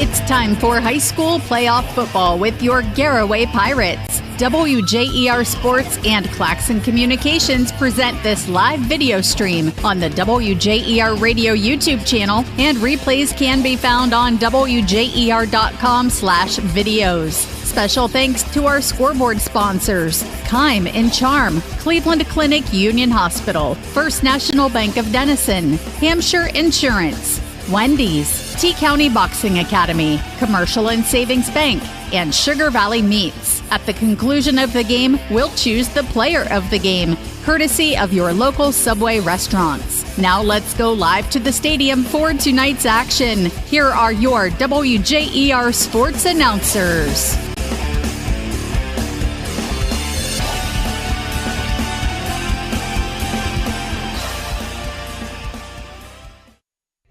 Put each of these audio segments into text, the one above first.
It's time for high school playoff football with your Garaway Pirates. WJER Sports and Claxon Communications present this live video stream on the WJER Radio YouTube channel, and replays can be found on WJER.com/videos. Special thanks to our scoreboard sponsors: Kime and Charm, Cleveland Clinic Union Hospital, First National Bank of Denison, Hampshire Insurance, Wendy's, T-County Boxing Academy, Commercial and Savings Bank, and Sugar Valley Meats. At the conclusion of the game, we'll choose the player of the game, courtesy of your local Subway restaurants. Now let's go live to the stadium for tonight's action. Here are your WJER sports announcers.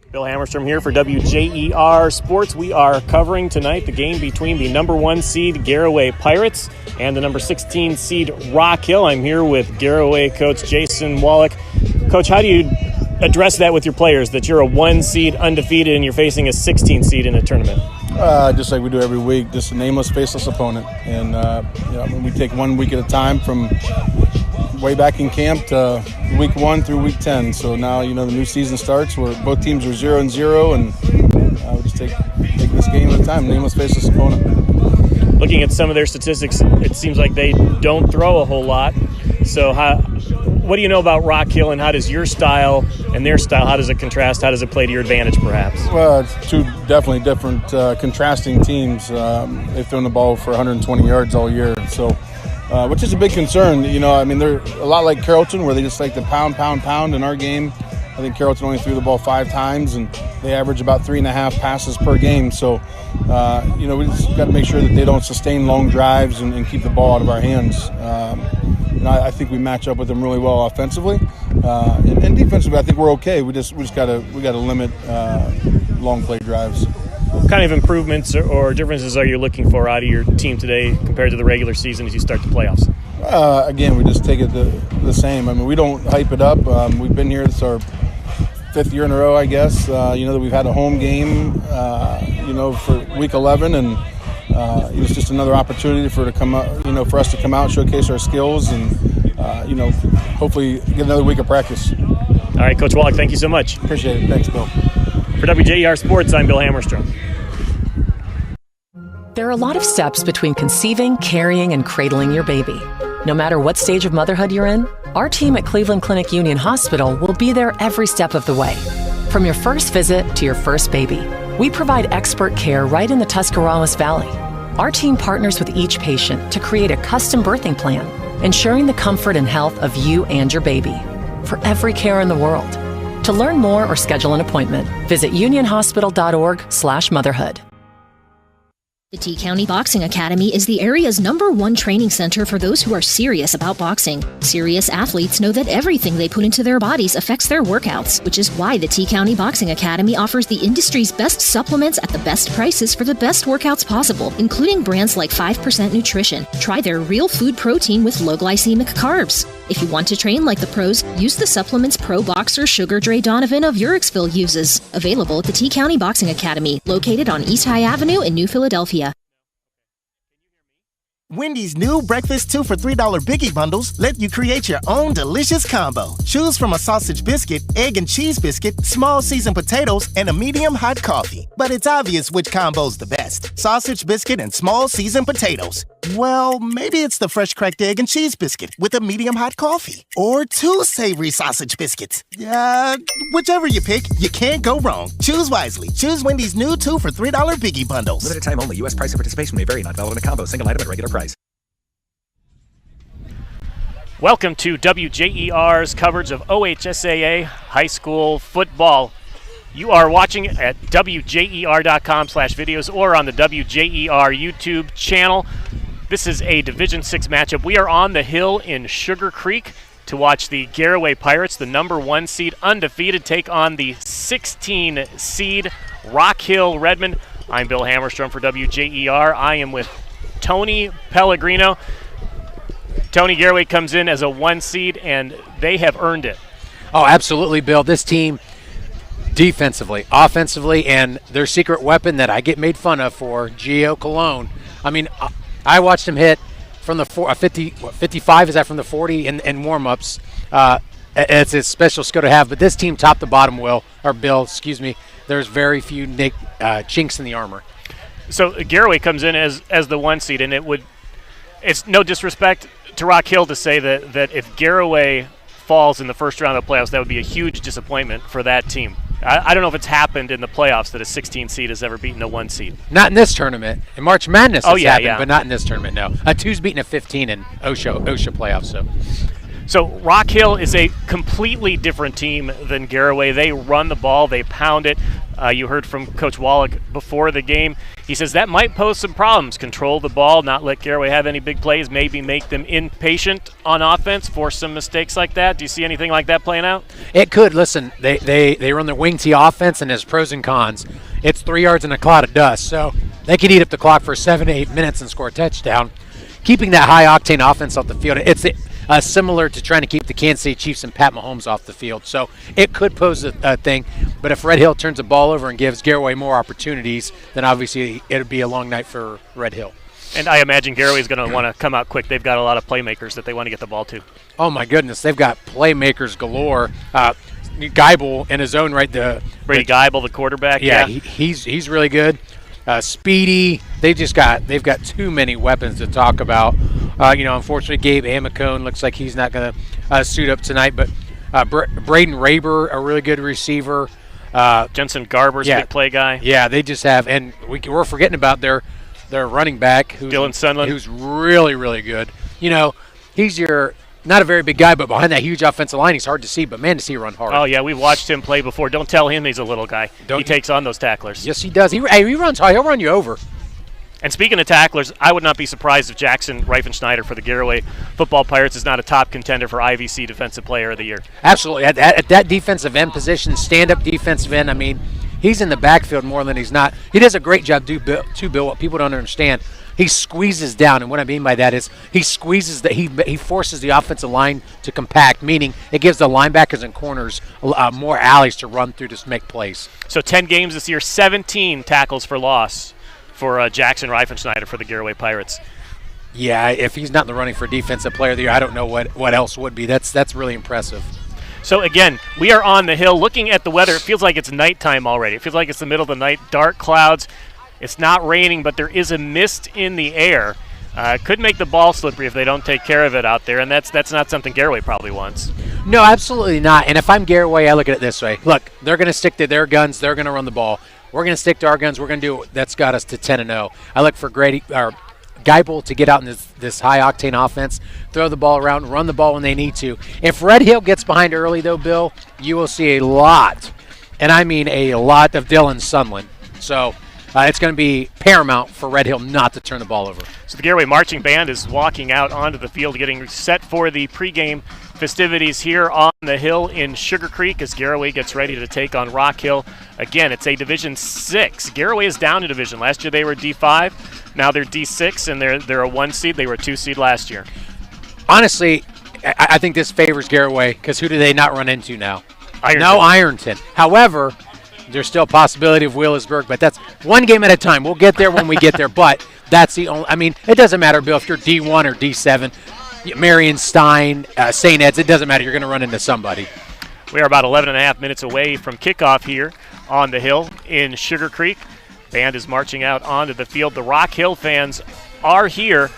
Bill Hammerstrom here for WJER Sports. We are covering tonight the game between the number 1 seed Garaway Pirates and the number 16 seed Rock Hill. I'm here with Garaway coach Jason Wallach. Coach, how do you address that with your players, that you're a 1 seed undefeated and you're facing a 16 seed in a tournament? Just like we do every week, just a nameless, faceless opponent. And we take 1 week at a time from way back in camp to week 1 through week 10. So now, the new season starts where both teams are 0-0, and we just take this game at a time, nameless, faceless opponent. Looking at some of their statistics, it seems like they don't throw a whole lot. So what do you know about Rock Hill, and how does your style and their style, how does it contrast? How does it play to your advantage, perhaps? Well, it's two definitely different contrasting teams. They've thrown the ball for 120 yards all year, so which is a big concern. They're a lot like Carrollton, where they just like to pound. In our game, I think Carrollton only threw the ball 5 times, and they average about 3.5 passes per game. So, we just got to make sure that they don't sustain long drives and keep the ball out of our hands. I think we match up with them really well offensively, and defensively, I think we're okay. We got to limit long play drives. What kind of improvements or differences are you looking for out of your team today compared to the regular season as you start the playoffs? Again, we just take it the same. We don't hype it up. We've been here. It's our 5th year in a row, I guess. That we've had a home game, for week 11, and it's just another opportunity for us to come out, showcase our skills, and hopefully get another week of practice. All right, Coach Wallach, thank you so much. Appreciate it. Thanks, Bill. For WJER Sports, I'm Bill Hammerstrom. There are a lot of steps between conceiving, carrying, and cradling your baby. No matter what stage of motherhood you're in, our team at Cleveland Clinic Union Hospital will be there every step of the way. From your first visit to your first baby, we provide expert care right in the Tuscarawas Valley. Our team partners with each patient to create a custom birthing plan, ensuring the comfort and health of you and your baby for every care in the world. To learn more or schedule an appointment, visit unionhospital.org/motherhood. The T-County Boxing Academy is the area's #1 training center for those who are serious about boxing. Serious athletes know that everything they put into their bodies affects their workouts, which is why the T-County Boxing Academy offers the industry's best supplements at the best prices for the best workouts possible, including brands like 5% Nutrition. Try their real food protein with low glycemic carbs. If you want to train like the pros, use the supplements pro boxer Sugar Dre Donovan of Urixville uses. Available at the T-County Boxing Academy, located on East High Avenue in New Philadelphia. Wendy's new breakfast 2 for $3 Biggie Bundles let you create your own delicious combo. Choose from a sausage biscuit, egg and cheese biscuit, small seasoned potatoes, and a medium hot coffee. But it's obvious which combo's the best. Sausage biscuit and small seasoned potatoes. Well, maybe it's the fresh cracked egg and cheese biscuit with a medium hot coffee. Or 2 savory sausage biscuits. Whichever you pick, you can't go wrong. Choose wisely. Choose Wendy's new 2 for $3 Biggie Bundles. Limited time only. U.S. price and participation may vary. Not valid in a combo. Single item at regular price. Welcome to WJER's coverage of OHSAA high school football. You are watching at WJER.com/videos or on the WJER YouTube channel. This is a Division VI matchup. We are on the hill in Sugar Creek to watch the Garaway Pirates, the #1 seed, undefeated, take on the 16 seed Rock Hill Redmond. I'm Bill Hammerstrom for WJER. I am with Tony Pellegrino. Tony, Garaway comes in as a 1 seed, and they have earned it. Oh, absolutely, Bill. This team Defensively, offensively, and their secret weapon that I get made fun of for, Gio Cologne. I mean, I watched him hit from the 55, is that from the 40 in warm-ups. It's a special skill to have, but this team top to bottom, Bill, there's very few chinks in the armor. So Garaway comes in as the 1 seed, and it's no disrespect to Rock Hill to say that if Garaway falls in the first round of the playoffs, that would be a huge disappointment for that team. I don't know if it's happened in the playoffs that a 16 seed has ever beaten a 1 seed. Not in this tournament. In March Madness it's happened, yeah. But not in this tournament, no. A 2's beaten a 15 in OHSAA playoffs. So Rock Hill is a completely different team than Garaway. They run the ball, they pound it. You heard from Coach Wallach before the game. He says that might pose some problems. Control the ball, not let Garaway have any big plays, maybe make them impatient on offense, force some mistakes like that. Do you see anything like that playing out? It could. Listen, they run their wing tee offense, and there's pros and cons. It's 3 yards in a cloud of dust, so they could eat up the clock for 7 to 8 minutes and score a touchdown. Keeping that high-octane offense off the field, it's similar to trying to keep the Kansas City Chiefs and Pat Mahomes off the field. So it could pose a thing. But if Red Hill turns the ball over and gives Garaway more opportunities, then obviously it would be a long night for Red Hill. And I imagine Garaway is going to want to come out quick. They've got a lot of playmakers that they want to get the ball to. Oh, my goodness. They've got playmakers galore. Geibel in his own right. Brady Geibel, the quarterback. Yeah, he's really good. Speedy. They've got too many weapons to talk about. Unfortunately, Gabe Amicone looks like he's not going to suit up tonight. But Braden Raber, a really good receiver. Jensen Garber's a big play guy. Yeah, they just have, and we're forgetting about their running back, Dylan Sunland, who's really, really good. He's not a very big guy, but behind that huge offensive line, he's hard to see. But man, does he run hard! Oh yeah, we've watched him play before. Don't tell him he's a little guy. He takes on those tacklers. Yes, he does. He runs hard. He'll run you over. And speaking of tacklers, I would not be surprised if Jackson Reifenschneider for the Garaway Football Pirates is not a top contender for IVC Defensive Player of the Year. Absolutely. At that defensive end position, stand-up defensive end, I mean, he's in the backfield more than he's not. He does a great job, too, Bill. What people don't understand, he squeezes down, and what I mean by that is he forces the offensive line to compact, meaning it gives the linebackers and corners more alleys to run through to make plays. So 10 games this year, 17 tackles for loss for Jackson Reifenschneider for the Garaway Pirates. Yeah, if he's not in the running for Defensive Player of the Year, I don't know what else would be. That's really impressive. So again, we are on the hill looking at the weather. It feels like it's nighttime already. It feels like it's the middle of the night, dark clouds. It's not raining, but there is a mist in the air. Could make the ball slippery if they don't take care of it out there, and that's not something Garaway probably wants. No, absolutely not. And if I'm Garaway, I look at it this way. Look, they're going to stick to their guns. They're going to run the ball. We're going to stick to our guns. We're going to do that's got us to 10-0. I look for Geibel to get out in this high-octane offense, throw the ball around, run the ball when they need to. If Red Hill gets behind early, though, Bill, you will see a lot, and I mean a lot, of Dylan Sunland. So it's going to be paramount for Red Hill not to turn the ball over. So the Garaway Marching Band is walking out onto the field, getting set for the pregame festivities here on the hill in Sugar Creek as Garaway gets ready to take on Rock Hill. Again, it's a Division 6. Garaway is down a division. Last year they were D5. Now they're D6, and they're a 1 seed. They were a 2 seed last year. Honestly, I think this favors Garaway because who do they not run into now? Ironton. No Ironton. However, there's still a possibility of Wheelersburg, but that's one game at a time. We'll get there when we get there, but that's the only – I mean, it doesn't matter, Bill, if you're D1 or D7, Marion Stein, St. Ed's, it doesn't matter. You're going to run into somebody. We are about 11 and a half minutes away from kickoff here on the hill in Sugar Creek. Band is marching out onto the field. The Rock Hill fans are here.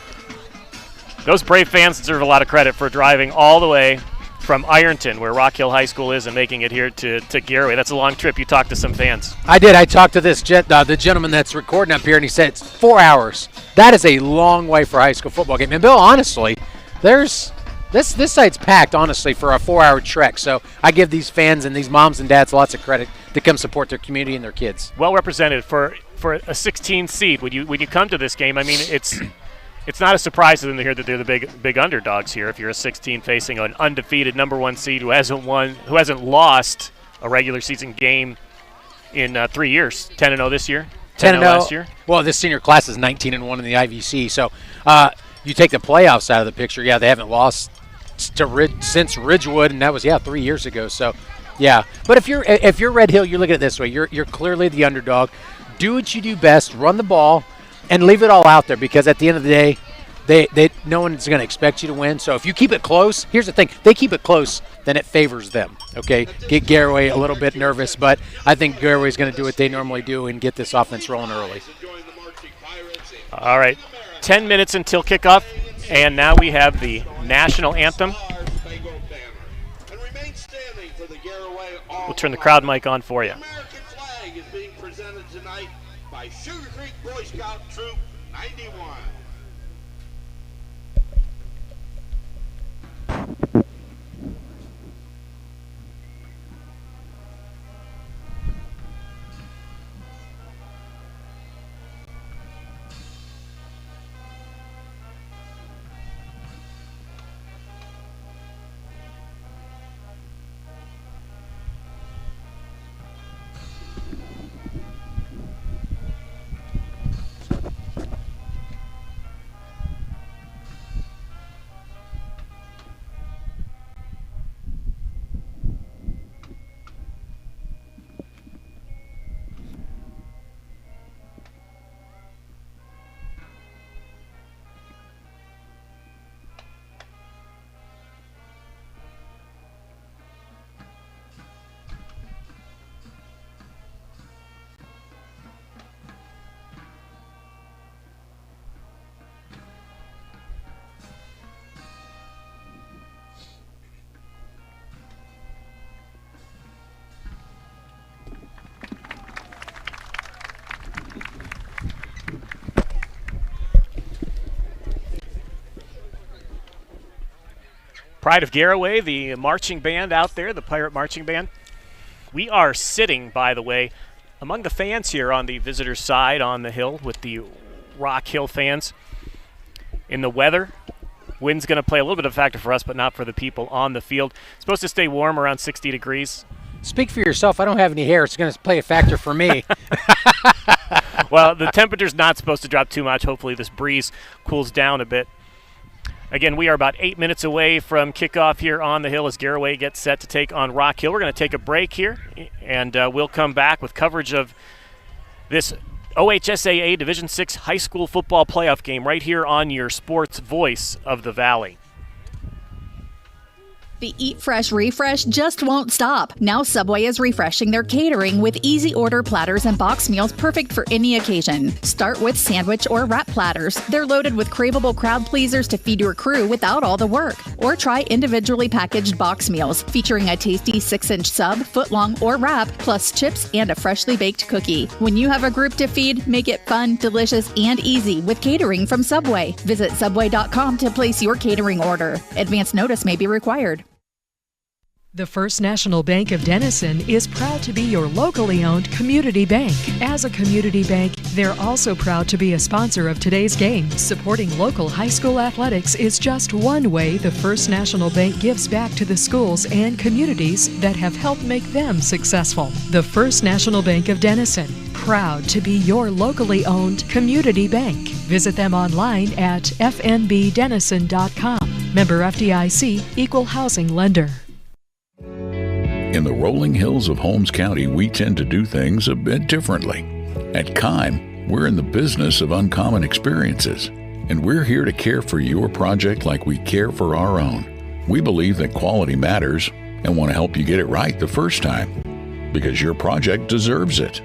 Those brave fans deserve a lot of credit for driving all the way from Ironton, where Rock Hill High School is, and making it here to Garaway. That's a long trip. You talked to some fans. I did. I talked to the gentleman that's recording up here, and he said it's 4 hours. That is a long way for a high school football game. And, Bill, honestly, this site's packed, honestly, for a 4-hour trek. So I give these fans and these moms and dads lots of credit to come support their community and their kids. Well represented for a 16 seed. When you come to this game, I mean, it's not a surprise to them to hear that they're the big underdogs here. If you're a 16 facing an undefeated number 1 seed who hasn't lost a regular season game in 3 years, 10-0 this year, 10-0 last year. Well, this senior class is 19-1 in the IVC. So you take the playoffs out of the picture. Yeah, they haven't lost since Ridgewood, and that was 3 years ago. So Yeah, but if you're Red Hill, you're looking at it this way. You're clearly the underdog. Do what you do best. Run the ball, and leave it all out there. Because at the end of the day, no one's going to expect you to win. So if you keep it close, here's the thing: they keep it close, then it favors them. Okay, get Garaway a little bit nervous, but I think Garaway's going to do what they normally do and get this offense rolling early. All right, 10 minutes until kickoff, and now we have the national anthem. We'll turn the crowd mic on for you. The American flag is being presented tonight by Sugar Creek Boy Scout Troop 91. Pride of Garaway, the marching band out there, the Pirate Marching Band. We are sitting, by the way, among the fans here on the visitors' side on the hill with the Rock Hill fans. In the weather, wind's going to play a little bit of a factor for us, but not for the people on the field. It's supposed to stay warm around 60 degrees. Speak for yourself. I don't have any hair. It's going to play a factor for me. Well, the temperature's not supposed to drop too much. Hopefully this breeze cools down a bit. Again, we are about 8 minutes away from kickoff here on the hill as Garaway gets set to take on Rock Hill. We're going to take a break here, and we'll come back with coverage of this OHSAA Division VI high school football playoff game right here on your sports voice of the Valley. The Eat Fresh refresh just won't stop. Now Subway is refreshing their catering with easy order platters and box meals perfect for any occasion. Start with sandwich or wrap platters. They're loaded with craveable crowd pleasers to feed your crew without all the work. Or try individually packaged box meals featuring a tasty 6-inch sub, footlong, or wrap, plus chips and a freshly baked cookie. When you have a group to feed, make it fun, delicious, and easy with catering from Subway. Visit Subway.com to place your catering order. Advance notice may be required. The First National Bank of Denison is proud to be your locally owned community bank. As a community bank, they're also proud to be a sponsor of today's game. Supporting local high school athletics is just one way the First National Bank gives back to the schools and communities that have helped make them successful. The First National Bank of Denison, proud to be your locally owned community bank. Visit them online at fnbdenison.com. Member FDIC, Equal Housing Lender. In the rolling hills of Holmes County, we tend to do things a bit differently. At Kime, we're in the business of uncommon experiences, and we're here to care for your project like we care for our own. We believe that quality matters and want to help you get it right the first time, because your project deserves it.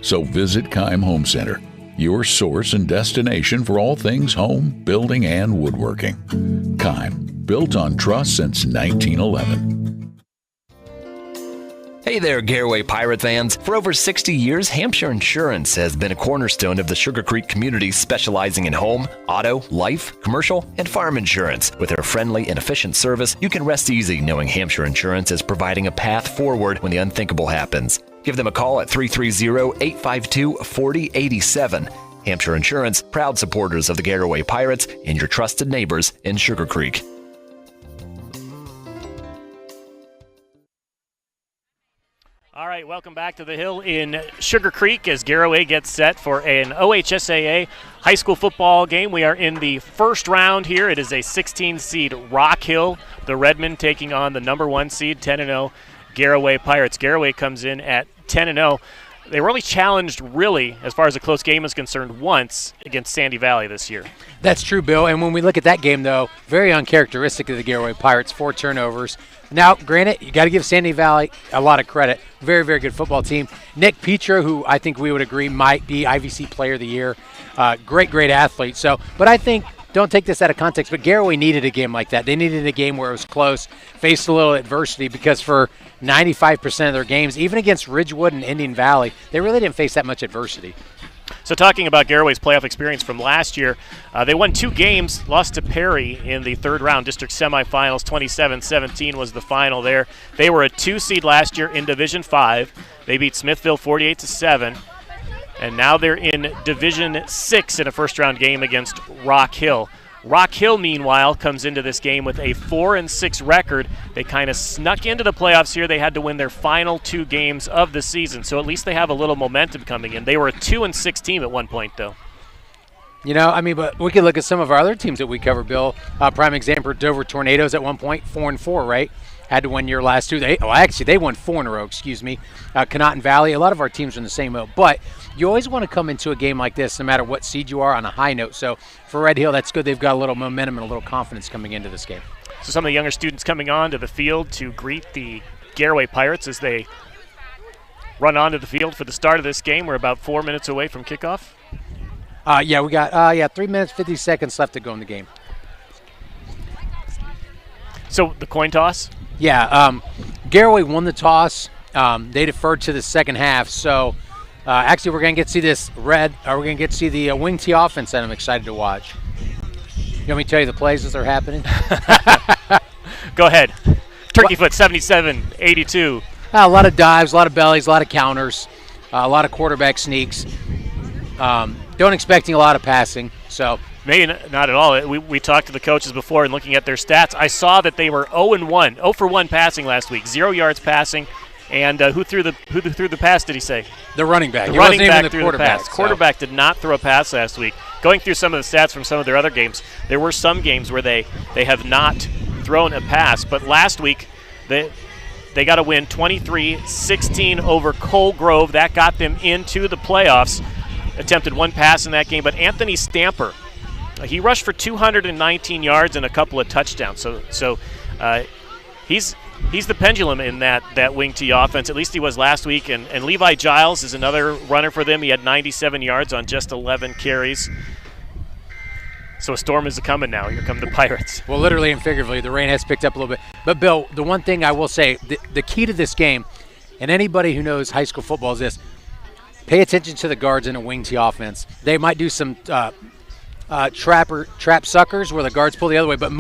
So visit Kime Home Center, your source and destination for all things home, building, and woodworking. Kime, built on trust since 1911. Hey there, Garaway Pirate fans. For over 60 years, Hampshire Insurance has been a cornerstone of the Sugar Creek community, specializing in home, auto, life, commercial, and farm insurance. With their friendly and efficient service, you can rest easy knowing Hampshire Insurance is providing a path forward when the unthinkable happens. Give them a call at 330-852-4087. Hampshire Insurance, proud supporters of the Garaway Pirates and your trusted neighbors in Sugar Creek. All right, welcome back to the Hill in Sugar Creek as Garaway gets set for an OHSAA high school football game. We are in the first round here. It is a 16 seed Rock Hill, the Redmen taking on the number 1 seed 10-0 Garaway Pirates. Garaway comes in at 10-0. They were only challenged, really, as far as a close game is concerned, once against Sandy Valley this year. That's true, Bill. And when we look at that game, though, very uncharacteristic of the Garaway Pirates, 4 turnovers. Now, granted, you got to give Sandy Valley a lot of credit. Very, very good football team. Nick Petro, who I think we would agree might be IVC Player of the Year, great athlete. So, but I think, don't take this out of context, but Garaway needed a game like that. They needed a game where it was close, faced a little adversity, because for 95% of their games, even against Ridgewood and Indian Valley, they really didn't face that much adversity. So talking about Garaway's playoff experience from last year, they won 2 games, lost to Perry in the third round district semifinals. 27-17 was the final there. They were a 2 seed last year in Division 5. They beat Smithville 48-7. And now they're in Division 6 in a first-round game against Rock Hill. Rock Hill, meanwhile, comes into this game with a 4-6 record. They kind of snuck into the playoffs here. They had to win their final 2 games of the season, so at least they have a little momentum coming in. They were a 2-6 team at one point, though. You know, I mean, but we could look at some of our other teams that we cover, Bill. Prime example, Dover Tornadoes at one point, 4-4, right? Had to win your last 2. They won 4 in a row, excuse me. Conotton Valley, a lot of our teams are in the same boat. But you always want to come into a game like this, no matter what seed you are, on a high note. So for Red Hill, that's good. They've got a little momentum and a little confidence coming into this game. So some of the younger students coming on to the field to greet the Garaway Pirates as they run onto the field for the start of this game. We're about 4 minutes away from kickoff. Yeah, we got 3 minutes, 50 seconds left to go in the game. So the coin toss? Yeah, Garaway won the toss. They deferred to the second half. So actually, we're going to get to see this we're going to get to see the wing tee offense that I'm excited to watch. You want me to tell you the plays as they're happening? Go ahead. Turkey foot, 77-82. A lot of dives, a lot of bellies, a lot of counters, a lot of quarterback sneaks. Don't expecting a lot of passing. So maybe not at all. We talked to the coaches before, and looking at their stats, I saw that they were 0-1, 0 for 1 passing last week, 0 yards passing. And who threw the pass, did he say? The running back. The running back threw the pass. So. Quarterback did not throw a pass last week. Going through some of the stats from some of their other games, there were some games where they have not thrown a pass. But last week, they got a win 23-16 over Coal Grove. That got them into the playoffs. Attempted 1 pass in that game. But Anthony Stamper, he rushed for 219 yards and a couple of touchdowns. So he's the pendulum in that wing tee offense. At least he was last week. And Levi Giles is another runner for them. He had 97 yards on just 11 carries. So a storm is coming now. Here come the Pirates. Well, literally and figuratively, the rain has picked up a little bit. But, Bill, the one thing I will say, the key to this game, and anybody who knows high school football, is this: pay attention to the guards in a wing tee offense. They might do some trap suckers where the guards pull the other way, but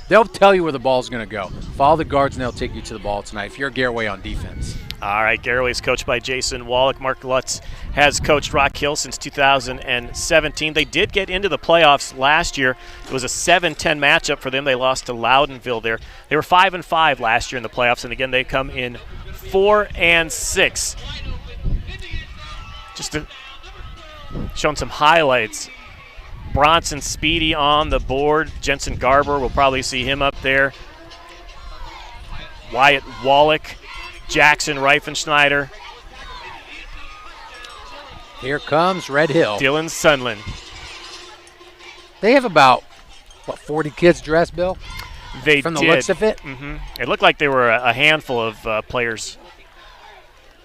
they'll tell you where the ball's going to go. Follow the guards, and they'll take you to the ball tonight if you're Garaway on defense. All right, Garaway is coached by Jason Wallach. Mark Lutz has coached Rock Hill since 2017. They did get into the playoffs last year. It was a 7-10 matchup for them. They lost to Loudonville there. They were 5-5 last year in the playoffs, and again, they come in 4-6. Just to showing some highlights. Bronson Speedy on the board. Jensen Garber, we'll probably see him up there. Wyatt Wallach, Jackson Reifenschneider. Here comes Red Hill. Dylan Sunland. They have about, 40 kids dressed, Bill? They From the did. looks of it? Mm-hmm. It looked like there were a handful of players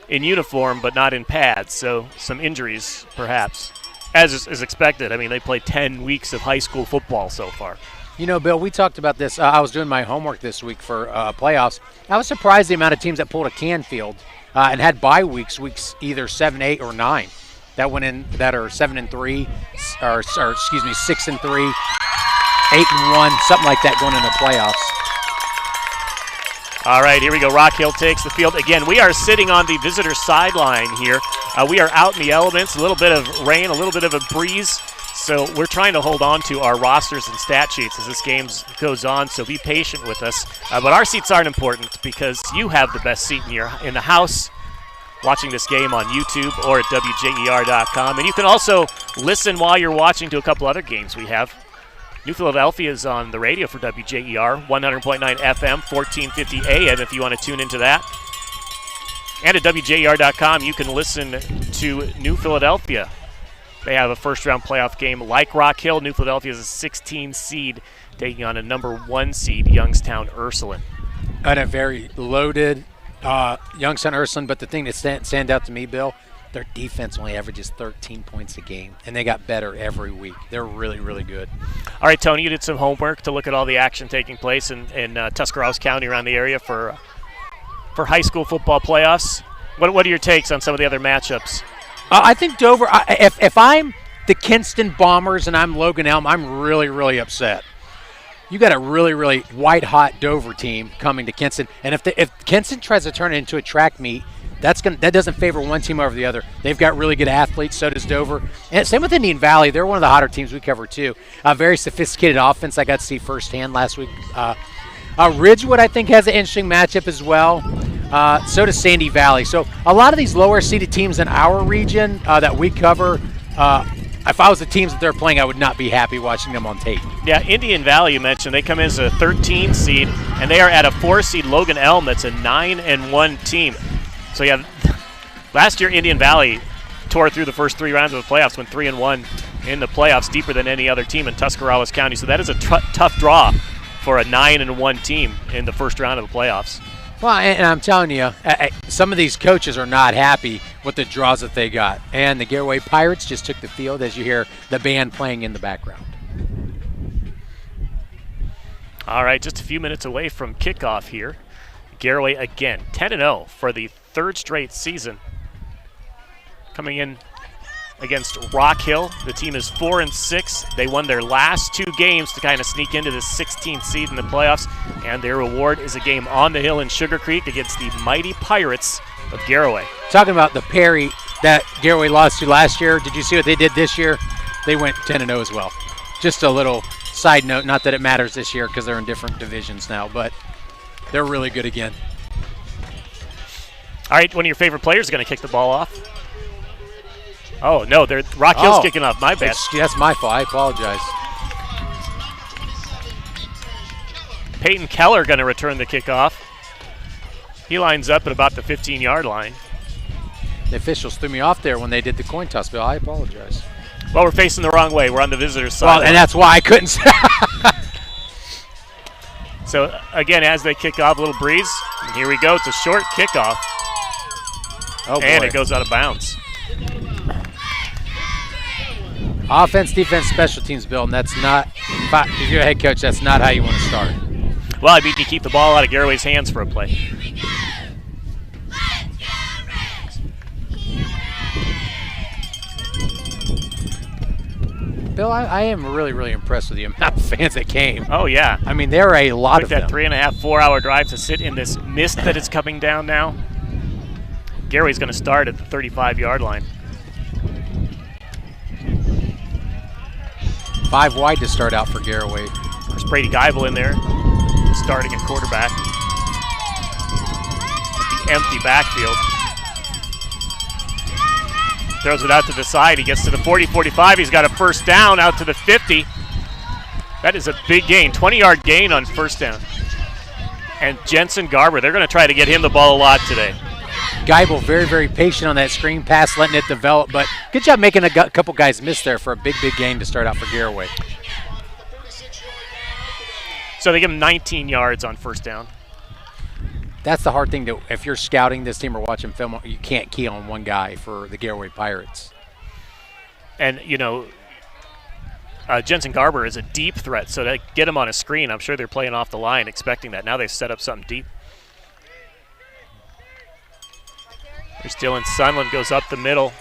in uniform, but not in pads, so some injuries perhaps. As is expected. I mean, they played 10 weeks of high school football so far. You know, Bill, we talked about this. I was doing my homework this week for playoffs. I was surprised the amount of teams that pulled a Canfield and had bye weeks either 7, 8, or 9 that went in that are 7-3, or 6-3, 8-1, something like that going into playoffs. All right, here we go. Rock Hill takes the field. Again, we are sitting on the visitor sideline here. We are out in the elements, a little bit of rain, a little bit of a breeze. So we're trying to hold on to our rosters and stat sheets as this game goes on, so be patient with us. But our seats aren't important because you have the best seat in the house watching this game on YouTube or at WJER.com. And you can also listen while you're watching to a couple other games we have. New Philadelphia is on the radio for WJER, 100.9 FM, 1450 AM if you want to tune into that. And at WJER.com, you can listen to New Philadelphia. They have a first-round playoff game like Rock Hill. New Philadelphia is a 16 seed taking on a number 1 seed, Youngstown Ursuline. And a very loaded Youngstown Ursuline, but the thing that stands out to me, Bill, their defense only averages 13 points a game, and they got better every week. They're really, really good. All right, Tony, you did some homework to look at all the action taking place in Tuscarawas County around the area for high school football playoffs. What are your takes on some of the other matchups? I think Dover, if I'm the Kinston Bombers and I'm Logan Elm, I'm really, really upset. You got a really, really white-hot Dover team coming to Kinston, and if Kinston tries to turn it into a track meet, that doesn't favor one team over the other. They've got really good athletes, so does Dover. And same with Indian Valley. They're one of the hotter teams we cover, too. A very sophisticated offense I got to see firsthand last week. Ridgewood, I think, has an interesting matchup as well. So does Sandy Valley. So a lot of these lower-seeded teams in our region that we cover, if I was the teams that they're playing, I would not be happy watching them on tape. Yeah, Indian Valley, you mentioned, they come in as a 13 seed, and they are at a 4 seed Logan Elm. That's a 9-1 team. So, yeah, last year Indian Valley tore through the first 3 rounds of the playoffs, went 3-1 in the playoffs, deeper than any other team in Tuscarawas County. So that is a tough draw for a 9-1 team in the first round of the playoffs. Well, and I'm telling you, some of these coaches are not happy with the draws that they got. And the Garaway Pirates just took the field, as you hear the band playing in the background. All right, just a few minutes away from kickoff here. Garaway again, 10-0 for the 3rd straight season. Coming in against Rock Hill. The team is 4-6. They won their last 2 games to kind of sneak into the 16th seed in the playoffs, and their reward is a game on the hill in Sugar Creek against the mighty Pirates of Garaway. Talking about the Perry that Garaway lost to last year, did you see what they did this year? They went 10-0 as well. Just a little side note, not that it matters this year because they're in different divisions now, but they're really good again. All right, one of your favorite players is going to kick the ball off. Oh, no, Rock Hill's kicking off. My bad. That's my fault. I apologize. Peyton Keller going to return the kickoff. He lines up at about the 15-yard line. The officials threw me off there when they did the coin toss, Bill. I apologize. Well, we're facing the wrong way. We're on the visitor's side. Well, and that's why I couldn't. So, again, as they kick off, a little breeze. And here we go. It's a short kickoff. Oh, and boy. it goes out of bounds. Offense, defense, special teams, Bill, and that's not, if you're a head coach, that's not how you want to start. Well, I mean, you keep the ball out of Garaway's hands for a play. Bill, I am really, really impressed with the amount of fans that came. Oh, yeah. I mean, there are a lot of them. That 3.5, 4-hour drive to sit in this mist that is coming down now. Garaway's going to start at the 35-yard line. 5 wide to start out for Garaway. There's Brady Geibel in there, starting at quarterback. The empty backfield. Throws it out to the side. He gets to the 40-45. He's got a first down out to the 50. That is a big gain, 20-yard gain on first down. And Jensen Garber, they're going to try to get him the ball a lot today. Geibel very, very patient on that screen pass, letting it develop, but good job making a couple guys miss there for a big, big gain to start out for Garaway. So they give him 19 yards on first down. That's the hard thing to, if you're scouting this team or watching film, you can't key on one guy for the Garaway Pirates. And, you know, Jensen Garber is a deep threat, so to get him on a screen, I'm sure they're playing off the line expecting that. Now they've set up something deep. There's Dylan Sunland, goes up the middle.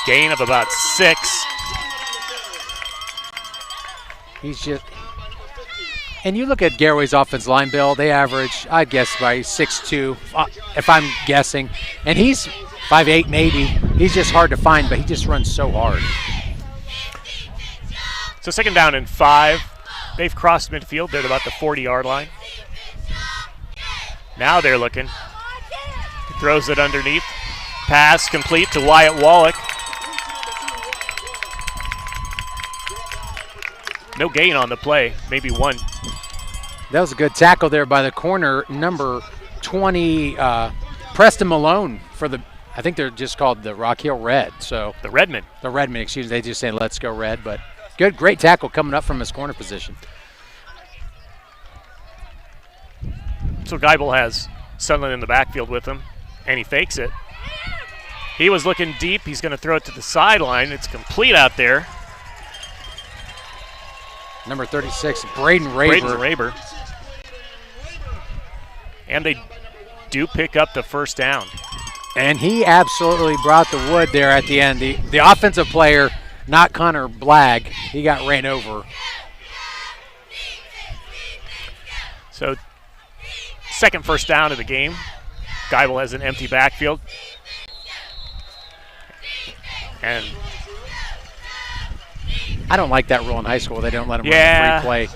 Gain of about 6. He's just, and you look at Garaway's offensive line, Bill, they average, I guess, by 6'2", if I'm guessing. And he's 5'8", maybe. He's just hard to find, but he just runs so hard. So 2nd down and 5. They've crossed midfield. They're at about the 40-yard line. Now they're looking. He throws it underneath. Pass complete to Wyatt Wallach. No gain on the play, maybe 1. That was a good tackle there by the corner, number 20, Preston Malone for the, I think they're just called the Rock Hill Red. So the Redmen. The Redmen, excuse me. They just say, let's go Red. But great tackle coming up from his corner position. So Geibel has Sunland in the backfield with him, and he fakes it. He was looking deep. He's going to throw it to the sideline. It's complete out there. Number 36, Braden Raber. And they do pick up the first down. And he absolutely brought the wood there at the end. The offensive player, not Connor Blagg, he got ran over. So second first down of the game. Geibel has an empty backfield. And I don't like that rule in high school. They don't let them run free play.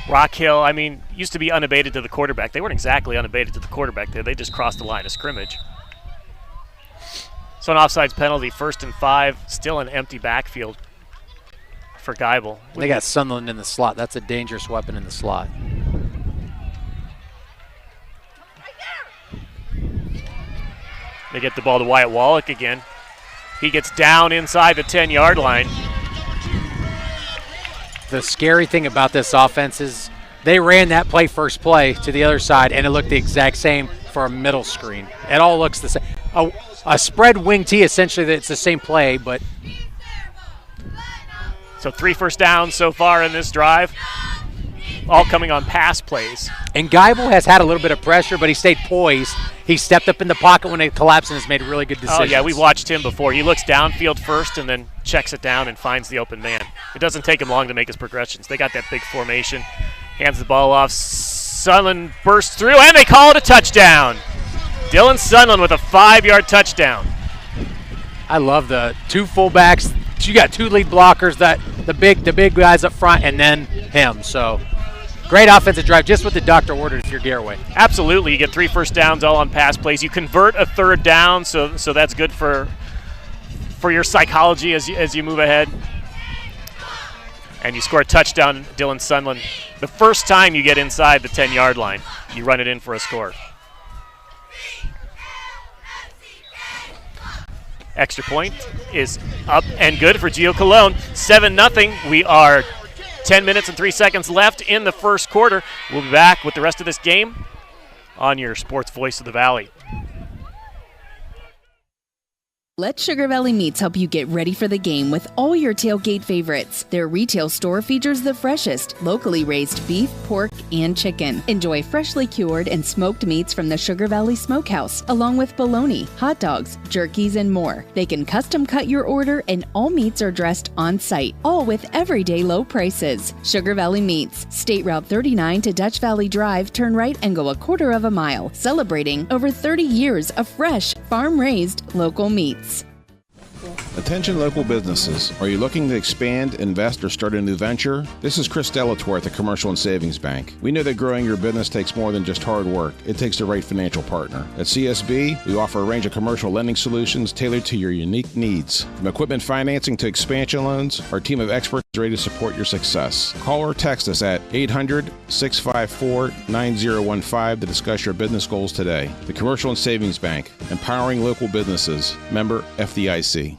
Rock Hill, I mean, used to be unabated to the quarterback. They weren't exactly unabated to the quarterback there. They just crossed the line of scrimmage. So an offsides penalty, 1st and 5, still an empty backfield for Geibel. They got Sunderland in the slot. That's a dangerous weapon in the slot. They get the ball to Wyatt Wallach again. He gets down inside the 10-yard line. The scary thing about this offense is they ran that first play to the other side, and it looked the exact same for a middle screen. It all looks the same. A spread wing tee, essentially, it's the same play, but. So 3 first downs so far in this drive, all coming on pass plays. And Geibel has had a little bit of pressure, but he stayed poised. He stepped up in the pocket when it collapsed and has made really good decisions. Oh, yeah, we watched him before. He looks downfield first and then checks it down and finds the open man. It doesn't take him long to make his progressions. They got that big formation. Hands the ball off. Sunland bursts through, and they call it a touchdown. Dylan Sunland with a 5-yard touchdown. I love the 2 fullbacks. You got 2 lead blockers, the big guys up front, and then him. So great offensive drive, just what the doctor ordered if you're Garaway. Absolutely. You get 3 first downs all on pass plays. You convert a 3rd down, so that's good for your psychology as you move ahead. And you score a touchdown, Dylan Sunland. The first time you get inside the 10-yard line, you run it in for a score. Extra point is up and good for Geo Cologne. 7-0. We are 10 minutes and 3 seconds left in the first quarter. We'll be back with the rest of this game on your Sports Voice of the Valley. Let Sugar Valley Meats help you get ready for the game with all your tailgate favorites. Their retail store features the freshest, locally raised beef, pork, and chicken. Enjoy freshly cured and smoked meats from the Sugar Valley Smokehouse, along with bologna, hot dogs, jerkies, and more. They can custom cut your order, and all meats are dressed on site, all with everyday low prices. Sugar Valley Meats, State Route 39 to Dutch Valley Drive, turn right and go a quarter of a mile, celebrating over 30 years of fresh, farm-raised local meats. Attention local businesses. Are you looking to expand, invest, or start a new venture? This is Chris Delatorre at the Commercial and Savings Bank. We know that growing your business takes more than just hard work. It takes the right financial partner. At CSB, we offer a range of commercial lending solutions tailored to your unique needs. From equipment financing to expansion loans, our team of experts is ready to support your success. Call or text us at 800-654-9015 to discuss your business goals today. The Commercial and Savings Bank, empowering local businesses. Member FDIC.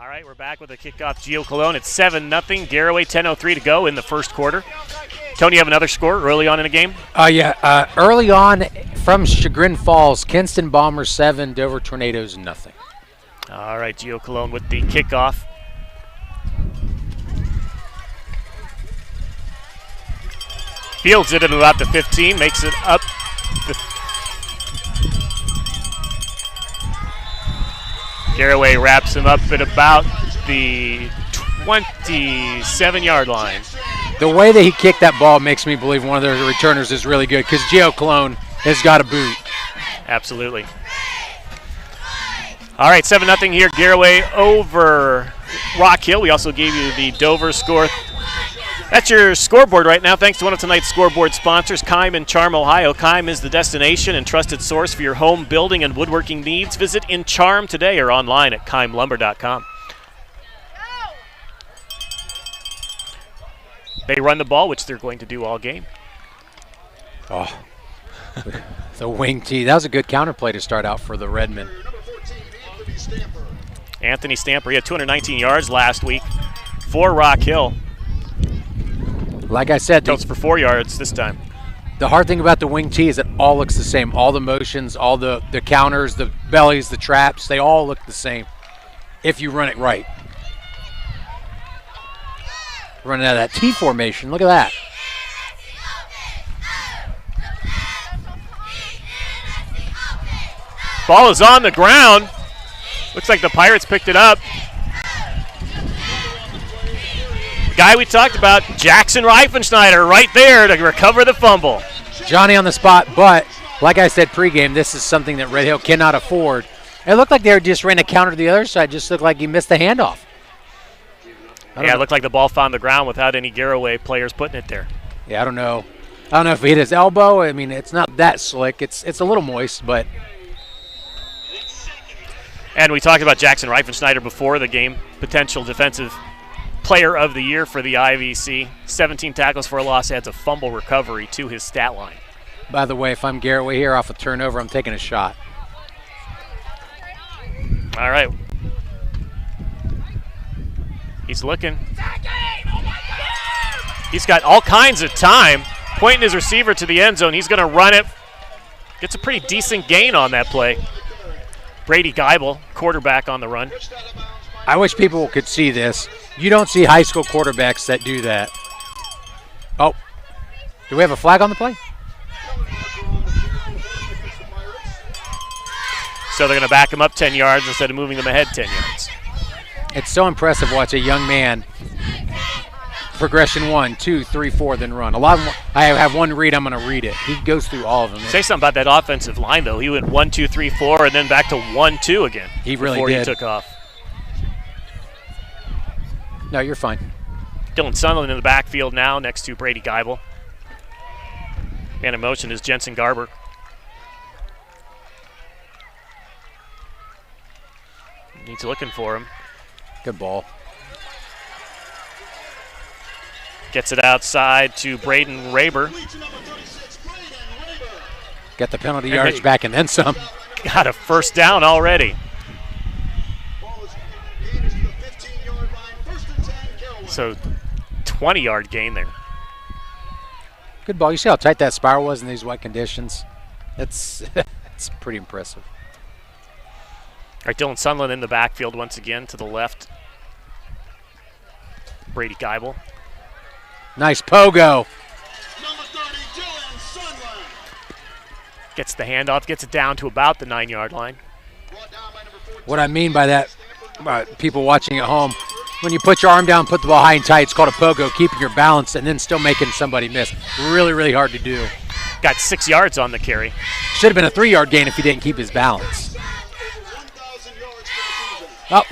All right, we're back with a kickoff. Geo Cologne. It's 7-0. Garaway, 10:03 to go in the first quarter. Tony, you have another score early on in the game? Early on from Chagrin Falls, Kinston Bombers 7, Dover Tornadoes 0. All right, Geo Cologne with the kickoff. Fields it at about the 15, makes it up the Garaway wraps him up at about the 27-yard line. The way that he kicked that ball makes me believe one of their returners is really good because Geo Cologne has got a boot. Absolutely. All right, 7-0 here. Garaway over Rock Hill. We also gave you the Dover score. That's your scoreboard right now. Thanks to one of tonight's scoreboard sponsors, Kime in Charm, Ohio. Kime is the destination and trusted source for your home building and woodworking needs. Visit in Charm today or online at kimelumber.com. They run the ball, which they're going to do all game. The wing tee. That was a good counterplay to start out for the Redmen. Anthony Stamper, he had 219 yards last week for Rock Hill. Like I said, goes for 4 yards this time. The hard thing about the wing tee is it all looks the same. All the motions, all the counters, the bellies, the traps, they all look the same if you run it right. Running out of that T formation. Look at that. Ball is on the ground. Looks like the Pirates picked it up. The guy we talked about, Jackson Reifenschneider, right there to recover the fumble. Johnny on the spot, but like I said pregame, this is something that Red Hill cannot afford. It looked like they just ran a counter to the other side. Just looked like he missed the handoff. Yeah, it looked like the ball found the ground without any Garaway players putting it there. Yeah, I don't know. I don't know if he hit his elbow. I mean, it's not that slick. It's a little moist, but. And we talked about Jackson Reifenschneider before the game, potential defensive player of the year for the IVC. 17 tackles for a loss, adds a fumble recovery to his stat line. By the way, if I'm Garaway here off a turnover, I'm taking a shot. All right. He's looking. He's got all kinds of time, pointing his receiver to the end zone. He's going to run it. Gets a pretty decent gain on that play. Brady Geibel, quarterback on the run. I wish people could see this. You don't see high school quarterbacks that do that. Oh, do we have a flag on the play? So they're going to back him up 10 yards instead of moving them ahead 10 yards. It's so impressive to watch a young man progression 1, 2, 3, 4, then run. A lot of them, I have one read, I'm going to read it. He goes through all of them. Say something about that offensive line, though. He went 1, 2, 3, 4, and then back to 1, 2 again. He really before did. He took off. No, you're fine. Dylan Sunderland in the backfield now next to Brady Geibel. Man in motion is Jensen Garber. He's looking for him. Good ball. Gets it outside to Braden Raber. Got the penalty yards back and then some. Got a first down already. So 20-yard gain there. Good ball. You see how tight that spiral was in these wet conditions? It's pretty impressive. All right, Dylan Sunderland in the backfield once again to the left. Brady Geibel. Nice pogo. Gets the handoff, gets it down to about the 9-yard line. What I mean by that, people watching at home, when you put your arm down, put the ball high and tight, it's called a pogo, keeping your balance and then still making somebody miss. Really, really hard to do. Got 6 yards on the carry. Should have been a 3-yard gain if he didn't keep his balance. Oh.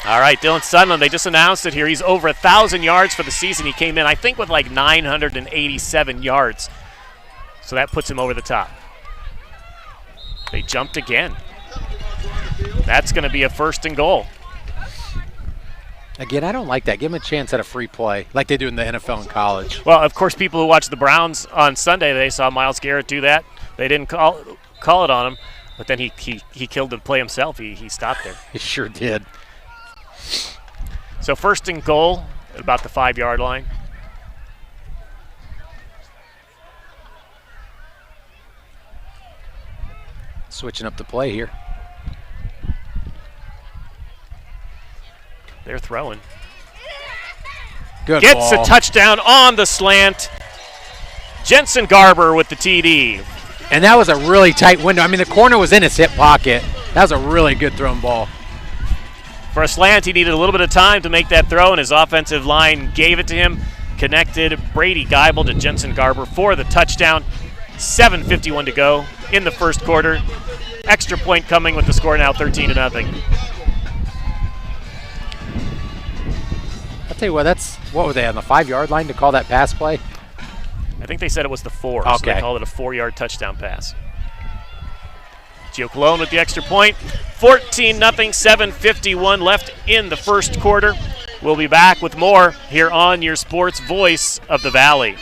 All right, Dylan Sunderland, they just announced it here. He's over 1,000 yards for the season. He came in, I think, with like 987 yards. So that puts him over the top. They jumped again. That's going to be a 1st and goal. Again, I don't like that. Give him a chance at a free play, like they do in the NFL and college. Well, of course, people who watch the Browns on Sunday, they saw Myles Garrett do that. They didn't call it on him, but then he killed the play himself. He stopped there. He sure did. So 1st and goal at about the 5-yard line. Switching up the play here. They're throwing. Good Gets ball. a touchdown on the slant. Jensen Garber with the TD. And that was a really tight window. I mean, the corner was in his hip pocket. That was a really good thrown ball. For a slant, he needed a little bit of time to make that throw, and his offensive line gave it to him. Connected Brady Geibel to Jensen Garber for the touchdown. 7:51 to go in the 1st quarter. Extra point coming with the score now 13-0. I'll tell you what, what were they on the 5-yard line to call that pass play? I think they said it was the 4, okay. So they called it a 4-yard touchdown pass. Gio Colon with the extra point. 14-0, 7:51 left in the 1st quarter. We'll be back with more here on your sports voice of the Valley.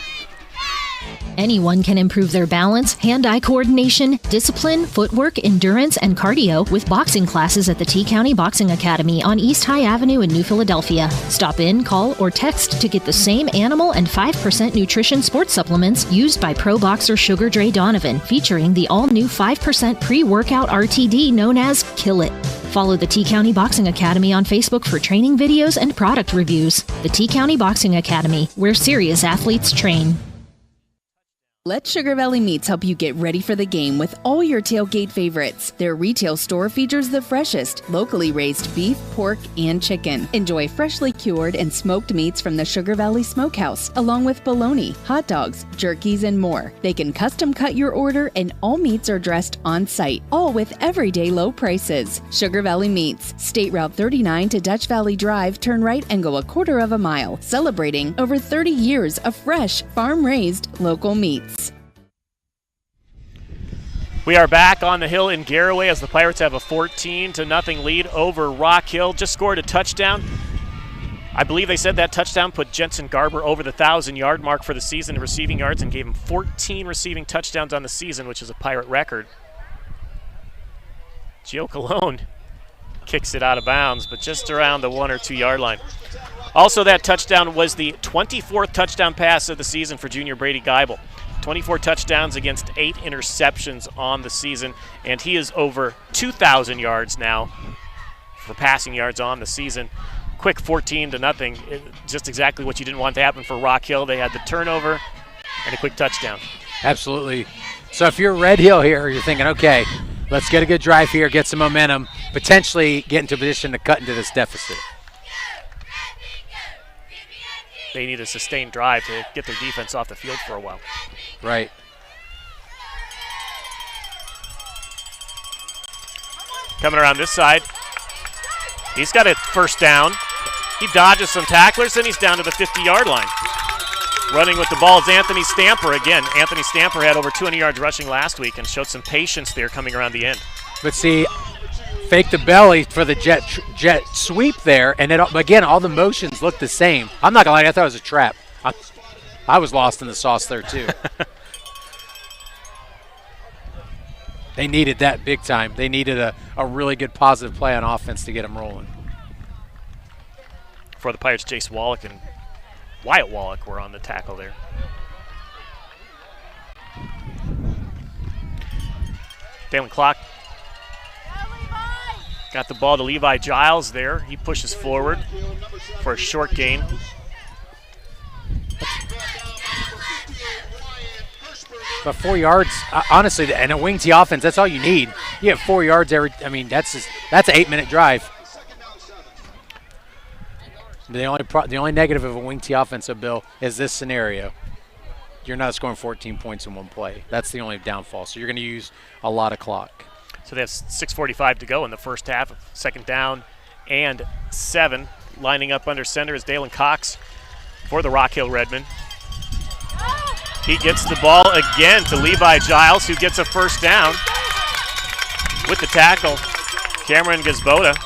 Anyone can improve their balance, hand-eye coordination, discipline, footwork, endurance, and cardio with boxing classes at the T County Boxing Academy on East High Avenue in New Philadelphia. Stop in, call, or text to get the same animal and 5% nutrition sports supplements used by pro boxer Sugar Dre Donovan, featuring the all-new 5% pre-workout RTD known as Kill It. Follow the T County Boxing Academy on Facebook for training videos and product reviews. The T County Boxing Academy, where serious athletes train. Let Sugar Valley Meats help you get ready for the game with all your tailgate favorites. Their retail store features the freshest, locally raised beef, pork, and chicken. Enjoy freshly cured and smoked meats from the Sugar Valley Smokehouse, along with bologna, hot dogs, jerkies, and more. They can custom cut your order, and all meats are dressed on site, all with everyday low prices. Sugar Valley Meats, State Route 39 to Dutch Valley Drive, turn right and go a quarter of a mile, celebrating over 30 years of fresh, farm-raised, local meats. We are back on the hill in Garaway as the Pirates have a 14-0 lead over Rock Hill. Just scored a touchdown. I believe they said that touchdown put Jensen Garber over the 1,000-yard mark for the season in receiving yards and gave him 14 receiving touchdowns on the season, which is a Pirate record. Gio Colon kicks it out of bounds, but just around the 1 or 2 yard line. Also, that touchdown was the 24th touchdown pass of the season for junior Brady Geibel. 24 touchdowns against 8 interceptions on the season, and he is over 2,000 yards now for passing yards on the season. Quick 14-0, just exactly what you didn't want to happen for Rock Hill. They had the turnover and a quick touchdown. Absolutely. So if you're Red Hill here, you're thinking, okay, let's get a good drive here, get some momentum, potentially get into a position to cut into this deficit. They need a sustained drive to get their defense off the field for a while. Right. Coming around this side, he's got a first down. He dodges some tacklers, and he's down to the 50-yard line. Running with the ball is Anthony Stamper again. Anthony Stamper had over 200 yards rushing last week and showed some patience there coming around the end. But see, fake the belly for the jet sweep there, and it, again, all the motions look the same. I'm not going to lie, I thought it was a trap. I was lost in the sauce there, too. They needed that big time. They needed a really good positive play on offense to get them rolling. For the Pirates, Jace Wallach and Wyatt Wallach were on the tackle there. Dalen Clark got the ball to Levi Giles there. He pushes forward for a short gain. But 4 yards, honestly, and a wing T offense, that's all you need. You have 4 yards every, I mean, that's an 8-minute drive. The only negative of a wing T offense, Bill, is this scenario. You're not scoring 14 points in one play. That's the only downfall. So you're going to use a lot of clock. So they have 6:45 to go in the first half. Second down and 7. Lining up under center is Dalen Cox for the Rock Hill Redmen. He gets the ball again to Levi Giles, who gets a first down with the tackle. Cameron Gazboda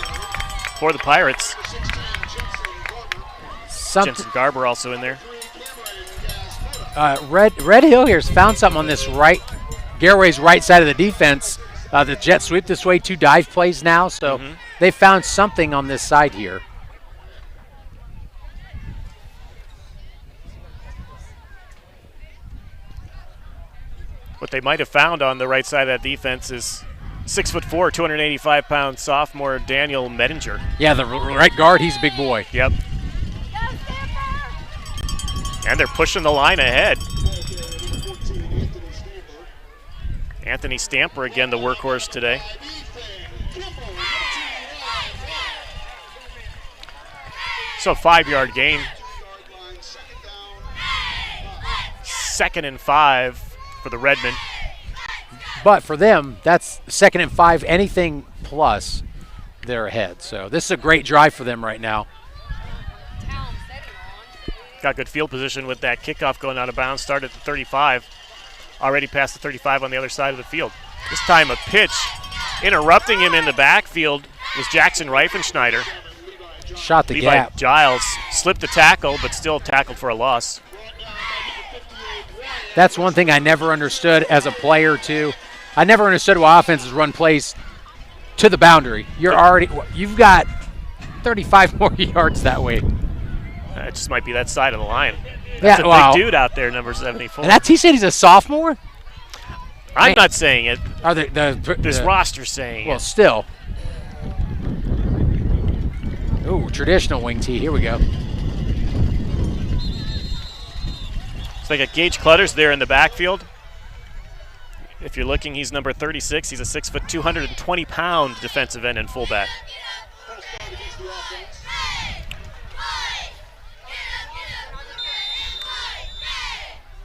for the Pirates. Jensen Garber also in there. Red Hill here has found something on this right, Garaway's right side of the defense. The jet sweep this way, 2 dive plays now, so they found something on this side here. What they might have found on the right side of that defense is 6'4", 285-pound sophomore Daniel Medinger. Yeah, the right guard, he's a big boy. Yep. And they're pushing the line ahead. Anthony Stamper again, the workhorse today. So 5-yard gain. 2nd and 5 for the Redmen. But for them, that's 2nd and 5, anything plus, they're ahead. So this is a great drive for them right now. Got good field position with that kickoff going out of bounds. Started at the 35. Already past the 35 on the other side of the field. This time a pitch. Interrupting him in the backfield was Jackson Reifenschneider. Shot the Levi gap. Giles slipped the tackle, but still tackled for a loss. That's one thing I never understood as a player, too. I never understood why offenses run plays to the boundary. You've got 35 more yards that way. It just might be that side of the line. That's a big dude out there, number 74. And he said he's a sophomore? I'm not saying it. This roster's saying it. Well, still. Ooh, traditional wing tee. Here we go. So they got Gage Clutters there in the backfield. If you're looking, he's number 36. He's a 6 foot, 220-pound defensive end and fullback.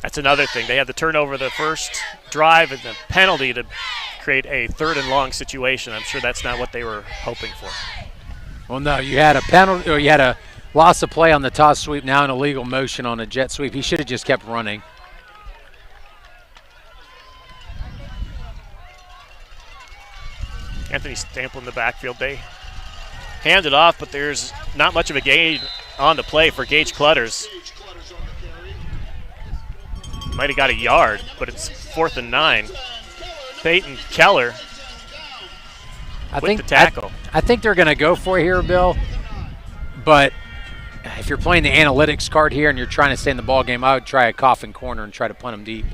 That's another thing. They had the turnover the first drive and the penalty to create a 3rd and long situation. I'm sure that's not what they were hoping for. Well, no, you had a penalty, or you had a loss of play on the toss sweep, now an illegal motion on a jet sweep. He should have just kept running. Anthony Stample in the backfield. They hand it off, but there's not much of a gain on the play for Gage Clutters. Might have got a yard, but it's 4th and 9. Peyton Keller with the tackle. I think they're going to go for it here, Bill. But if you're playing the analytics card here and you're trying to stay in the ball game, I would try a coffin corner and try to punt them deep.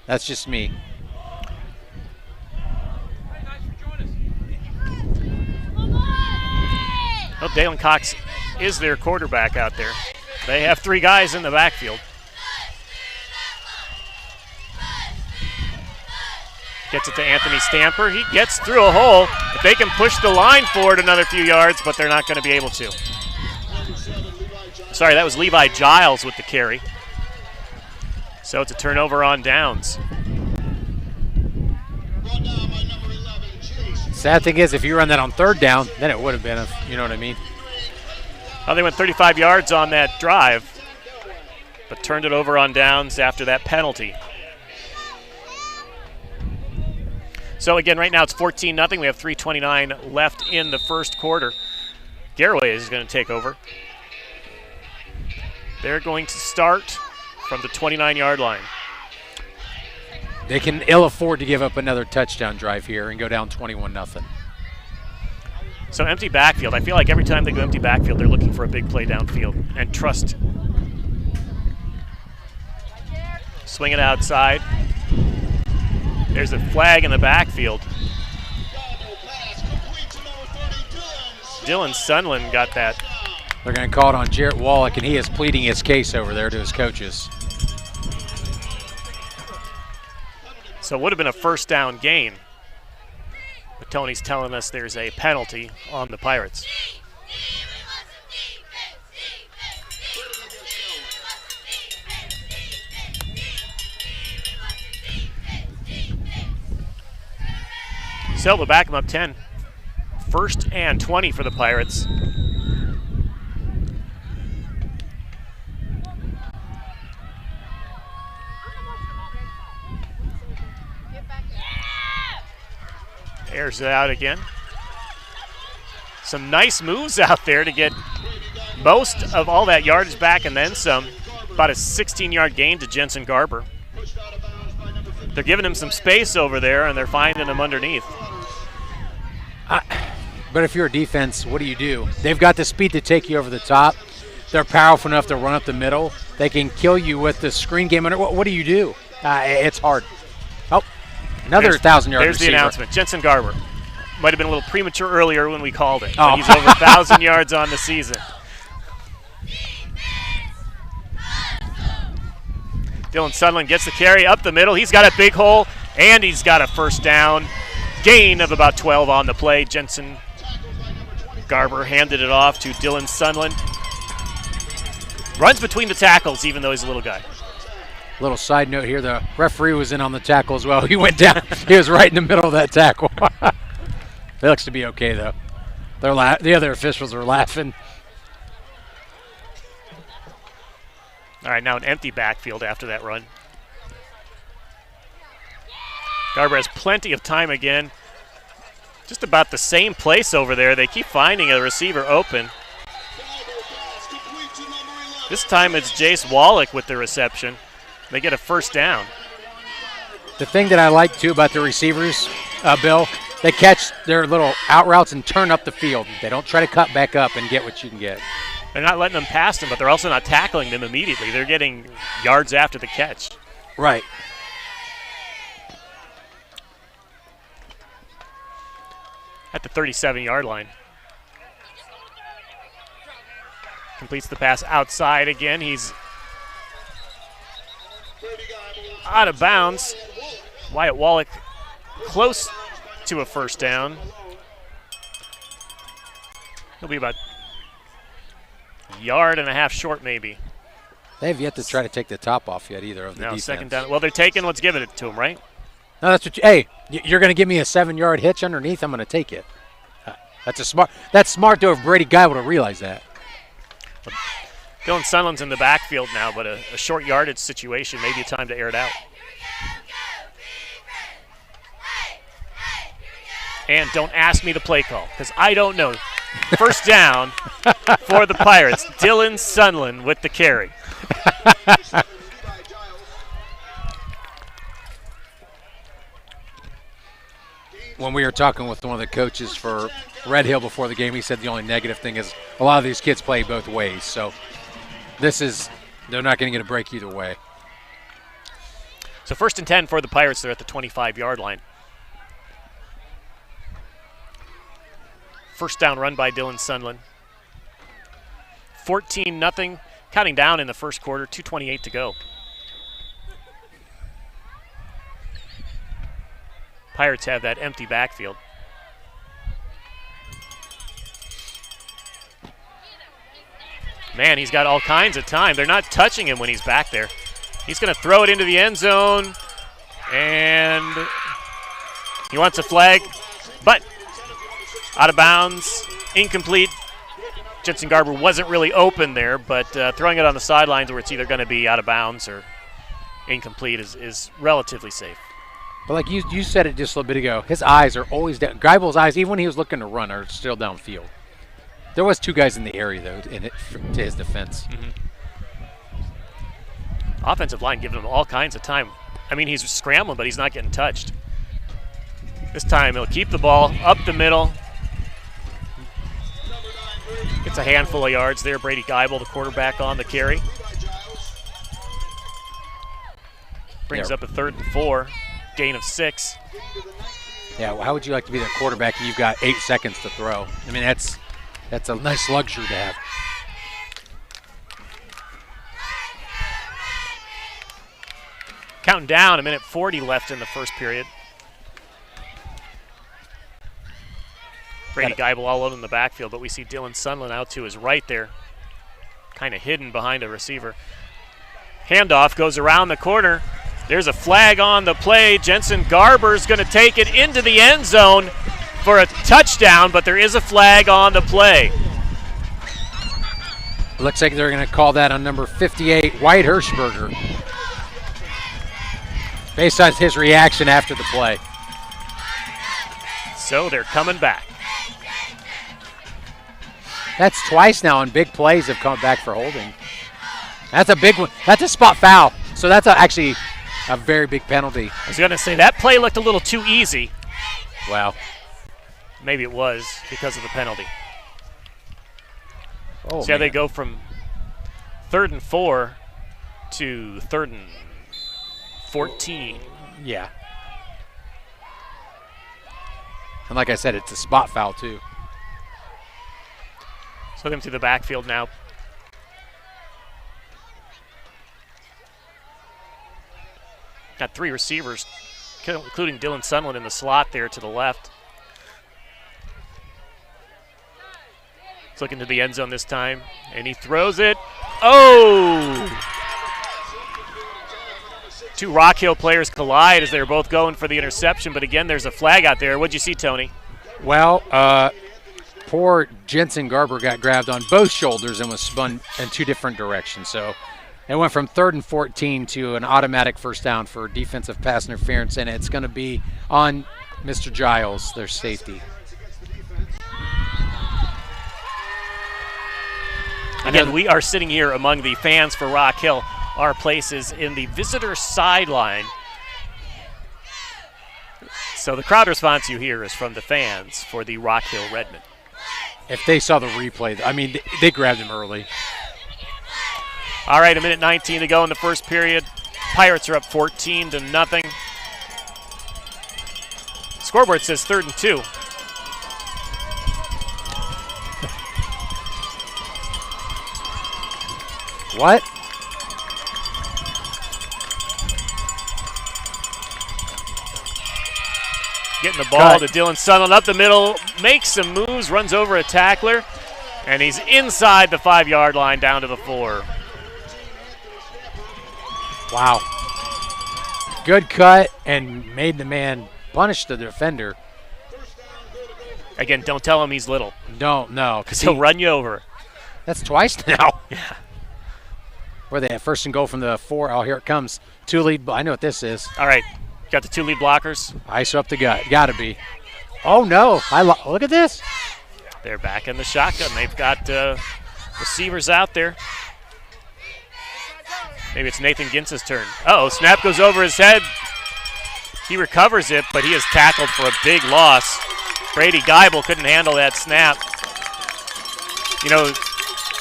That's just me. Well, Dalen Cox is their quarterback out there. They have 3 guys in the backfield. Gets it to Anthony Stamper. He gets through a hole. If they can push the line forward another few yards, but they're not going to be able to. Sorry, that was Levi Giles with the carry. So it's a turnover on downs. Sad thing is, if you run that on 3rd down, then it would have been, you know what I mean? Well, they went 35 yards on that drive, but turned it over on downs after that penalty. So again, right now it's 14-0. We have 3:29 left in the first quarter. Garaway is going to take over. They're going to start from the 29-yard line. They can ill afford to give up another touchdown drive here and go down 21-0. So empty backfield. I feel like every time they go empty backfield, they're looking for a big play downfield and trust. Swing it outside. There's a flag in the backfield. Dylan Sunland got that. They're going to call it on Jarrett Wallach, and he is pleading his case over there to his coaches. So it would have been a 1st down gain. But Tony's telling us there's a penalty on the Pirates. So we'll back them up 10. 1st and 20 for the Pirates. Airs it out again. Some nice moves out there to get most of all that yardage back and then some. About a 16-yard gain to Jensen Garber. They're giving him some space over there, and they're finding him underneath. But if you're a defense, what do? They've got the speed to take you over the top. They're powerful enough to run up the middle. They can kill you with the screen game. What do? It's hard. Oh, another 1,000-yard There's receiver. the announcement. Jensen Garber. Might have been a little premature earlier when we called it. But he's over 1,000 yards on the season. Dylan Sunland gets the carry up the middle. He's got a big hole, and he's got a 1st down. Gain of about 12 on the play. Jensen Garber handed it off to Dylan Sunland. Runs between the tackles, even though he's a little guy. Little side note here, the referee was in on the tackle as well. He went down. He was right in the middle of that tackle. It looks to be okay, though. The other officials are laughing. All right, now an empty backfield after that run. Garber has plenty of time again. Just about the same place over there. They keep finding a receiver open. This time it's Jace Wallach with the reception. They get a first down. The thing that I like, too, about the receivers, Bill, they catch their little out routes and turn up the field. They don't try to cut back up and get what you can get. They're not letting them pass them, but they're also not tackling them immediately. They're getting yards after the catch. Right. At the 37-yard line. Completes the pass outside again. He's out of bounds. Wyatt Wallach close to a first down. He'll be about a yard and a half short, maybe. They have yet to try to take the top off yet either of the defense. Second down. Well, they're taking what's given it to them, right? No, that's what hey, you're going to give me a 7-yard hitch underneath, I'm going to take it. That's smart though if Brady Guy would have realized that. Dylan Sunland's in the backfield now, but a short yardage situation, maybe a time to air it out. And don't ask me the play call, because I don't know. First down for the Pirates. Dylan Sunland with the carry. When we were talking with one of the coaches for Red Hill before the game, he said the only negative thing is a lot of these kids play both ways. So they're not going to get a break either way. So 1st and 10 for the Pirates. They're at the 25-yard line. First down run by Dylan Sunland. 14-0, counting down in the first quarter, 2:28 to go. Pirates have that empty backfield. Man, he's got all kinds of time. They're not touching him when he's back there. He's going to throw it into the end zone, and he wants a flag, but out of bounds, incomplete. Jensen Garber wasn't really open there, but throwing it on the sidelines where it's either going to be out of bounds or incomplete is relatively safe. But like you said it just a little bit ago, his eyes are always down. Greibel's eyes, even when he was looking to run, are still downfield. There was 2 guys in the area, though, to his defense. Mm-hmm. Offensive line giving him all kinds of time. I mean, he's scrambling, but he's not getting touched. This time he'll keep the ball up the middle. Gets a handful of yards there. Brady Geibel, the quarterback, on the carry. Brings up a 3rd and 4. Gain of 6. Yeah, well, how would you like to be that quarterback and you've got 8 seconds to throw? I mean, that's a nice luxury to have. Counting down, 1:40 left in the first period. Brady Geibel all alone in the backfield, but we see Dylan Sunland out to his right there, kind of hidden behind a receiver. Handoff goes around the corner. There's a flag on the play. Jensen Garber's going to take it into the end zone for a touchdown, but there is a flag on the play. Looks like they're going to call that on number 58, Wyatt Hirschberger, based on his reaction after the play. So they're coming back. That's twice now on big plays have come back for holding. That's a big one. That's a spot foul. So that's actually a very big penalty. I was going to say, that play looked a little too easy. Wow. Maybe it was because of the penalty. Oh, see how they go from 3rd and 4 to 3rd and 14. Yeah. And like I said, it's a spot foul too. So them to the backfield now. Got 3 receivers, including Dylan Sunland in the slot there to the left. He's looking to the end zone this time, and he throws it. Oh! 2 Rock Hill players collide as they're both going for the interception, but again, there's a flag out there. What'd you see, Tony? Well, poor Jensen Garber got grabbed on both shoulders and was spun in 2 different directions. So it went from 3rd and 14 to an automatic first down for defensive pass interference, and it's going to be on Mr. Giles, their safety. Again, we are sitting here among the fans for Rock Hill. our places in the visitor sideline. So the crowd response you hear is from the fans for the Rock Hill Redmen. If they saw the replay, I mean, they grabbed him early. All right, 1:19 to go in the first period. Pirates are up 14-0. Scoreboard says 3rd and 2. What? Getting the ball to Dylan Sunland up the middle, makes some moves, runs over a tackler, and he's inside the 5-yard line down to the 4. Wow. Good cut and made the man punish the defender. Again, don't tell him he's little. Don't, no. Because he'll run you over. That's twice now. Yeah. Where they have 1st and goal from the 4. Oh, here it comes. 2 lead. I know what this is. All right. Got the 2 lead blockers. Ice up the gut. Got to be. Oh, no. Look at this. They're back in the shotgun. They've got receivers out there. Maybe it's Nathan Gintz's turn. Uh-oh, snap goes over his head. He recovers it, but he is tackled for a big loss. Brady Geibel couldn't handle that snap. You know,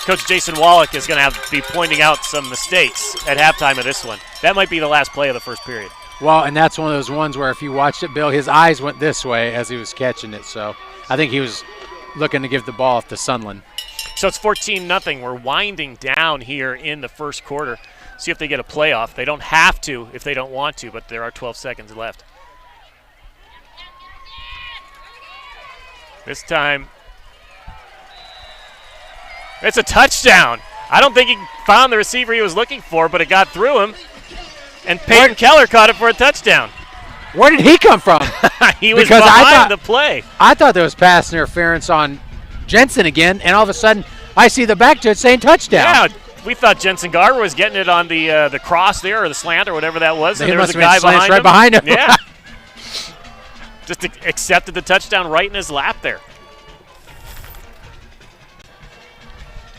Coach Jason Wallach is going to have to be pointing out some mistakes at halftime of this one. That might be the last play of the first period. Well, and that's one of those ones where if you watched it, Bill, his eyes went this way as he was catching it. So I think he was looking to give the ball off to Sunland. So it's 14-0. We're winding down here in the first quarter. See if they get a playoff. They don't have to if they don't want to, but there are 12 seconds left. This time, it's a touchdown. I don't think he found the receiver he was looking for, but it got through him. And Peyton Keller caught it for a touchdown. Where did he come from? He was behind the play. I thought there was pass interference on Jensen again, and all of a sudden I see the back to it saying touchdown. Yeah, we thought Jensen Garber was getting it on the cross there, or the slant, or whatever that was. And there was a guy behind him. Yeah. Just accepted the touchdown right in his lap there.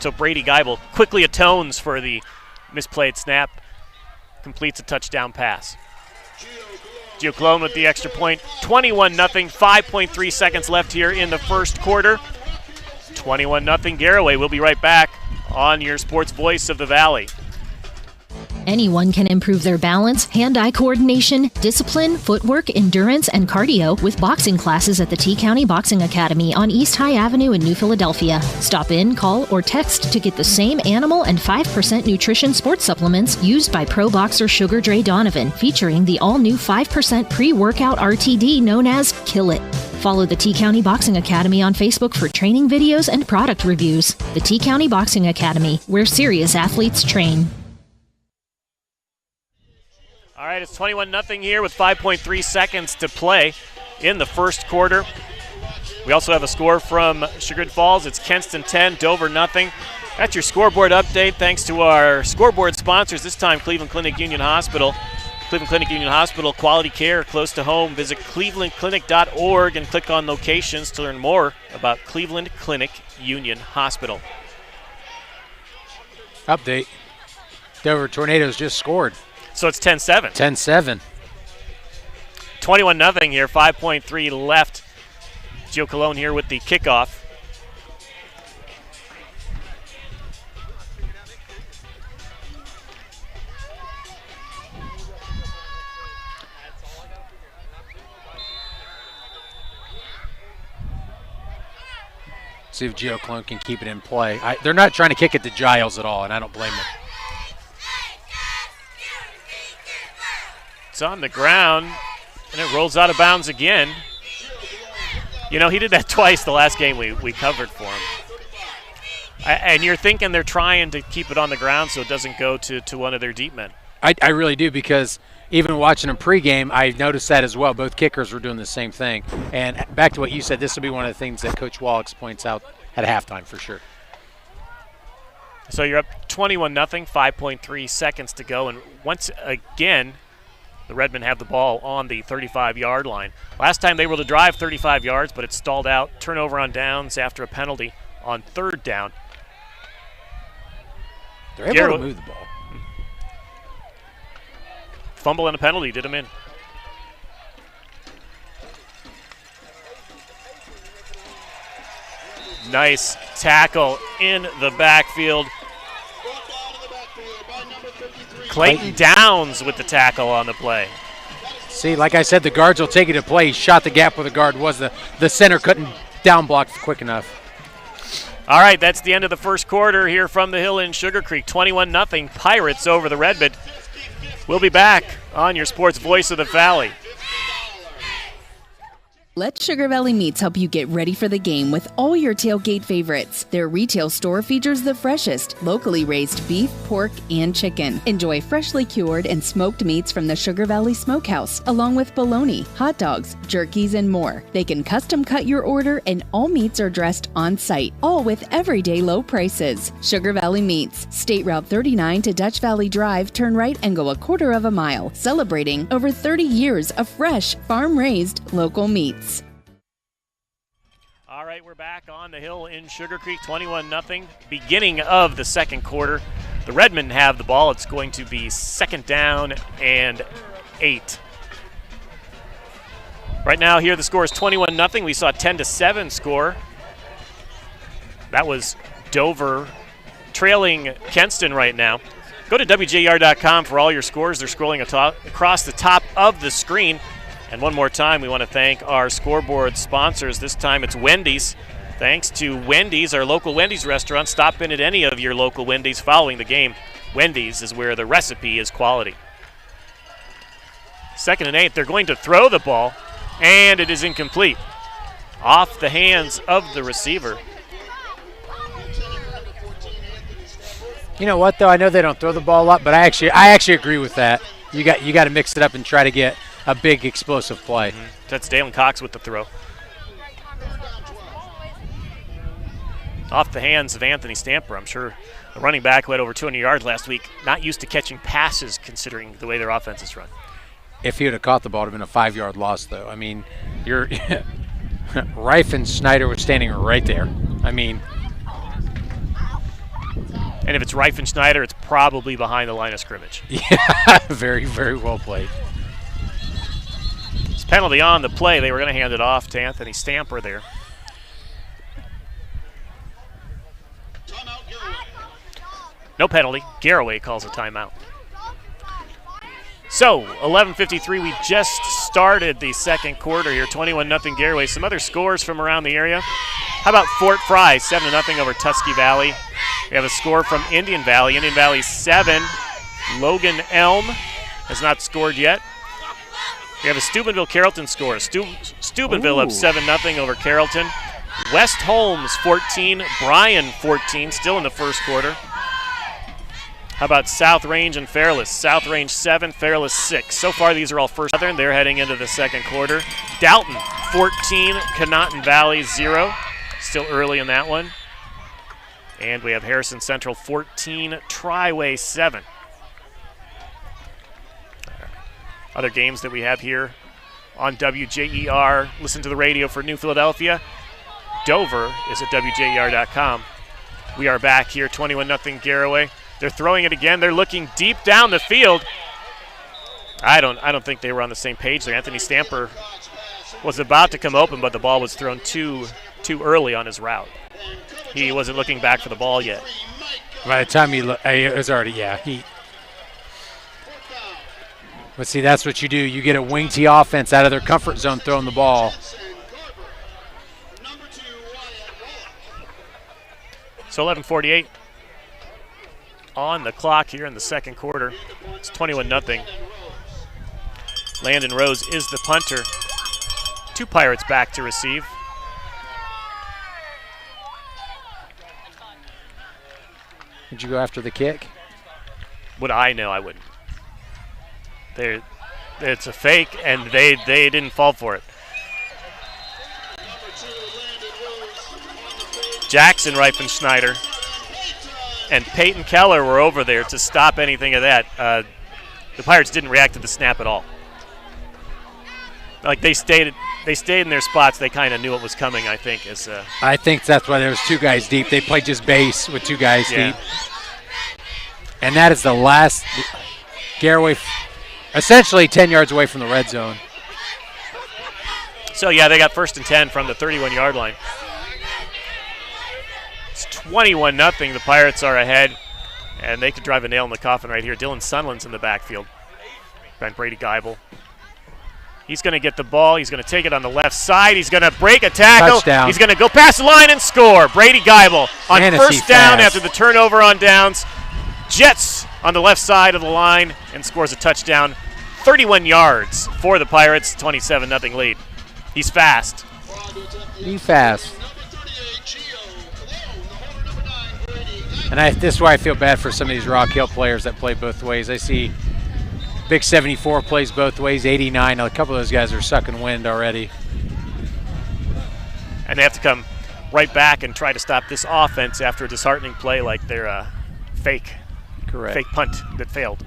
So Brady Geibel quickly atones for the misplayed snap, completes a touchdown pass. Gio Cologne with the extra point, 21-0, 5.3 seconds left here in the first quarter. 21-0 Garaway. We'll be right back on your sports voice of the Valley. Anyone can improve their balance, hand-eye coordination, discipline, footwork, endurance, and cardio with boxing classes at the T County Boxing Academy on East High Avenue in New Philadelphia. Stop in, call, or text to get the same animal and 5% nutrition sports supplements used by pro boxer Sugar Dre Donovan, featuring the all-new 5% pre-workout RTD known as Kill It. Follow the T County Boxing Academy on Facebook for training videos and product reviews. The T County Boxing Academy, where serious athletes train. All right, it's 21-0 here with 5.3 seconds to play in the first quarter. We also have a score from Chagrin Falls. It's Kenston 10, Dover 0. That's your scoreboard update. Thanks to our scoreboard sponsors, this time Cleveland Clinic Union Hospital. Cleveland Clinic Union Hospital, quality care close to home. Visit clevelandclinic.org and click on locations to learn more about Cleveland Clinic Union Hospital. Update. Dover Tornadoes just scored. So it's 10-7. 10-7. 21-0 here, 5.3 left. Gio Cologne here with the kickoff. See if Gio Cologne can keep it in play. They're not trying to kick it to Giles at all, and I don't blame them. It's on the ground, and it rolls out of bounds again. You know, he did that twice the last game we covered for him. And you're thinking they're trying to keep it on the ground so it doesn't go to one of their deep men. I really do, because even watching them pregame, I noticed that as well. Both kickers were doing the same thing. And back to what you said, this will be one of the things that Coach Wallach points out at halftime for sure. So you're up 21-0, 5.3 seconds to go. And once again, the Redmen have the ball on the 35-yard line. Last time they were able to drive 35 yards, but it stalled out. Turnover on downs after a penalty on third down. They're able to move the ball. fumble and a penalty did him in. Nice tackle in the backfield. Clayton Downs with the tackle on the play. See, like I said, the guards will take it to play. He shot the gap where the guard was. The center couldn't down block quick enough. All right, that's the end of the first quarter here from the Hill in Sugar Creek. 21-0 Pirates over the Redmond. We'll be back on your sports voice of the Valley. Let Sugar Valley Meats help you get ready for the game with all your tailgate favorites. Their retail store features the freshest, locally raised beef, pork, and chicken. Enjoy freshly cured and smoked meats from the Sugar Valley Smokehouse, along with bologna, hot dogs, jerkies, and more. They can custom cut your order, and all meats are dressed on site, all with everyday low prices. Sugar Valley Meats, State Route 39 to Dutch Valley Drive, turn right and go a quarter of a mile, celebrating over 30 years of fresh, farm-raised, local meats. All right, we're back on the Hill in Sugar Creek, 21-0. Beginning of the second quarter. The Redmen have the ball. It's going to be 2nd down and 8. Right now here the score is 21-0. We saw 10-7 score. That was Dover trailing Kenston right now. Go to WJER.com for all your scores. They're scrolling across the top of the screen. And one more time, we want to thank our scoreboard sponsors. This time it's Wendy's. Thanks to Wendy's, our local Wendy's restaurant. Stop in at any of your local Wendy's following the game. Wendy's is where the recipe is quality. 2nd and 8, they're going to throw the ball, and it is incomplete. Off the hands of the receiver. You know what, though? I know they don't throw the ball up, but I actually agree with that. You got to mix it up and try to get a big explosive play. Mm-hmm. That's Dalen Cox with the throw. Off the hands of Anthony Stamper. I'm sure the running back who had over 200 yards last week, not used to catching passes considering the way their offense is run. If he would have caught the ball, it would have been a 5-yard loss, though. I mean, Reif and Schneider was standing right there. I mean. And if it's Reif and Schneider, it's probably behind the line of scrimmage. Yeah, very, very well played. Penalty on the play. They were going to hand it off to Anthony Stamper there. No penalty. Garaway calls a timeout. So, 11:53. We just started the second quarter here. 21-0 Garaway. Some other scores from around the area. How about Fort Fry? 7-0 over Tusky Valley. We have a score from Indian Valley. Indian Valley 7. Logan Elm has not scored yet. We have a Steubenville-Carrollton score. Steubenville up 7-0 over Carrollton. West Holmes 14, Bryan 14, still in the first quarter. How about South Range and Fairless? South Range 7, Fairless 6. So far these are all first. They're heading into the second quarter. Dalton 14, Conotton Valley 0. Still early in that one. And we have Harrison Central 14, Triway 7. Other games that we have here on WJER. Listen to the radio for New Philadelphia. Dover is at WJER.com. We are back here, 21-0 Garaway. They're throwing it again. They're looking deep down the field. I don't think they were on the same page there. Anthony Stamper was about to come open, but the ball was thrown too early on his route. He wasn't looking back for the ball yet. By the time he was already, But see, that's what you do. You get a wing T offense out of their comfort zone throwing the ball. So 11:48 on the clock here in the second quarter. It's 21-0. Landon Rose is the punter. 2 Pirates back to receive. Did you go after the kick? Would I know? I wouldn't. It's a fake, and they didn't fall for it. Jackson, Reifenschneider, and Peyton Keller were over there to stop anything of that. The Pirates didn't react to the snap at all. Like they stayed in their spots. They kind of knew what was coming, I think. I think that's why there was 2 guys deep. They played just base with 2 guys deep. And that is the last. Garaway essentially 10 yards away from the red zone. So, yeah, they got 1st and 10 from the 31-yard line. It's 21-0. The Pirates are ahead, and they could drive a nail in the coffin right here. Dylan Sunland's in the backfield. And Brady Geibel. He's going to get the ball. He's going to take it on the left side. He's going to break a tackle. Touchdown. He's going to go past the line and score. Brady Geibel on Fantasy 1st down fast. after the turnover on downs. Jets on the left side of the line and scores a touchdown. 31 yards for the Pirates, 27-0 lead. He's fast. Be fast. And this is why I feel bad for some of these Rock Hill players that play both ways. I see Big 74 plays both ways, 89. A couple of those guys are sucking wind already. And they have to come right back and try to stop this offense after a disheartening play like their fake punt that failed.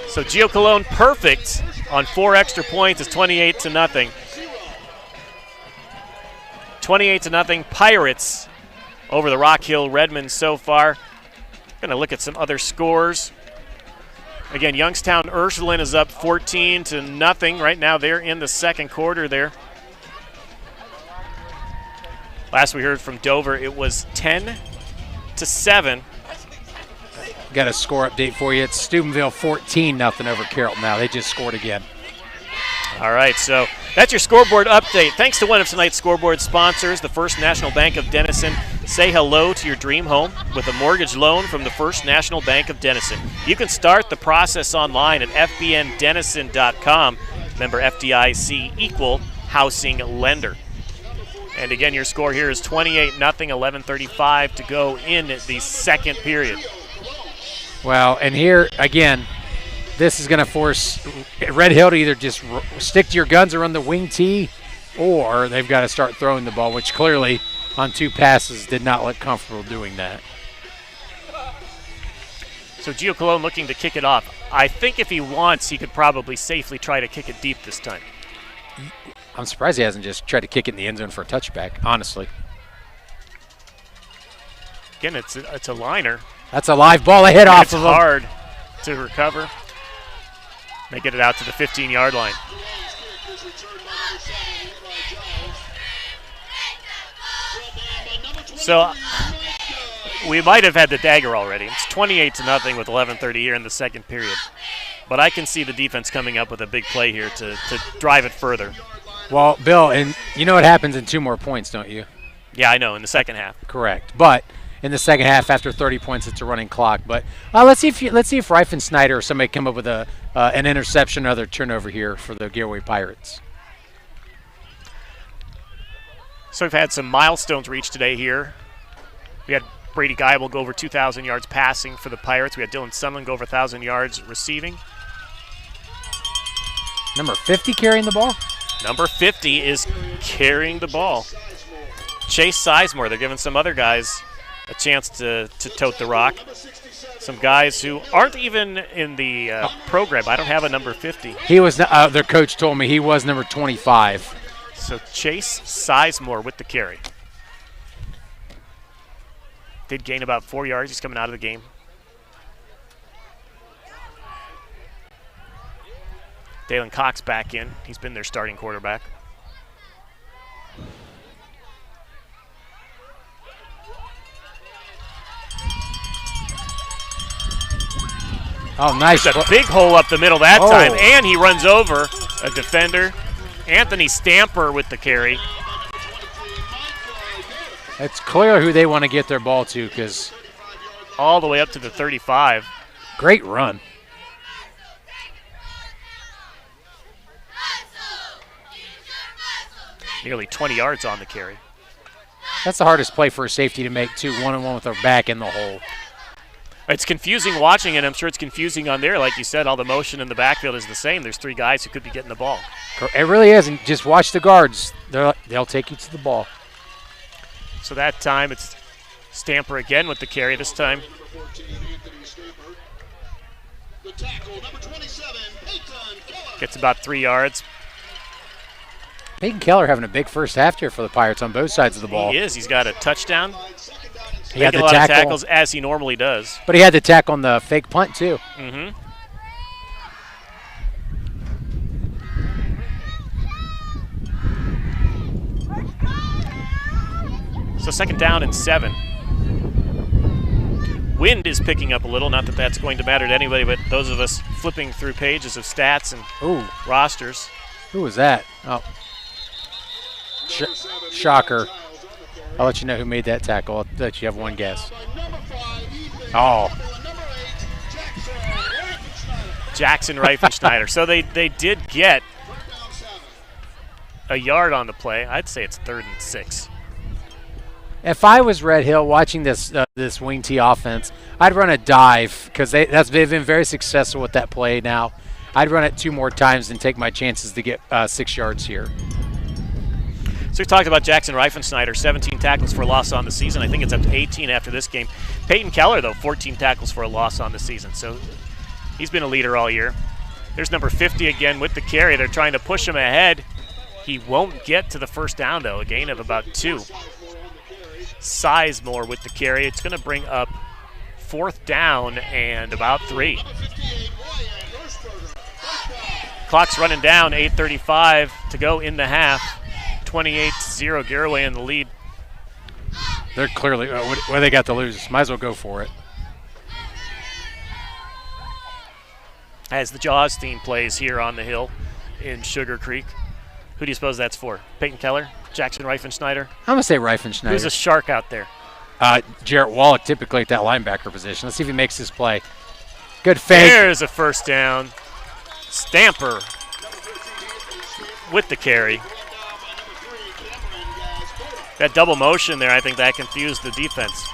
So Gio Colon perfect on 4 extra points. It's 28-0. 28-0 Pirates over the Rock Hill Redmen so far. Going to look at some other scores. Again, Youngstown Ursuline is up 14-0 right now. They're in the second quarter there. Last we heard from Dover, it was 10-7. Got a score update for you. It's Steubenville 14-0 over Carrollton now. They just scored again. All right, so that's your scoreboard update. Thanks to one of tonight's scoreboard sponsors, the First National Bank of Denison. Say hello to your dream home with a mortgage loan from the First National Bank of Denison. You can start the process online at fbndenison.com. Member FDIC, equal housing lender. And again, your score here is 28-0, 11:35 to go in the second period. Well, and here, again, this is going to force Red Hill to either just stick to your guns or run the wing tee, or they've got to start throwing the ball, which clearly on 2 passes did not look comfortable doing that. So Gio Colon looking to kick it off. I think if he wants, he could probably safely try to kick it deep this time. I'm surprised he hasn't just tried to kick it in the end zone for a touchback, honestly. Again, it's a liner. That's a live ball. They hit off of him. It's hard to recover. They get it out to the 15-yard line. So we might have had the dagger already. It's 28-0 with 11:30 here in the second period. But I can see the defense coming up with a big play here to drive it further. Well, Bill, and you know what happens in 2 more points, don't you? Yeah, I know, in the second half. Correct. But in the second half, after 30 points, it's a running clock. But let's see if Reif and Snyder or somebody come up with an interception or other turnover here for the Garaway Pirates. So we've had some milestones reached today here. We had Brady Geibel go over 2,000 yards passing for the Pirates. We had Dylan Sunland go over 1,000 yards receiving. Number 50 carrying the ball? Number 50 is carrying the ball. Chase Sizemore. They're giving some other guys a chance to tote the rock. Some guys who aren't even in the program. I don't have a number 50. He was, their coach told me he was number 25. So Chase Sizemore with the carry. Did gain about 4 yards. He's coming out of the game. Dalen Cox back in. He's been their starting quarterback. Oh, nice. There's a big hole up the middle that time, and he runs over a defender. Anthony Stamper with the carry. It's clear who they want to get their ball to because all the way up to the 35. Great run. Nearly 20 yards on the carry. That's the hardest play for a safety to make, too, one-on-one with their back in the hole. It's confusing watching it. I'm sure it's confusing on there. Like you said, all the motion in the backfield is the same. There's 3 guys who could be getting the ball. It really is, and just watch the guards. They'll take you to the ball. So that time it's Stamper again with the carry this time. Gets about 3 yards. Peyton Keller having a big first half here for the Pirates on both sides of the ball. He is. He's got a touchdown. He had the a lot tackle. of tackles as he normally does. But he had the tackle on the fake punt, too. Mm-hmm. So 2nd down and 7. Wind is picking up a little. Not that that's going to matter to anybody, but those of us flipping through pages of stats and rosters. Who was that? Oh. Shocker. I'll let you know who made that tackle. I'll let you have one guess. Oh. Jackson Reifenschneider. So they did get a yard on the play. I'd say it's 3rd and 6. If I was Red Hill watching this this wing T offense, I'd run a dive because they've been very successful with that play now. I'd run it 2 more times and take my chances to get 6 yards here. So we talked about Jackson Reifenschneider, 17 tackles for a loss on the season. I think it's up to 18 after this game. Peyton Keller, though, 14 tackles for a loss on the season. So he's been a leader all year. There's number 50 again with the carry. They're trying to push him ahead. He won't get to the first down, though, a gain of about 2. Sizemore with the carry. It's going to bring up 4th down and about 3. Clock's running down, 8:35 to go in the half. 28-0, Garaway in the lead. They're clearly, what they got to lose? Might as well go for it. As the Jaws team plays here on the hill in Sugar Creek. Who do you suppose that's for? Peyton Keller? Jackson Reifenschneider? I'm going to say Reifenschneider. Who's a shark out there? Jarrett Wallach, typically at that linebacker position. Let's see if he makes this play. Good fake. There's a first down. Stamper with the carry. That double motion there, I think that confused the defense.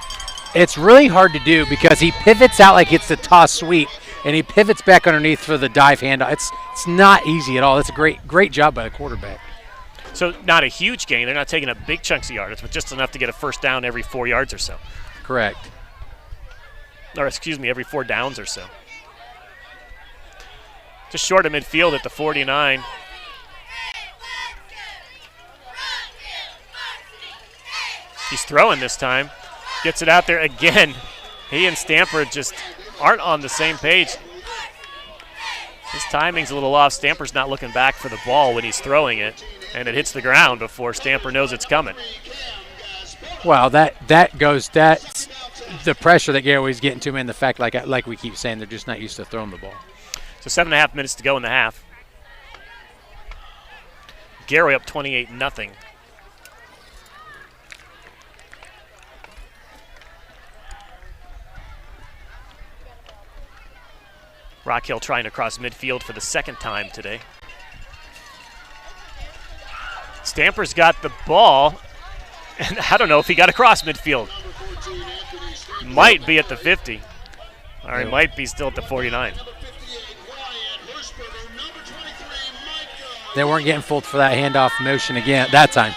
It's really hard to do because he pivots out like it's the toss sweep, and he pivots back underneath for the dive handoff. It's not easy at all. It's a great job by the quarterback. So not a huge gain. They're not taking up big chunks of yardage, but just enough to get a first down every 4 yards or so. Correct. Or excuse me, every 4 downs or so. Just short of midfield at the 49. He's throwing this time. Gets it out there again. He and Stamper just aren't on the same page. His timing's a little off. Stamper's not looking back for the ball when he's throwing it, and it hits the ground before Stamper knows it's coming. Well, that's the pressure that Garaway's getting to him, and the fact, like we keep saying, they're just not used to throwing the ball. So 7.5 minutes to go in the half. Garaway up 28-0. Rock Hill trying to cross midfield for the 2nd time today. Stamper's got the ball, and I don't know if he got across midfield. Might be at the 50. Or he might be still at the 49. They weren't getting fooled for that handoff motion again that time.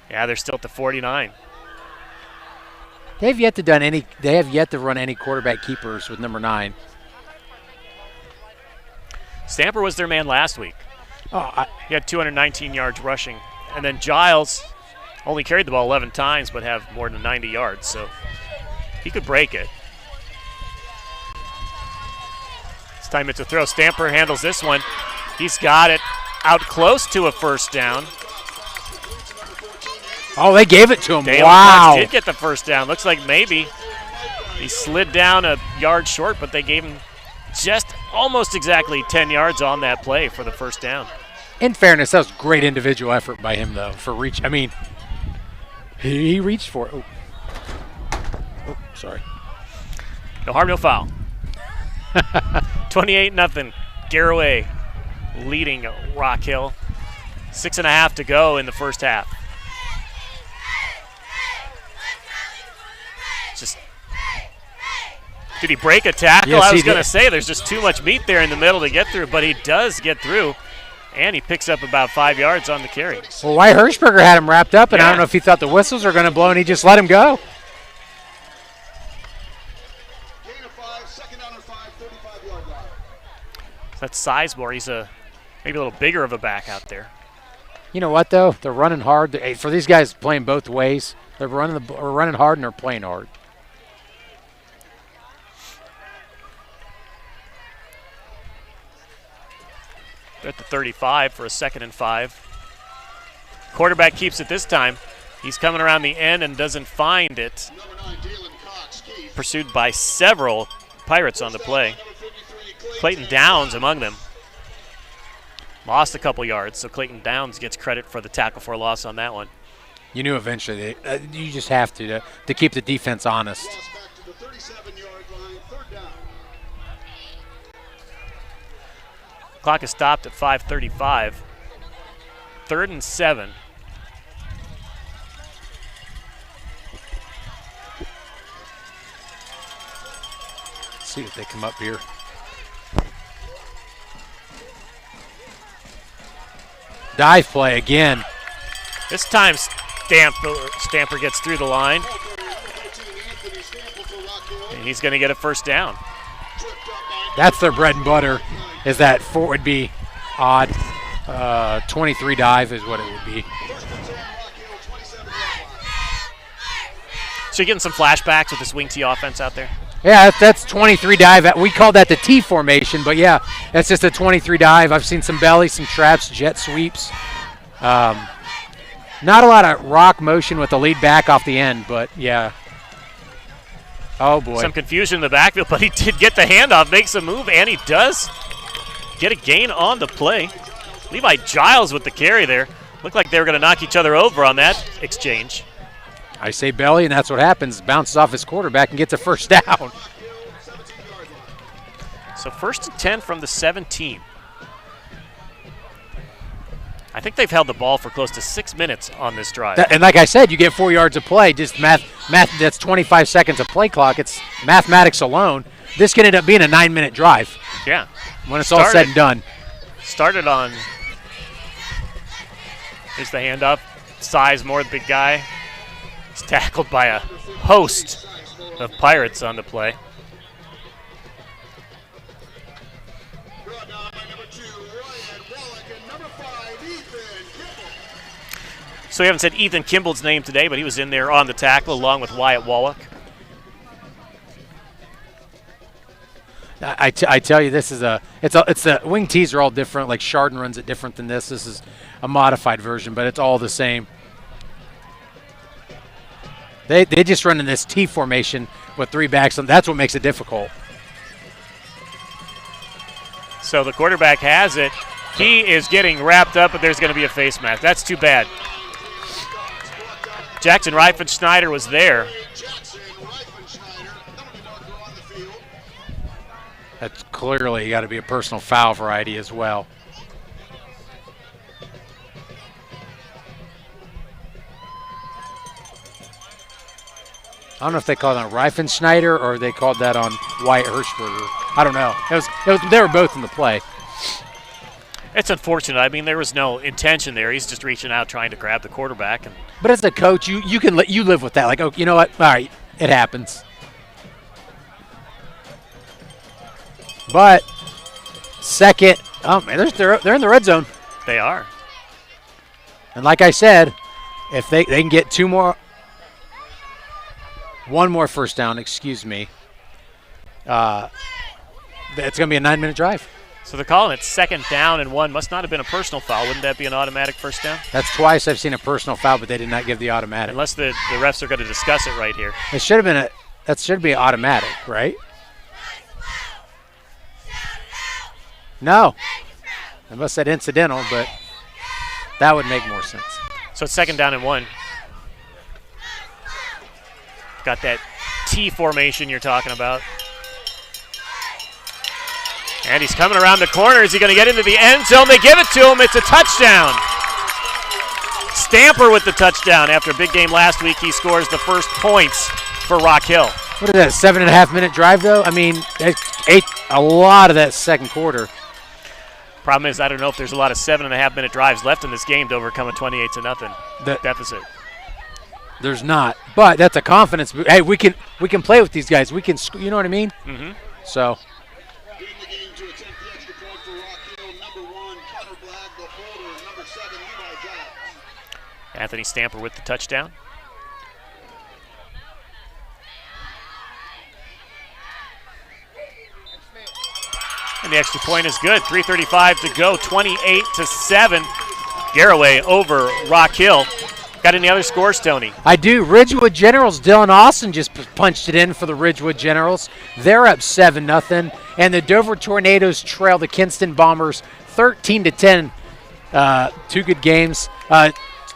Yeah, they're still at the 49. They have yet to run any quarterback keepers with number 9. Stamper was their man last week. He had 219 yards rushing. And then Giles only carried the ball 11 times but have more than 90 yards, so he could break it. This time it's a throw. Stamper handles this one. He's got it out close to a first down. Oh, they gave it to him. Dale wow. Cox did get the first down. Looks like maybe he slid down a yard short, but they gave him just almost exactly 10 yards on that play for the first down. In fairness, that was great individual effort by him, though, for reach. I mean, he reached for it. Oh, sorry. No harm, no foul. 28-0. Garaway leading Rock Hill. 6.5 to go in the first half. Did he break a tackle? Yes, I was going to say there's just too much meat there in the middle to get through, but he does get through, and he picks up about 5 yards on the carry. Well, Wright Hirschberger had him wrapped up, and I don't know if he thought the whistles were going to blow, and he just let him go. That's Sizemore. He's maybe a little bigger of a back out there. You know what, though? They're running hard. For these guys playing both ways, they're running hard and they're playing hard. They're at the 35 for a 2nd and 5. Quarterback keeps it this time. He's coming around the end and doesn't find it. Pursued by several Pirates on the play. Clayton Downs among them. Lost a couple yards, so Clayton Downs gets credit for the tackle for a loss on that one. You knew eventually you just have to keep the defense honest. Clock is stopped at 5:35. 3rd and 7. Let's see if they come up here. Dive play again. This time Stamper gets through the line. And he's going to get a 1st down. That's their bread and butter, is that would be odd. 23 dive is what it would be. So you're getting some flashbacks with this wing T offense out there? Yeah, that's 23 dive. We call that the T formation, but yeah, that's just a 23 dive. I've seen some belly, some traps, jet sweeps. Not a lot of rock motion with the lead back off the end, but yeah. Oh, boy. Some confusion in the backfield, but he did get the handoff, makes a move, and he does get a gain on the play. Levi Giles with the carry there. Looked like they were going to knock each other over on that exchange. I say belly, and that's what happens. Bounces off his quarterback and gets a 1st down. So 1st and 10 from the 17. I think they've held the ball for close to 6 minutes on this drive. And like I said, you get 4 yards of play. Just math. That's 25 seconds of play clock. It's mathematics alone. This can end up being a 9-minute drive. Yeah. When it's all said and done. Started on. Here's the handoff. Sizemore, the big guy. He's tackled by a host of Pirates on the play. So we haven't said Ethan Kimball's name today, but he was in there on the tackle along with Wyatt Wallach. I tell you, this is it's the wing tees are all different. Like Chardon runs it different than this. This is a modified version, but it's all the same. They just run in this T formation with 3 backs, and that's what makes it difficult. So the quarterback has it. He is getting wrapped up, but there's going to be a face mask. That's too bad. Jackson Reifenschneider was there. That's clearly got to be a personal foul variety as well. I don't know if they called it on Reifenschneider or they called that on Wyatt Hirschberger. I don't know. They were both in the play. It's unfortunate. I mean, there was no intention there. He's just reaching out, trying to grab the quarterback. But as a coach, you can you live with that. Like, oh, you know what? All right, it happens. But second, oh man, they're in the red zone. They are. And like I said, if they can get one more 1st down, excuse me, it's going to be a 9-minute drive. So they're calling it 2nd down and 1. Must not have been a personal foul. Wouldn't that be an automatic 1st down? That's twice I've seen a personal foul, but they did not give the automatic. Unless the refs are going to discuss it right here. It should have been that should be automatic, right? No. I must have said incidental, but that would make more sense. So it's 2nd down and 1. Got that T formation you're talking about. And he's coming around the corner. Is he going to get into the end zone? They give it to him. It's a touchdown. Stamper with the touchdown. After a big game last week, he scores the 1st points for Rock Hill. What is that, 7.5-minute drive, though? I mean, it ate a lot of that 2nd quarter. Problem is, I don't know if there's a lot of 7.5-minute drives left in this game to overcome a 28-0 deficit. There's not, but that's a confidence. Hey, we can play with these guys. We can, you know what I mean? Mm-hmm. So. Anthony Stamper with the touchdown. And the extra point is good. 3:35 to go, 28-7. Garaway over Rock Hill. Got any other scores, Tony? I do. Ridgewood Generals, Dylan Austin just punched it in for the Ridgewood Generals. They're up 7-0. And the Dover Tornadoes trail the Kinston Bombers 13-10. Two good games.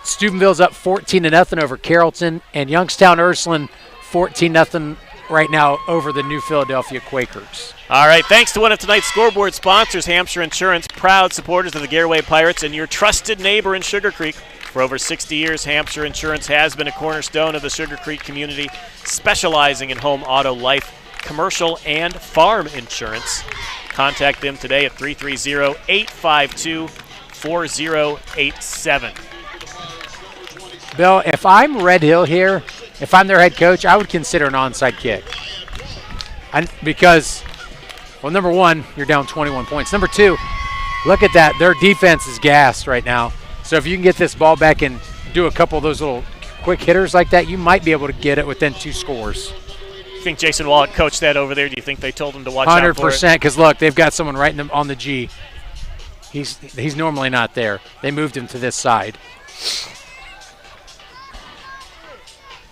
Steubenville's up 14-0 over Carrollton. And Youngstown Ursuline 14-0 right now over the New Philadelphia Quakers. All right, thanks to one of tonight's scoreboard sponsors, Hampshire Insurance, proud supporters of the Garaway Pirates and your trusted neighbor in Sugar Creek. For over 60 years, Hampshire Insurance has been a cornerstone of the Sugar Creek community, specializing in home, auto, life, commercial, and farm insurance. Contact them today at 330-852-4087. Bill, if I'm Red Hill here, if I'm their head coach, I would consider an onside kick. Because, well, number one, you're down 21 points. Number two, look at that. Their defense is gassed right now. So if you can get this ball back and do a couple of those little quick hitters like that, you might be able to get it within 2 scores. You think Jason Wallach coached that over there? Do you think they told him to watch out for it? 100%, because look, they've got someone right on the G. He's normally not there. They moved him to this side.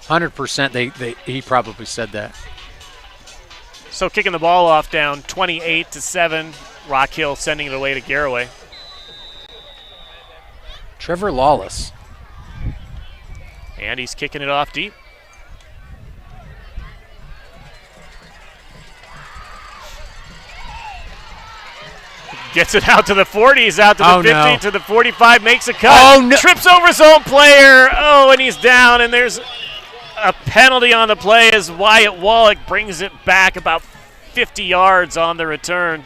100% he probably said that. So kicking the ball off down 28-7. Rock Hill sending it away to Garaway. Trevor Lawless. And he's kicking it off deep. Gets it out to the 40s, out to the 50, to the 45, makes a cut. Oh, no. Trips over his own player. Oh, and he's down, and there's a penalty on the play as Wyatt Wallach brings it back about 50 yards on the return.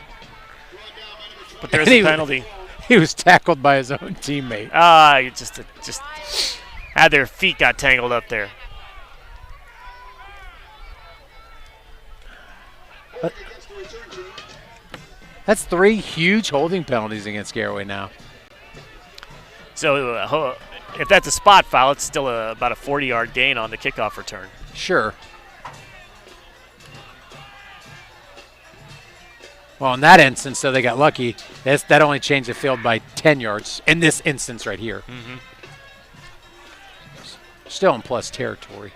But there's a penalty. He was tackled by his own teammate. He just had their feet got tangled up there. That's 3 huge holding penalties against Garaway now. So if that's a spot foul, it's still about a 40-yard gain on the kickoff return. Sure. Well, in that instance, though, they got lucky. That only changed the field by 10 yards in this instance right here. Mm-hmm. Still in plus territory.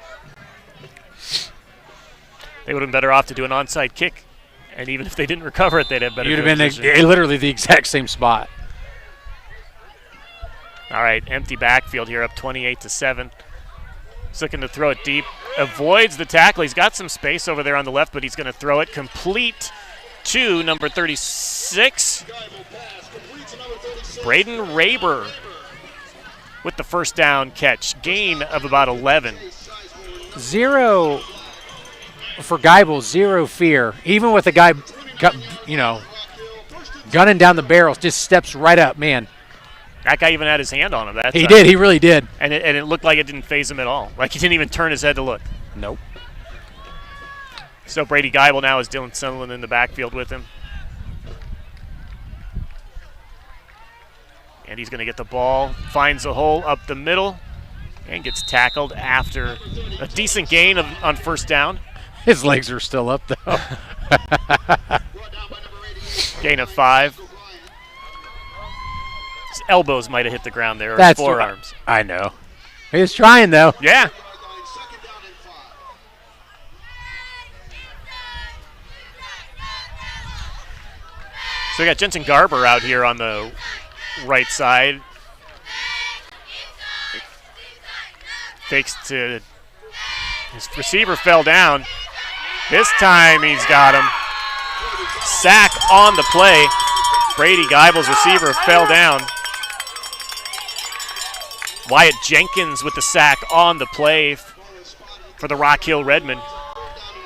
They would have been better off to do an onside kick. And even if they didn't recover it, they'd have better. You'd have been literally the exact same spot. All right, empty backfield here, up 28-7. He's looking to throw it deep. Avoids the tackle. He's got some space over there on the left, but he's going to throw it complete to number 36. Braden Raber with the first down catch. Gain of about 11. 0 for Geibel, 0 fear. Even with a guy, gunning down the barrel, just steps right up, man. That guy even had his hand on him. He did. He really did. And it looked like it didn't faze him at all. Like he didn't even turn his head to look. Nope. So Brady Geibel now has Dylan Sunderland in the backfield with him. And he's going to get the ball, finds a hole up the middle, and gets tackled after a decent gain on first down. His legs are still up, though. Gain of 5. His elbows might have hit the ground there, or That's his forearms. I know. He was trying, though. Yeah. So we got Jensen Garber out here on the right side. Fakes to his receiver, fell down. This time he's got him. Sack on the play. Brady Geibel's receiver fell down. Wyatt Jenkins with the sack on the play for the Rock Hill Redmen.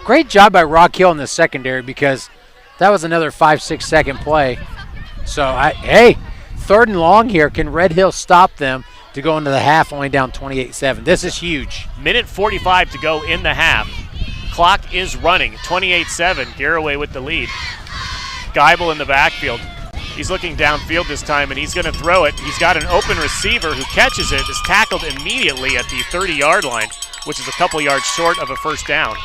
Great job by Rock Hill in the secondary because that was another 5-6 second play. So, hey, 3rd and long here. Can Red Hill stop them to go into the half only down 28-7? This is huge. Minute 45 to go in the half. Clock is running. 28-7. Garaway with the lead. Geibel in the backfield. He's looking downfield this time, and he's going to throw it. He's got an open receiver who catches it, is tackled immediately at the 30-yard line, which is a couple yards short of a first down.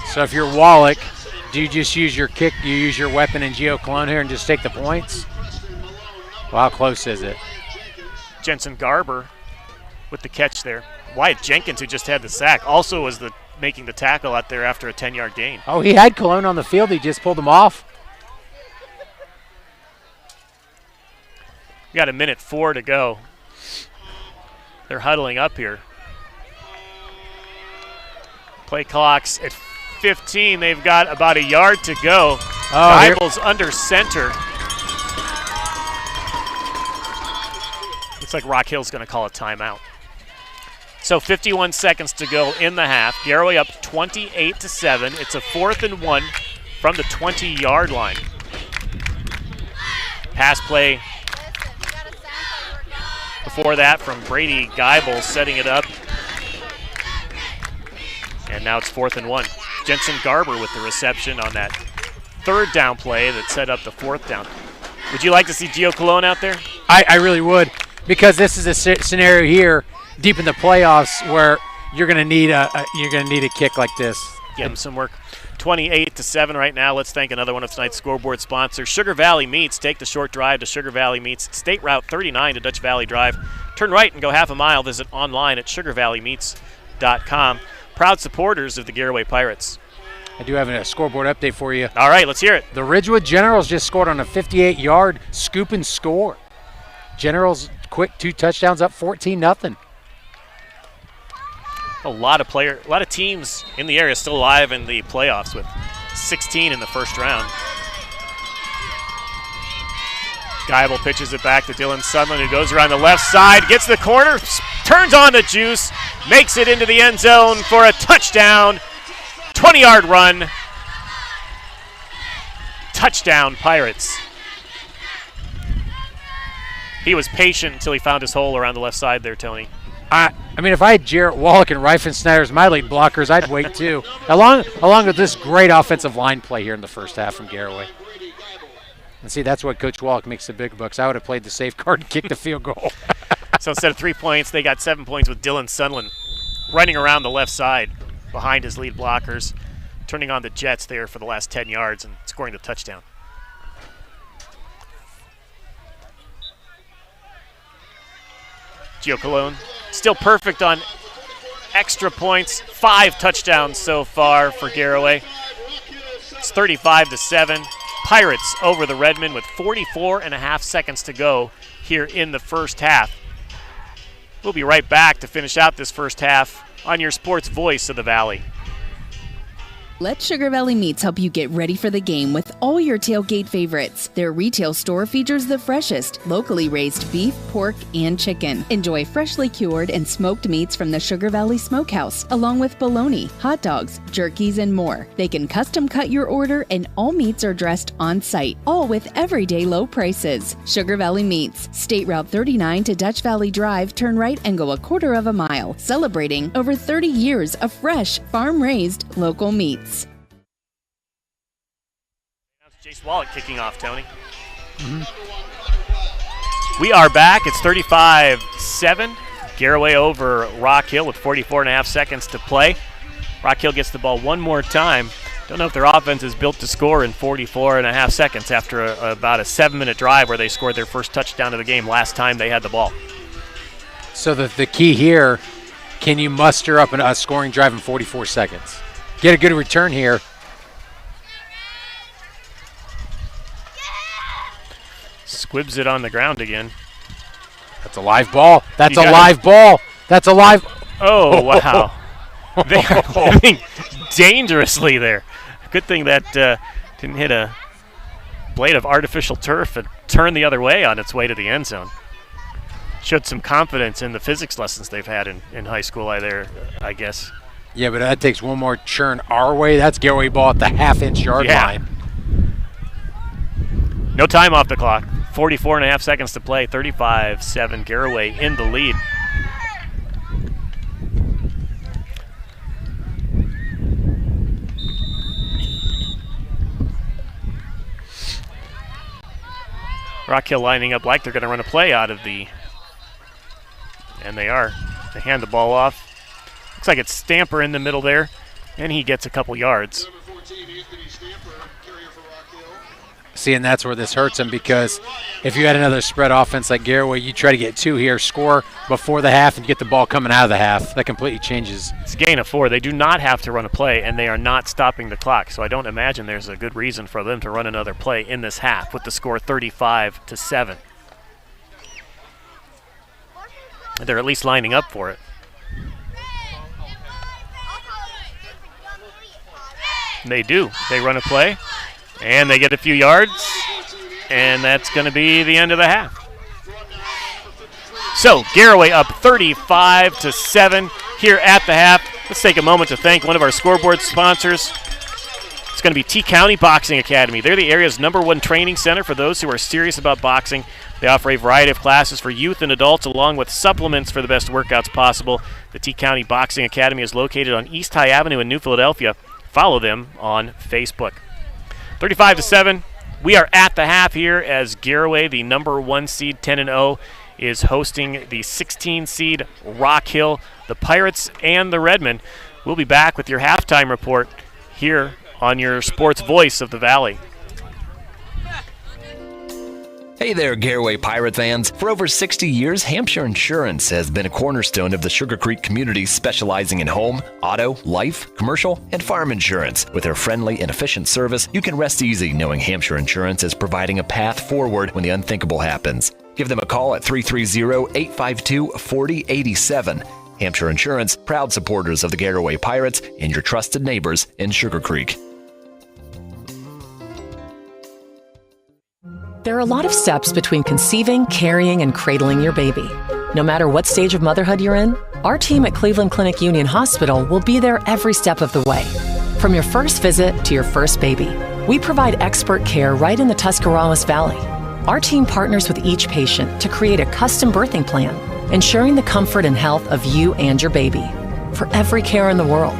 So if you're Wallach, do you just use your kick, you use your weapon in Gio Colon here and just take the points? Well, how close is it? Jensen Garber with the catch there. Wyatt Jenkins, who just had the sack, also was making the tackle out there after a 10-yard gain. Oh, he had Colon on the field. He just pulled him off. We got 1:04 to go. They're huddling up here. Play clock's at 15. They've got about a yard to go. Geibel's under center. Looks like Rock Hill's going to call a timeout. So 51 seconds to go in the half. Garaway up 28-7. It's a 4th and 1 from the 20-yard line. Pass play before that from Brady Geibel, setting it up. And now it's 4th and 1. Jensen Garber with the reception on that 3rd down play that set up the 4th down. Would you like to see Gio Colon out there? I really would, because this is a scenario here deep in the playoffs where you're going to need a kick like this. Give him some work. 28-7 right now. Let's thank another one of tonight's scoreboard sponsors, Sugar Valley Meats. Take the short drive to Sugar Valley Meats, State Route 39 to Dutch Valley Drive. Turn right and go half a mile. Visit online at sugarvalleymeats.com. Proud supporters of the Garaway Pirates. I do have a scoreboard update for you. All right, let's hear it. The Ridgewood Generals just scored on a 58-yard scoop and score. Generals quick 2 touchdowns up 14-0. A lot of teams in the area still alive in the playoffs with 16 in the first round. Geibel pitches it back to Dylan Sudlin, who goes around the left side, gets the corner, turns on the juice, makes it into the end zone for a touchdown. 20-yard run. Touchdown, Pirates. He was patient until he found his hole around the left side there, Tony. I mean, if I had Jarrett Wallach and Reifensnyder as my lead blockers, I'd wait too. Along with this great offensive line play here in the first half from Garaway. And see, that's what Coach Wallach makes the big bucks. I would have played the safe card and kicked the field goal. So instead of 3 points, they got 7 points with Dylan Sudlin running around the left side behind his lead blockers, turning on the Jets there for the last 10 yards and scoring the touchdown. Gio Colon still perfect on extra points. 5 touchdowns so far for Garaway. It's 35-7. Pirates over the Redmen with 44.5 seconds to go here in the first half. We'll be right back to finish out this first half on your sports voice of the Valley. Let Sugar Valley Meats help you get ready for the game with all your tailgate favorites. Their retail store features the freshest, locally raised beef, pork, and chicken. Enjoy freshly cured and smoked meats from the Sugar Valley Smokehouse, along with bologna, hot dogs, jerkies, and more. They can custom cut your order, and all meats are dressed on site, all with everyday low prices. Sugar Valley Meats, State Route 39 to Dutch Valley Drive, turn right and go a quarter of a mile, celebrating over 30 years of fresh, farm-raised, local meats. Jace Wallach kicking off, Tony. We are back. It's 35-7. Garaway over Rock Hill with 44.5 seconds to play. Rock Hill gets the ball one more time. Don't know if their offense is built to score in 44.5 seconds after about a 7-minute drive where they scored their first touchdown of the game last time they had the ball. So the key here, can you muster up a scoring drive in 44 seconds? Get a good return here. Squibs it on the ground again. That's a live ball. That's a live ball. That's a live. Oh, wow. They are moving dangerously there. Good thing that didn't hit a blade of artificial turf and turn the other way on its way to the end zone. Showed some confidence in the physics lessons they've had in high school I guess. Yeah, but that takes one more churn our way. That's Garaway ball at the half-inch yard line. No time off the clock. 44.5 seconds to play. 35-7. Garaway in the lead. Rock Hill lining up like they're going to run a play out of the, and they are. They hand the ball off. Looks like it's Stamper in the middle there, and he gets a couple yards. See, and that's where this hurts him, because if you had another spread offense like Garaway, you try to get 2 here, score before the half, and get the ball coming out of the half. That completely changes. It's a gain of 4. They do not have to run a play, and they are not stopping the clock. So I don't imagine there's a good reason for them to run another play in this half with the score 35-7. They're at least lining up for it. They do. They run a play, and they get a few yards, and that's going to be the end of the half. So Garaway up 35-7 here at the half. Let's take a moment to thank one of our scoreboard sponsors. It's going to be T-County Boxing Academy. They're the area's #1 training center for those who are serious about boxing. They offer a variety of classes for youth and adults, along with supplements for the best workouts possible. The T-County Boxing Academy is located on East High Avenue in New Philadelphia. Follow them on Facebook. 35-7. We are at the half here as Garaway, the #1 seed, 10-0, is hosting the 16 seed Rock Hill. The Pirates and the Redmen. We'll be back with your halftime report here on your sports voice of the Valley. Hey there, Garaway Pirate fans. For over 60 years, Hampshire Insurance has been a cornerstone of the Sugar Creek community, specializing in home, auto, life, commercial, and farm insurance. With their friendly and efficient service, you can rest easy knowing Hampshire Insurance is providing a path forward when the unthinkable happens. Give them a call at 330-852-4087. Hampshire Insurance, proud supporters of the Garaway Pirates and your trusted neighbors in Sugar Creek. There are a lot of steps between conceiving, carrying, and cradling your baby. No matter what stage of motherhood you're in, our team at Cleveland Clinic Union Hospital will be there every step of the way. From your first visit to your first baby, we provide expert care right in the Tuscarawas Valley. Our team partners with each patient to create a custom birthing plan, ensuring the comfort and health of you and your baby, for every care in the world.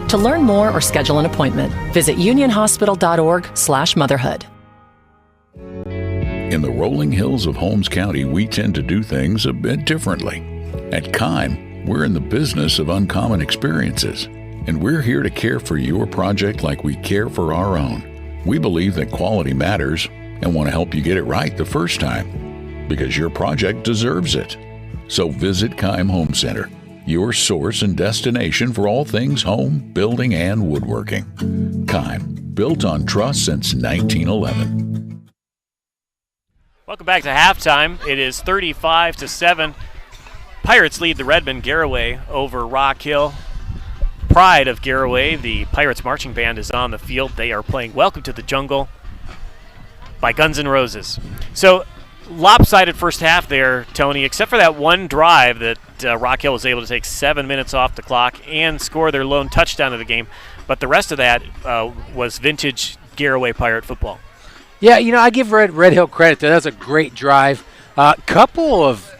To learn more or schedule an appointment, visit unionhospital.org/motherhood. In the rolling hills of Holmes County, we tend to do things a bit differently. At Kime, we're in the business of uncommon experiences, and we're here to care for your project like we care for our own. We believe that quality matters and want to help you get it right the first time, because your project deserves it. So visit Kime Home Center, your source and destination for all things home, building, and woodworking. Kime, built on trust since 1911. Welcome back to halftime. It is 35-7. Pirates lead the Redmen. Garaway over Rock Hill. Pride of Garaway, the Pirates marching band, is on the field. They are playing Welcome to the Jungle by Guns N' Roses. So lopsided first half there, Tony, except for that one drive that Rock Hill was able to take 7 minutes off the clock and score their lone touchdown of the game. But the rest of that was vintage Garaway Pirate football. Yeah, you know, I give Red Hill credit there. That was a great drive. Couple of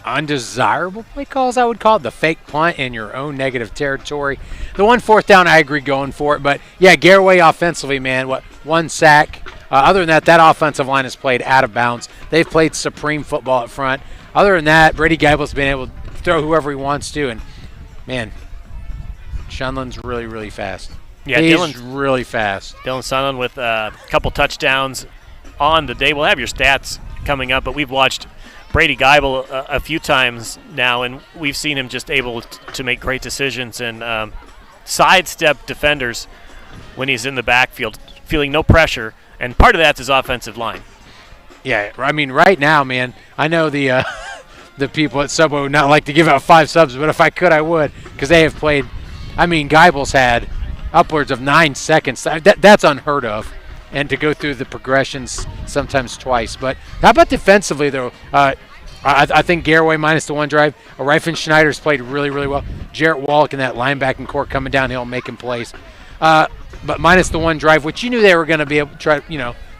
undesirable play calls, I would call it. The fake punt in your own negative territory. The 1 4th down, I agree going for it. But, yeah, Garaway offensively, man, 1 sack. Other than that, that offensive line has played out of bounds. They've played supreme football up front. Other than that, Brady Geibel's been able to throw whoever he wants to. And, man, Shunlin's really, really fast. Yeah, He's really fast. Dylan Sunland with a couple touchdowns on the day. We'll have your stats coming up, but we've watched Brady Geibel a few times now, and we've seen him just able to make great decisions and sidestep defenders when he's in the backfield, feeling no pressure, and part of that's his offensive line. Yeah, I mean, right now, man, I know the people at Subway would not like to give out 5 subs, but if I could, I would, because they have played. I mean, Geibel's had upwards of 9 seconds. That's unheard of, and to go through the progressions sometimes twice. But how about defensively, though? I think Garaway minus the 1 drive. Reifenschneider's played really, really well. Jarrett Wallach in that linebacking core coming downhill and making plays. But minus the 1 drive, which you knew they were going to be able to try,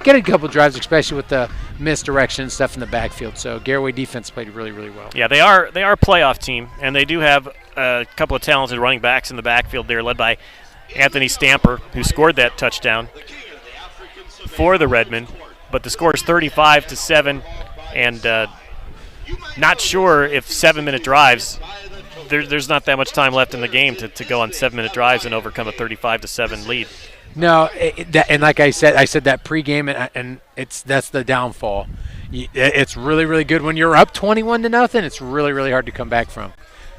get a couple drives, especially with the misdirection and stuff in the backfield. So Garaway defense played really, really well. Yeah, they are a playoff team, and they do have a couple of talented running backs in the backfield there, led by Anthony Stamper, who scored that touchdown for the Redmen. But the score is 35-7, and not sure if 7-minute drives. There's not that much time left in the game to go on 7-minute drives and overcome a 35-7 lead. No, and like I said that pregame, and that's the downfall. It's really, really good when you're up 21-0. It's really, really hard to come back from.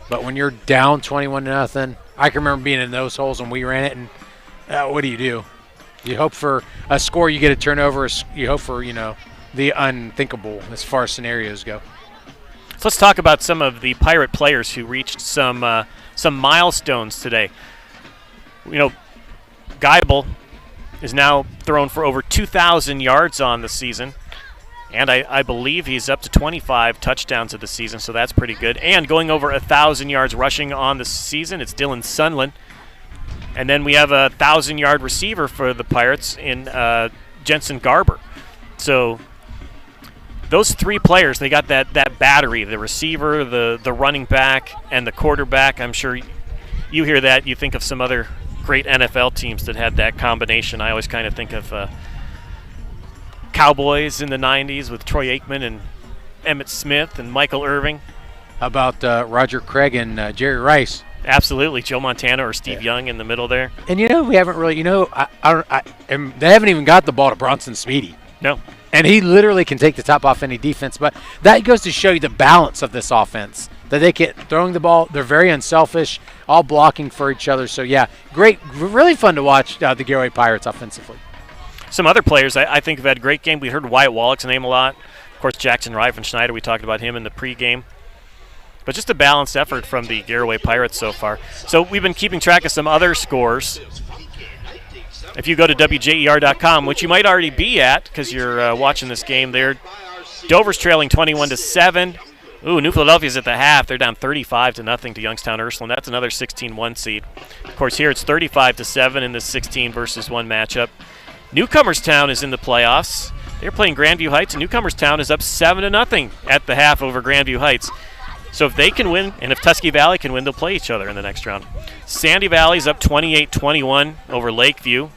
But when you're down 21-0, I can remember being in those holes when we ran it, and what do? You hope for a score, you get a turnover. You hope for, the unthinkable as far as scenarios go. So let's talk about some of the Pirate players who reached some milestones today. Geibel is now thrown for over 2,000 yards on the season, and I believe he's up to 25 touchdowns of the season, so that's pretty good. And going over 1,000 yards rushing on the season, it's Dylan Sunland. And then we have a 1,000-yard receiver for the Pirates in Jensen Garber. So those three players, they got that battery, the receiver, the running back, and the quarterback. I'm sure you hear that, you think of some other great NFL teams that had that combination. I always kind of think of Cowboys in the 90s with Troy Aikman and Emmitt Smith and Michael Irving. How about Roger Craig and Jerry Rice? Absolutely, Joe Montana or Steve Young in the middle there. And we haven't really, they haven't even got the ball to Bronson Speedy. No. And he literally can take the top off any defense. But that goes to show you the balance of this offense. That they get throwing the ball, they're very unselfish, all blocking for each other. So, yeah, great, really fun to watch the Garaway Pirates offensively. Some other players I think have had a great game. We heard Wyatt Wallach's name a lot. Of course, Jackson Riefenschneider, we talked about him in the pregame. But just a balanced effort from the Garaway Pirates so far. So we've been keeping track of some other scores. If you go to WJER.com, which you might already be at because you're watching this game there, Dover's trailing 21-7. New Philadelphia's at the half. They're down 35-0 to Youngstown Ursuline. That's another 16-1 seed. Of course, here it's 35-7 in this 16 versus 1 matchup. Newcomerstown is in the playoffs. They're playing Grandview Heights, and Newcomerstown is up 7-0 at the half over Grandview Heights. So if they can win, and if Tusky Valley can win, they'll play each other in the next round. Sandy Valley's up 28-21 over Lakeview.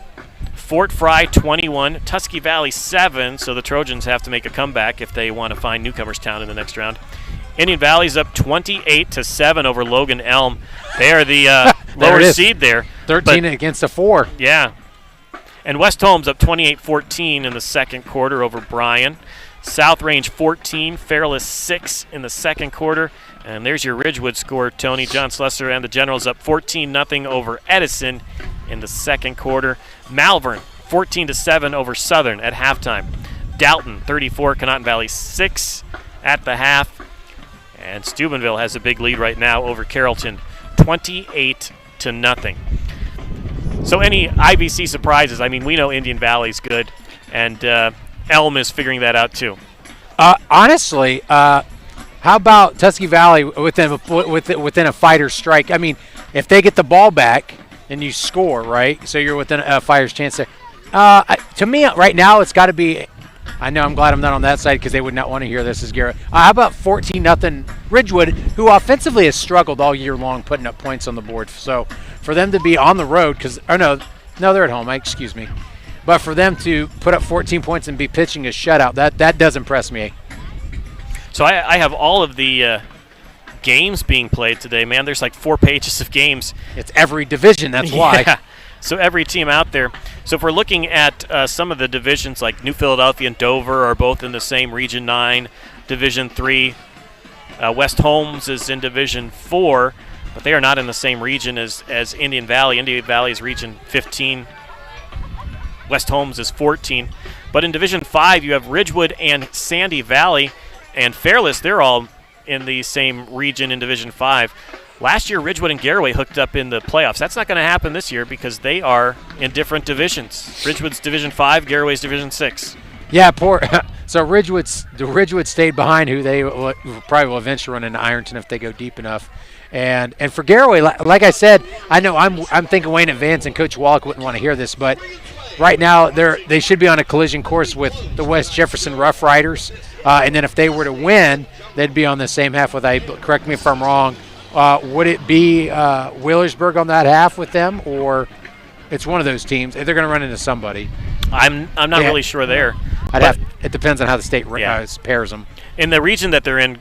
Fort Fry 21, Tusky Valley 7, so the Trojans have to make a comeback if they want to find Newcomerstown in the next round. Indian Valley's up 28-7 over Logan Elm. They are the lower seed there. 13 against a 4. Yeah. And West Holmes up 28-14 in the second quarter over Bryan. South Range 14, Fairless 6 in the second quarter. And there's your Ridgewood score, Tony. John Slessor and the Generals up 14-0 over Edison in the second quarter. Malvern 14-7 over Southern at halftime. Dalton 34, Conotton Valley 6 at the half. And Steubenville has a big lead right now over Carrollton, 28-0. So any IVC surprises? I mean, we know Indian Valley's good, and Elm is figuring that out too. Honestly, how about Tusky Valley within a fighter's strike? I mean, if they get the ball back and you score, right? So you're within a fighter's chance there. To me, right now, it's got to be. I know I'm glad I'm not on that side because they would not want to hear this as Garrett. How about 14-0 Ridgewood, who offensively has struggled all year long putting up points on the board. So for them to be on the road, no, they're at home. Excuse me. But for them to put up 14 points and be pitching a shutout, that does impress me. So I have all of the games being played today, man. There's like 4 pages of games. It's every division, that's why. Yeah. So every team out there. So if we're looking at some of the divisions, like New Philadelphia and Dover are both in the same Region 9, Division 3. West Holmes is in Division 4, but they are not in the same region as Indian Valley. Indian Valley is Region 15. West Holmes is 14. But in Division 5, you have Ridgewood and Sandy Valley. And Fairless, they're all in the same region in Division 5. Last year, Ridgewood and Garaway hooked up in the playoffs. That's not going to happen this year because they are in different divisions. Ridgewood's Division 5, Garaway's Division 6. Yeah, so Ridgewood stayed behind, who they probably will eventually run into Ironton if they go deep enough. And for Garaway, like I said, I know I'm thinking Wayne Advance and Coach Wallach wouldn't want to hear this, but right now they should be on a collision course with the West Jefferson Rough Riders. And then if they were to win, they'd be on the same half with, correct me if I'm wrong, would it be Wheelersburg on that half with them, or it's one of those teams? They're going to run into somebody. I'm not really sure there. It depends on how the state pairs them. In the region that they're in,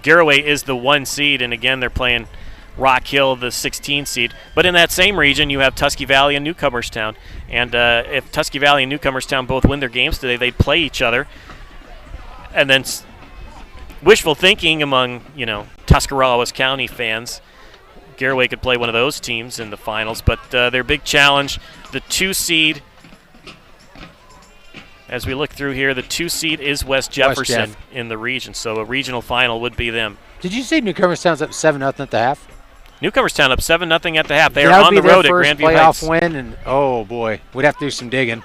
Garaway is the 1 seed, and again they're playing Rock Hill, the 16 seed. But in that same region, you have Tusky Valley and Newcomerstown. And if Tusky Valley and Newcomerstown both win their games today, they'd play each other. And then wishful thinking among, Tuscarawas County fans, Garaway could play one of those teams in the finals. But their big challenge, the 2 seed, as we look through here, the 2 seed is West Jefferson in the region. So a regional final would be them. Did you say Newcomerstown's up 7-0 at the half? Newcomerstown up 7-0 at the half. They are on the road at Grandview Heights. Playoff win, and oh boy, we'd have to do some digging.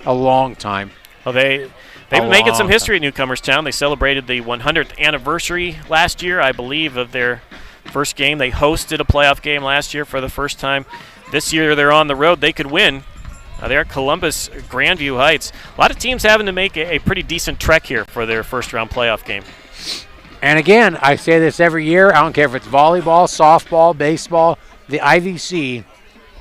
A long time. Well, they've been making some history at Newcomerstown. They celebrated the 100th anniversary last year, I believe, of their first game. They hosted a playoff game last year for the first time. This year they're on the road. They could win. They're at Columbus, Grandview Heights. A lot of teams having to make a pretty decent trek here for their first-round playoff game. And again, I say this every year. I don't care if it's volleyball, softball, baseball. The IVC,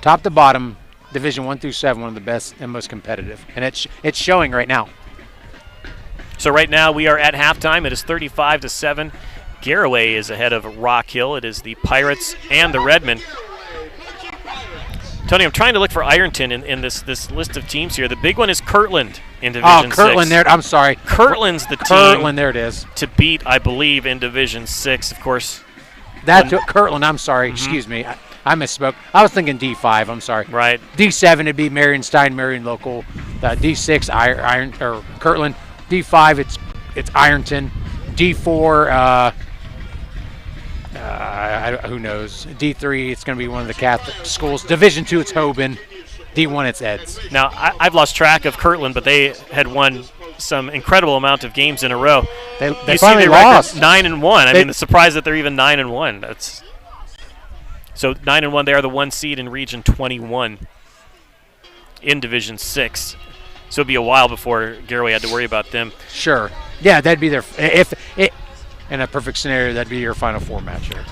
top to bottom, Division 1 through 7, one of the best and most competitive. And it's showing right now. So right now we are at halftime. It is 35-7. Garaway is ahead of Rock Hill. It is the Pirates and the Redmen. Tony, I'm trying to look for Ironton in this list of teams here. The big one is Kirtland in Division 6. Kirtland there. I'm sorry. Kirtland's the team there it is. To beat, I believe, in Division 6. Of course. That's Kirtland. I'm sorry. Excuse me. I misspoke. I was thinking D5. I'm sorry. Right. D7 it'd be Marion Stein, Marion Local. D6 Kirtland. D5 it's Ironton. D4 who knows? D3 it's going to be one of the Catholic schools. Division 2 it's Hoban. D1 it's Eds. Now I've lost track of Kirtland, but they had won some incredible amount of games in a row. They finally lost 9-1. I mean, the surprise that they're even 9-1. That's so 9-1. They are the 1 seed in Region 21 in Division 6. So it'd be a while before Garaway had to worry about them. Sure. Yeah, that'd be their in a perfect scenario, that'd be your Final Four matchup. All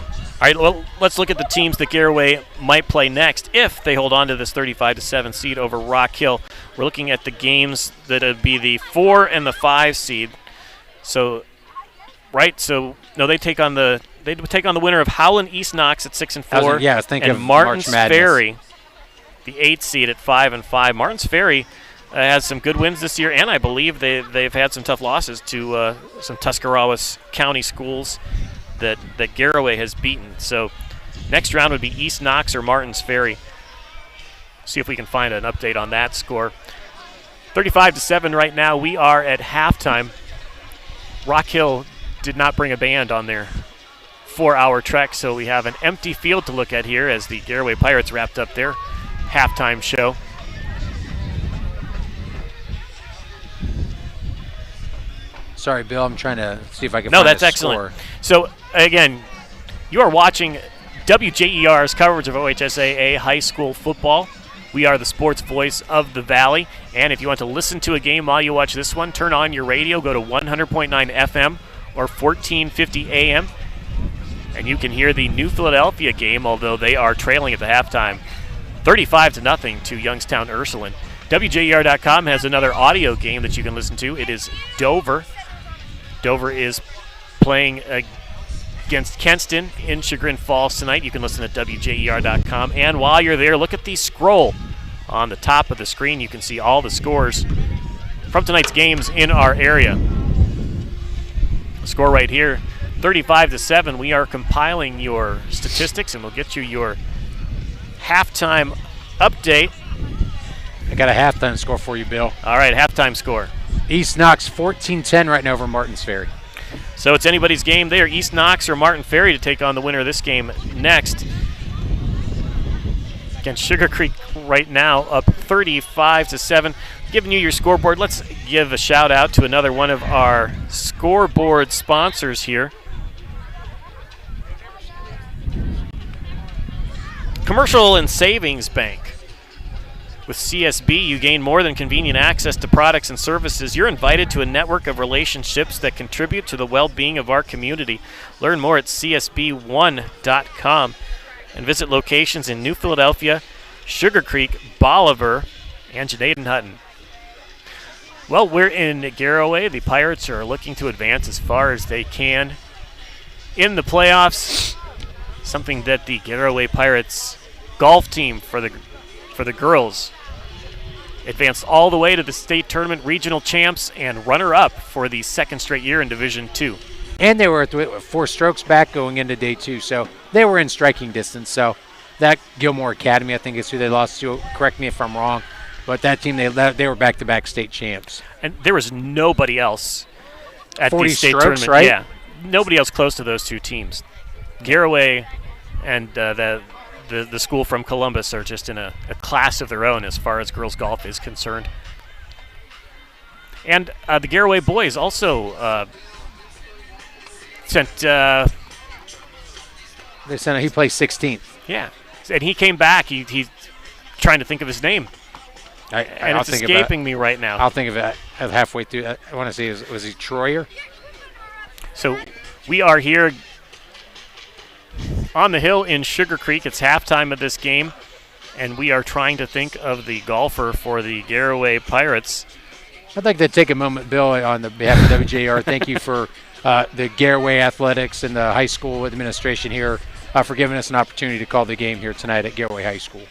right, well, let's look at the teams that Garaway might play next if they hold on to this 35-7 seed over Rock Hill. We're looking at the games that would be the 4 and the 5 seed. So, right? So no, they take on the winner of Howland East Knox at 6-4. I was thinking and of Martins March Madness. Ferry, the 8th seed at 5-5. Martins Ferry has some good wins this year, and I believe they've had some tough losses to some Tuscarawas County schools that Garaway has beaten. So next round would be East Knox or Martins Ferry. See if we can find an update on that score. 35-7 right now. We are at halftime. Rock Hill did not bring a band on their 4-hour trek, so we have an empty field to look at here as the Garaway Pirates wrapped up their halftime show. Sorry, Bill. I'm trying to see if I can find a that's excellent. score. So, again, you are watching WJER's coverage of OHSAA high school football. We are the sports voice of the Valley. And if you want to listen to a game while you watch this one, turn on your radio, go to 100.9 FM or 1450 AM, and you can hear the New Philadelphia game, although they are trailing at the halftime, 35-0 to Youngstown Ursuline. WJER.com has another audio game that you can listen to. It is Dover. Dover is playing against Kenston in Chagrin Falls tonight. You can listen at WJER.com. And while you're there, look at the scroll on the top of the screen. You can see all the scores from tonight's games in our area. Score right here, 35-7. We are compiling your statistics, and we'll get you your halftime update. I got a halftime score for you, Bill. All right, halftime score. East Knox 14-10 right now over Martins Ferry. So it's anybody's game there, East Knox or Martin Ferry, to take on the winner of this game next. Against Sugar Creek right now up 35-7. Giving you your scoreboard. Let's give a shout out to another one of our scoreboard sponsors here. Commercial and Savings Bank. With CSB, you gain more than convenient access to products and services. You're invited to a network of relationships that contribute to the well-being of our community. Learn more at csb1.com and visit locations in New Philadelphia, Sugar Creek, Bolivar, and Janaden Hutton. Well, we're in Garaway. The Pirates are looking to advance as far as they can in the playoffs. Something that the Garaway Pirates golf team for the girls advanced all the way to the state tournament, regional champs, and runner-up for the second straight year in Division II. And they were 4 strokes back going into day 2, so they were in striking distance. So that Gilmore Academy, I think, is who they lost to. Correct me if I'm wrong. But that team, they were back-to-back state champs. And there was nobody else at 40 the state strokes, tournament. Right? Yeah, nobody else close to those two teams. Garaway and the school from Columbus are just in a class of their own as far as girls golf is concerned. And the Garaway boys also sent. They sent. He placed 16th. Yeah, and he came back. He's trying to think of his name. And it's escaping me right now. I'll think of it halfway through. I want to see, was he Troyer? So we are here on the hill in Sugar Creek. It's halftime of this game, and we are trying to think of the golfer for the Garaway Pirates. I'd like to take a moment, Bill, on the behalf of WJER. Thank you for the Garaway Athletics and the high school administration here for giving us an opportunity to call the game here tonight at Garaway High School.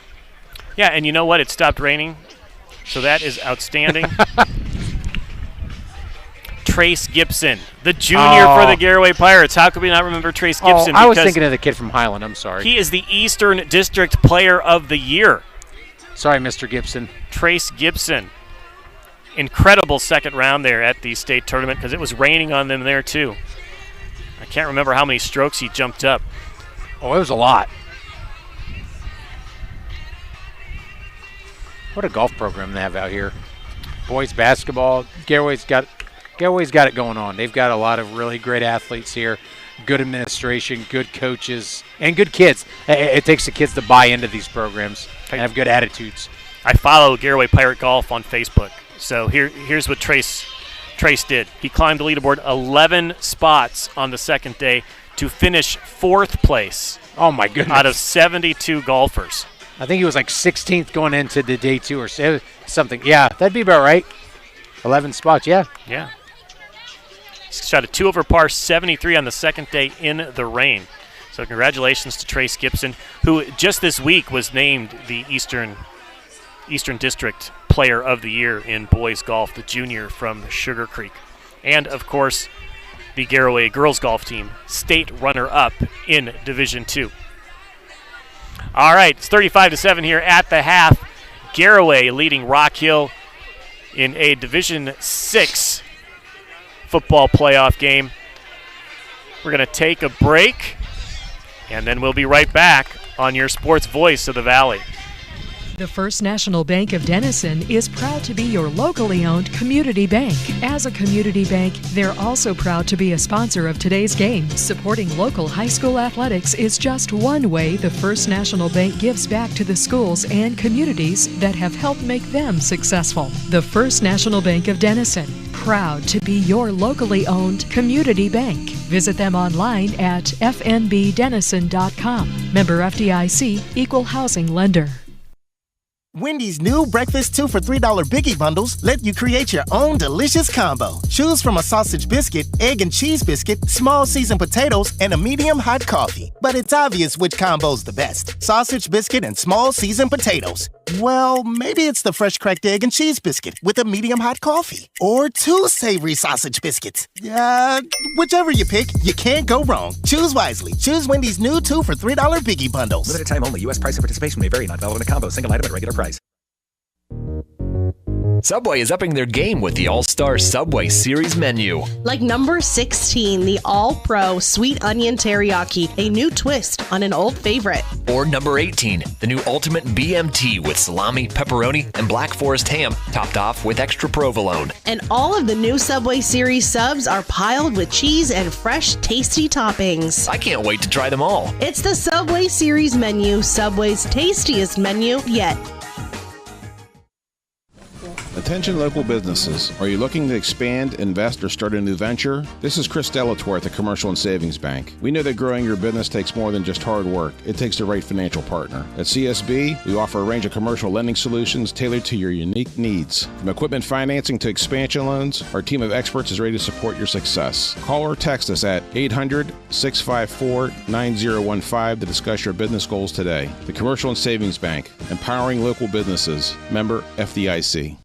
Yeah, and you know what? It stopped raining. So that is outstanding. Trace Gibson, the junior for the Garaway Pirates. How could we not remember Trace Gibson? I was thinking of the kid from Highland. I'm sorry. He is the Eastern District Player of the Year. Sorry, Mr. Gibson. Trace Gibson. Incredible second round there at the state tournament because it was raining on them there too. I can't remember how many strokes he jumped up. Oh, it was a lot. What a golf program they have out here. Boys basketball, Garaway's got it going on. They've got a lot of really great athletes here, good administration, good coaches, and good kids. It takes the kids to buy into these programs and have good attitudes. I follow Garaway Pirate Golf on Facebook. So here's what Trace did. He climbed the leaderboard 11 spots on the second day to finish 4th place. Oh, my goodness. Out of 72 golfers. I think he was like 16th going into the day 2 or something. Yeah, that'd be about right. 11 spots, yeah. Yeah. Shot a 2 over par 73 on the second day in the rain. So congratulations to Trace Gibson, who just this week was named the Eastern District Player of the Year in boys golf, the junior from Sugar Creek. And, of course, the Garaway girls golf team, state runner-up in Division II. All right, it's 35-7 here at the half. Garaway leading Rock Hill in a Division VI football playoff game. We're going to take a break, and then we'll be right back on your sports voice of the Valley. The First National Bank of Denison is proud to be your locally owned community bank. As a community bank, they're also proud to be a sponsor of today's game. Supporting local high school athletics is just one way the First National Bank gives back to the schools and communities that have helped make them successful. The First National Bank of Denison, proud to be your locally owned community bank. Visit them online at fnbdenison.com. Member FDIC, Equal Housing Lender. Wendy's new breakfast 2 for $3 Biggie Bundles let you create your own delicious combo. Choose from a sausage biscuit, egg and cheese biscuit, small seasoned potatoes, and a medium hot coffee. But it's obvious which combo's the best. Sausage biscuit and small seasoned potatoes. Well, maybe it's the fresh cracked egg and cheese biscuit with a medium hot coffee. Or 2 savory sausage biscuits. Whichever you pick, you can't go wrong. Choose wisely. Choose Wendy's new 2 for $3 Biggie Bundles. Limited time only. U.S. price and participation may vary. Not valid in a combo. Single item at regular price. Subway is upping their game with the All-Star Subway Series menu. Like number 16, the All-Pro Sweet Onion Teriyaki, a new twist on an old favorite. Or number 18, the new Ultimate BMT with salami, pepperoni, and Black Forest ham, topped off with extra provolone. And all of the new Subway Series subs are piled with cheese and fresh, tasty toppings. I can't wait to try them all. It's the Subway Series menu, Subway's tastiest menu yet. Attention local businesses. Are you looking to expand, invest, or start a new venture? This is Chris Delatorre at the Commercial and Savings Bank. We know that growing your business takes more than just hard work. It takes the right financial partner. At CSB, we offer a range of commercial lending solutions tailored to your unique needs. From equipment financing to expansion loans, our team of experts is ready to support your success. Call or text us at 800-654-9015 to discuss your business goals today. The Commercial and Savings Bank, empowering local businesses. Member FDIC.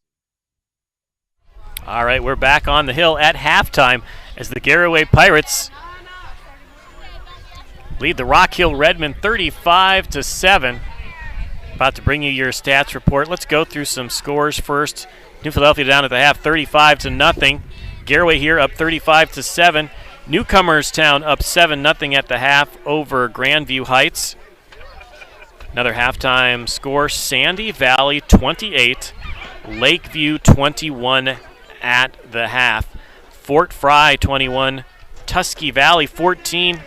All right, we're back on the hill at halftime as the Garaway Pirates lead the Rock Hill Redmen 35-7. About to bring you your stats report. Let's go through some scores first. New Philadelphia down at the half, 35-0. Garaway here up 35-7. Newcomerstown up 7-0 at the half over Grandview Heights. Another halftime score: Sandy Valley 28, Lakeview 21 at the half. Fort Fry 21, Tusky Valley 14.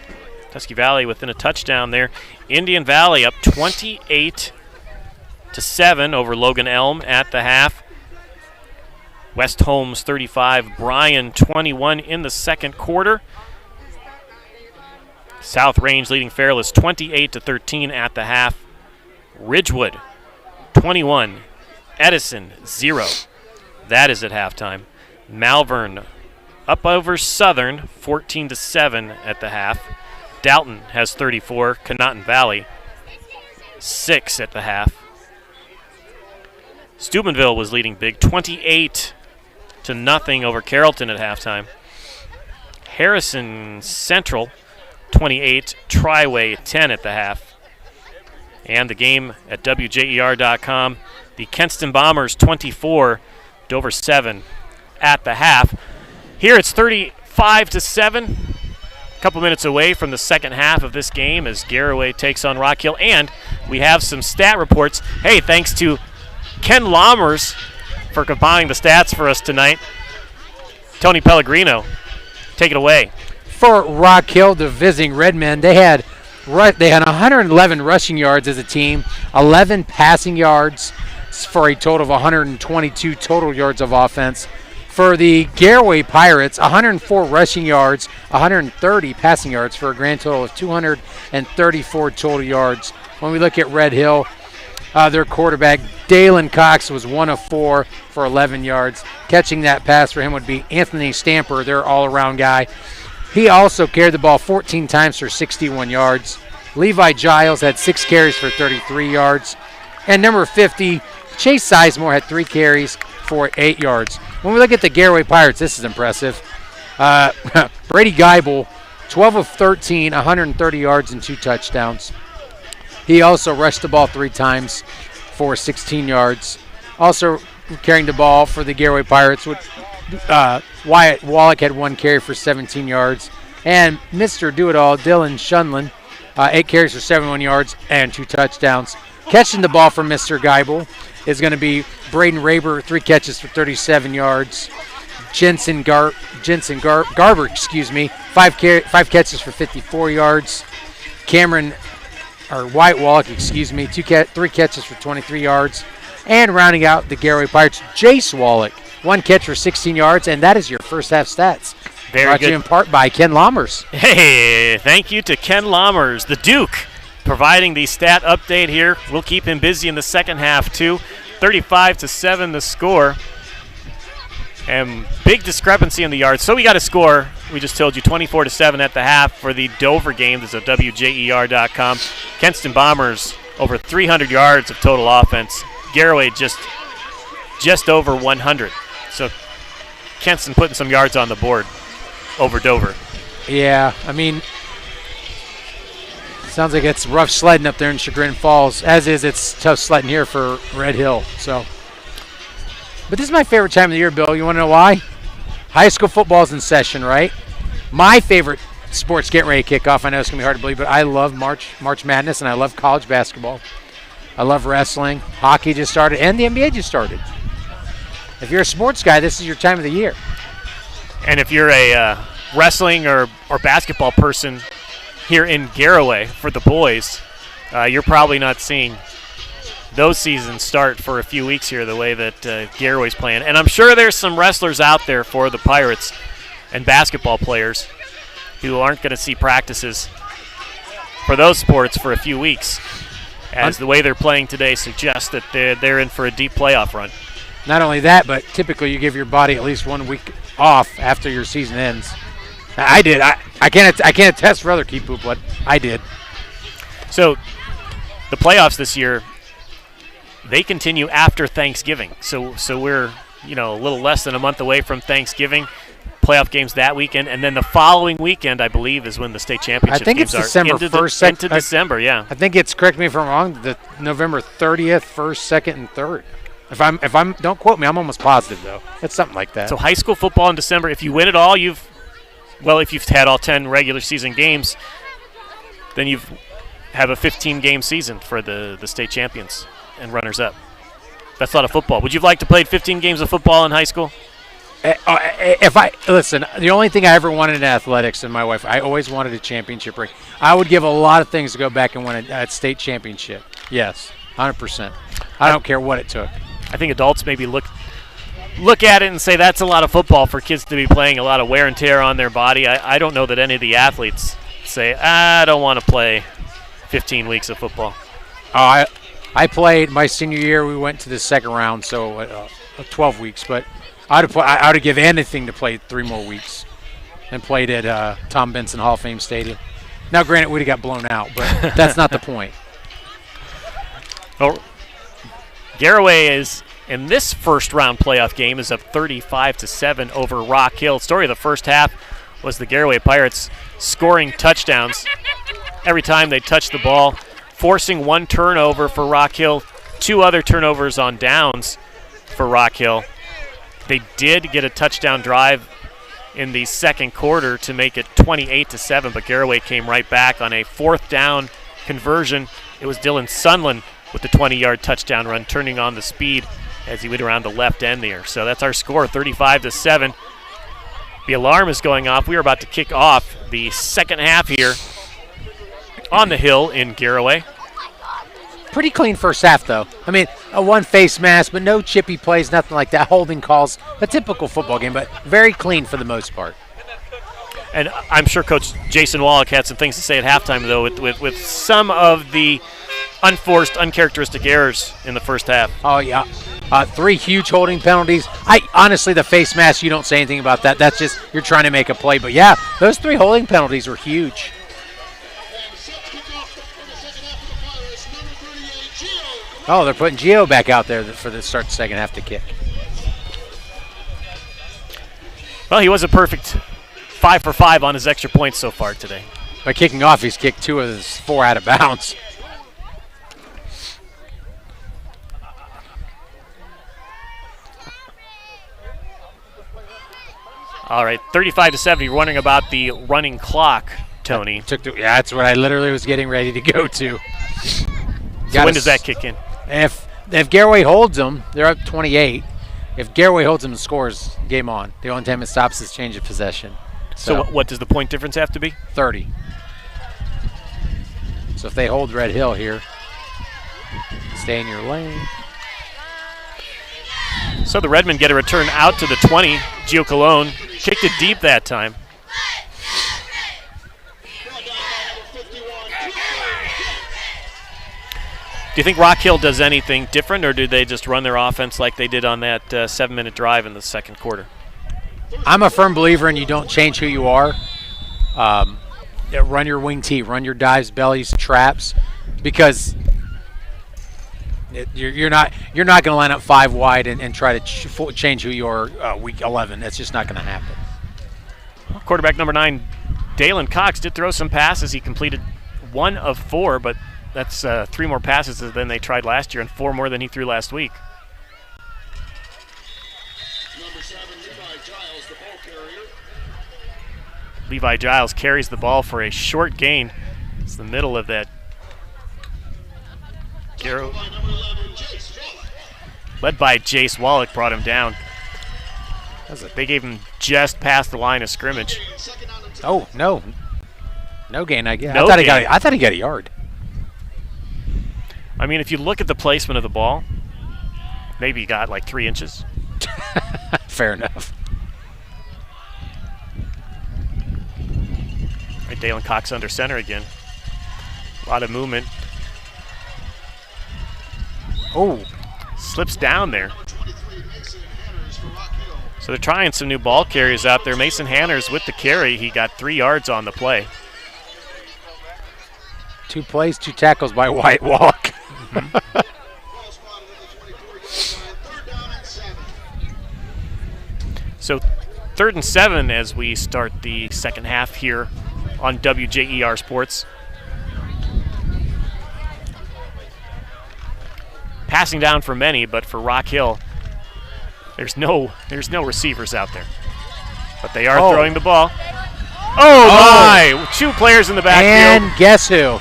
Tusky Valley within a touchdown there. Indian Valley up 28-7 over Logan Elm at the half. West Holmes 35, Bryan 21 in the second quarter. South Range leading Fairless 28-13 at the half. Ridgewood 21, Edison 0. That is at halftime. Malvern up over Southern 14-7 at the half. Dalton has 34, Conotton Valley 6 at the half. Steubenville was leading big 28-0 over Carrollton at halftime. Harrison Central 28, Triway 10 at the half. And the game at WJER.com, the Kenston Bombers 24, Dover 7 at the half. Here it's 35-7. A couple minutes away from the second half of this game as Garaway takes on Rock Hill. And we have some stat reports. Hey, thanks to Ken Lammers for compiling the stats for us tonight. Tony Pellegrino, take it away. For Rock Hill, the visiting Redmen, they had 111 rushing yards as a team, 11 passing yards for a total of 122 total yards of offense. For the Garaway Pirates, 104 rushing yards, 130 passing yards for a grand total of 234 total yards. When we look at Red Hill, their quarterback, Dalen Cox, was 1 of 4 for 11 yards. Catching that pass for him would be Anthony Stamper, their all-around guy. He also carried the ball 14 times for 61 yards. Levi Giles had 6 carries for 33 yards. And number 50, Chase Sizemore, had 3 carries for 8 yards. When we look at the Garaway Pirates, this is impressive. Brady Geibel, 12 of 13, 130 yards and 2 touchdowns. He also rushed the ball 3 times for 16 yards. Also carrying the ball for the Garaway Pirates, Wyatt Wallach had 1 carry for 17 yards. And Mr. Do-It-All, Dylan Shunlin, 8 carries for 71 yards and 2 touchdowns. Catching the ball from Mr. Geibel is going to be Braden Raber, 3 catches for 37 yards. Jensen Garber, 5 catches for 54 yards. Wyatt Wallach, 3 catches for 23 yards. And rounding out the Garaway Pirates, Jace Wallach, 1 catch for 16 yards, and that is your first half stats. Very Brought good. to you in part by Ken Lammers. Hey, thank you to Ken Lammers, the Duke, providing the stat update here. We'll keep him busy in the second half, too. 35-7 the score. And big discrepancy in the yards. So we got a score, we just told you, 24-7 at the half for the Dover game. This is at WJER.com. Kenston Bombers over 300 yards of total offense. Garaway just over 100. So Kenston putting some yards on the board over Dover. Yeah, I mean, sounds like it's rough sledding up there in Chagrin Falls. As is, it's tough sledding here for Red Hill. So, but this is my favorite time of the year, Bill. You want to know why? High school football's in session, right? My favorite sports getting ready to kick off. I know it's going to be hard to believe, but I love March Madness, and I love college basketball. I love wrestling. Hockey just started, and the NBA just started. If you're a sports guy, this is your time of the year. And if you're a wrestling or basketball person here in Garaway for the boys, you're probably not seeing those seasons start for a few weeks here, the way that Garaway's playing. And I'm sure there's some wrestlers out there for the Pirates and basketball players who aren't going to see practices for those sports for a few weeks, as the way they're playing today suggests that they're in for a deep playoff run. Not only that, but typically you give your body at least 1 week off after your season ends. I did. I can't attest for other people, but I did. So the playoffs this year, they continue after Thanksgiving. So we're a little less than a month away from Thanksgiving. Playoff games that weekend, and then the following weekend, I believe, is when the state championship games are. December 1st. Into December, yeah. I think it's, correct me if I'm wrong, the November 30th, 1st, 2nd, and 3rd. If I'm, don't quote me, I'm almost positive though. It's something like that. So high school football in December. If you win it all, if you've had all 10 regular season games, then you have a 15-game season for the state champions and runners-up. That's a lot of football. Would you like to play 15 games of football in high school? Listen, the only thing I ever wanted in athletics, and my wife, I always wanted a championship ring. I would give a lot of things to go back and win a state championship. Yes, 100%. I don't care what it took. I think adults maybe look at it and say that's a lot of football for kids to be playing, a lot of wear and tear on their body. I don't know that any of the athletes say, I don't want to play 15 weeks of football. I played my senior year. We went to the second round, so 12 weeks, but I would give anything to play 3 more weeks and played at Tom Benson Hall of Fame Stadium. Now, granted, we'd have got blown out, but that's not the point. Well, Garaway is in this first round playoff game is up 35-7 over Rock Hill. Story of the first half was the Garaway Pirates scoring touchdowns every time they touched the ball, forcing 1 turnover for Rock Hill, 2 other turnovers on downs for Rock Hill. They did get a touchdown drive in the second quarter to make it 28-7, but Garaway came right back on a 4th down conversion. It was Dylan Sunland with the 20-yard touchdown run, turning on the speed as he went around the left end there. So that's our score, 35-7. The alarm is going off. We are about to kick off the second half here on the hill in Garaway. Pretty clean first half, though. I mean, a 1 face mask, but no chippy plays, nothing like that. Holding calls, a typical football game, but very clean for the most part. And I'm sure Coach Jason Wallach had some things to say at halftime, though, with some of the unforced, uncharacteristic errors in the first half. Oh, yeah. 3 huge holding penalties. Honestly, the face mask, you don't say anything about that. That's just you're trying to make a play. But, yeah, those 3 holding penalties were huge. Oh, they're putting Gio back out there for the start the second half to kick. Well, he was a perfect 5 for 5 on his extra points so far today. By kicking off, he's kicked 2 of his 4 out of bounds. All right, 35-7. You're wondering about the running clock, Tony. That's what I literally was getting ready to go to. So when does that kick in? If Garaway holds them, they're up 28. If Garaway holds them and scores, game on. The only time it stops is change of possession. So what does the point difference have to be? 30. So if they hold Red Hill here, stay in your lane. So the Redmen get a return out to the 20. Gio Colon kicked it deep that time. Do you think Rock Hill does anything different, or do they just run their offense like they did on that 7-minute drive in the second quarter? I'm a firm believer in you don't change who you are. Run your wing tee, run your dives, bellies, traps, because you're not going to line up 5 wide and try to change who you are week 11. That's just not going to happen. Quarterback number 9, Dalen Cox, did throw some passes. He completed 1 of 4, but that's 3 more passes than they tried last year and 4 more than he threw last week. Number 7, Levi Giles, the ball carrier. Levi Giles carries the ball for a short gain. It's the middle of that. Led by Jace Wallach, brought him down. They gave him just past the line of scrimmage. Oh, no gain, I guess. No I thought he got a yard. I mean, if you look at the placement of the ball, maybe you got like 3 inches. Fair enough. Right, Dalen Cox under center again. A lot of movement. Oh, slips down there. So they're trying some new ball carriers out there. Mason Hanners with the carry. He got 3 yards on the play. 2 plays, 2 tackles by White Walk. So 3rd and 7 as we start the second half here on WJER Sports. Passing down for many, but for Rock Hill, there's no receivers out there. But they are throwing the ball. Oh my! 2 players in the backfield. And guess who?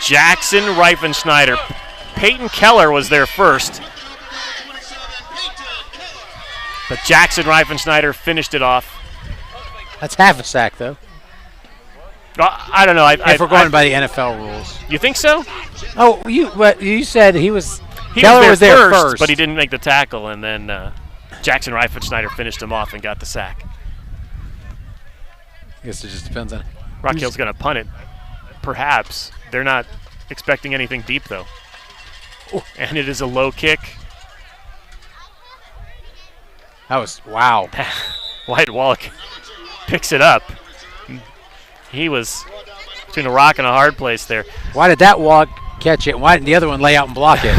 Jackson Reifenschneider. Peyton Keller was there first. But Jackson Reifenschneider finished it off. That's half a sack, though. I don't know. If we're going by the NFL rules. You think so? Oh, you said he was. Keller was there first, but he didn't make the tackle, and then Jackson Reifenschneider finished him off and got the sack. I guess it just depends on. Rock Hill's going to punt it. Perhaps. They're not expecting anything deep, though. And it is a low kick. That was, wow. White Walk picks it up. He was between a rock and a hard place there. Why did that Walk catch it? Why didn't the other one lay out and block it?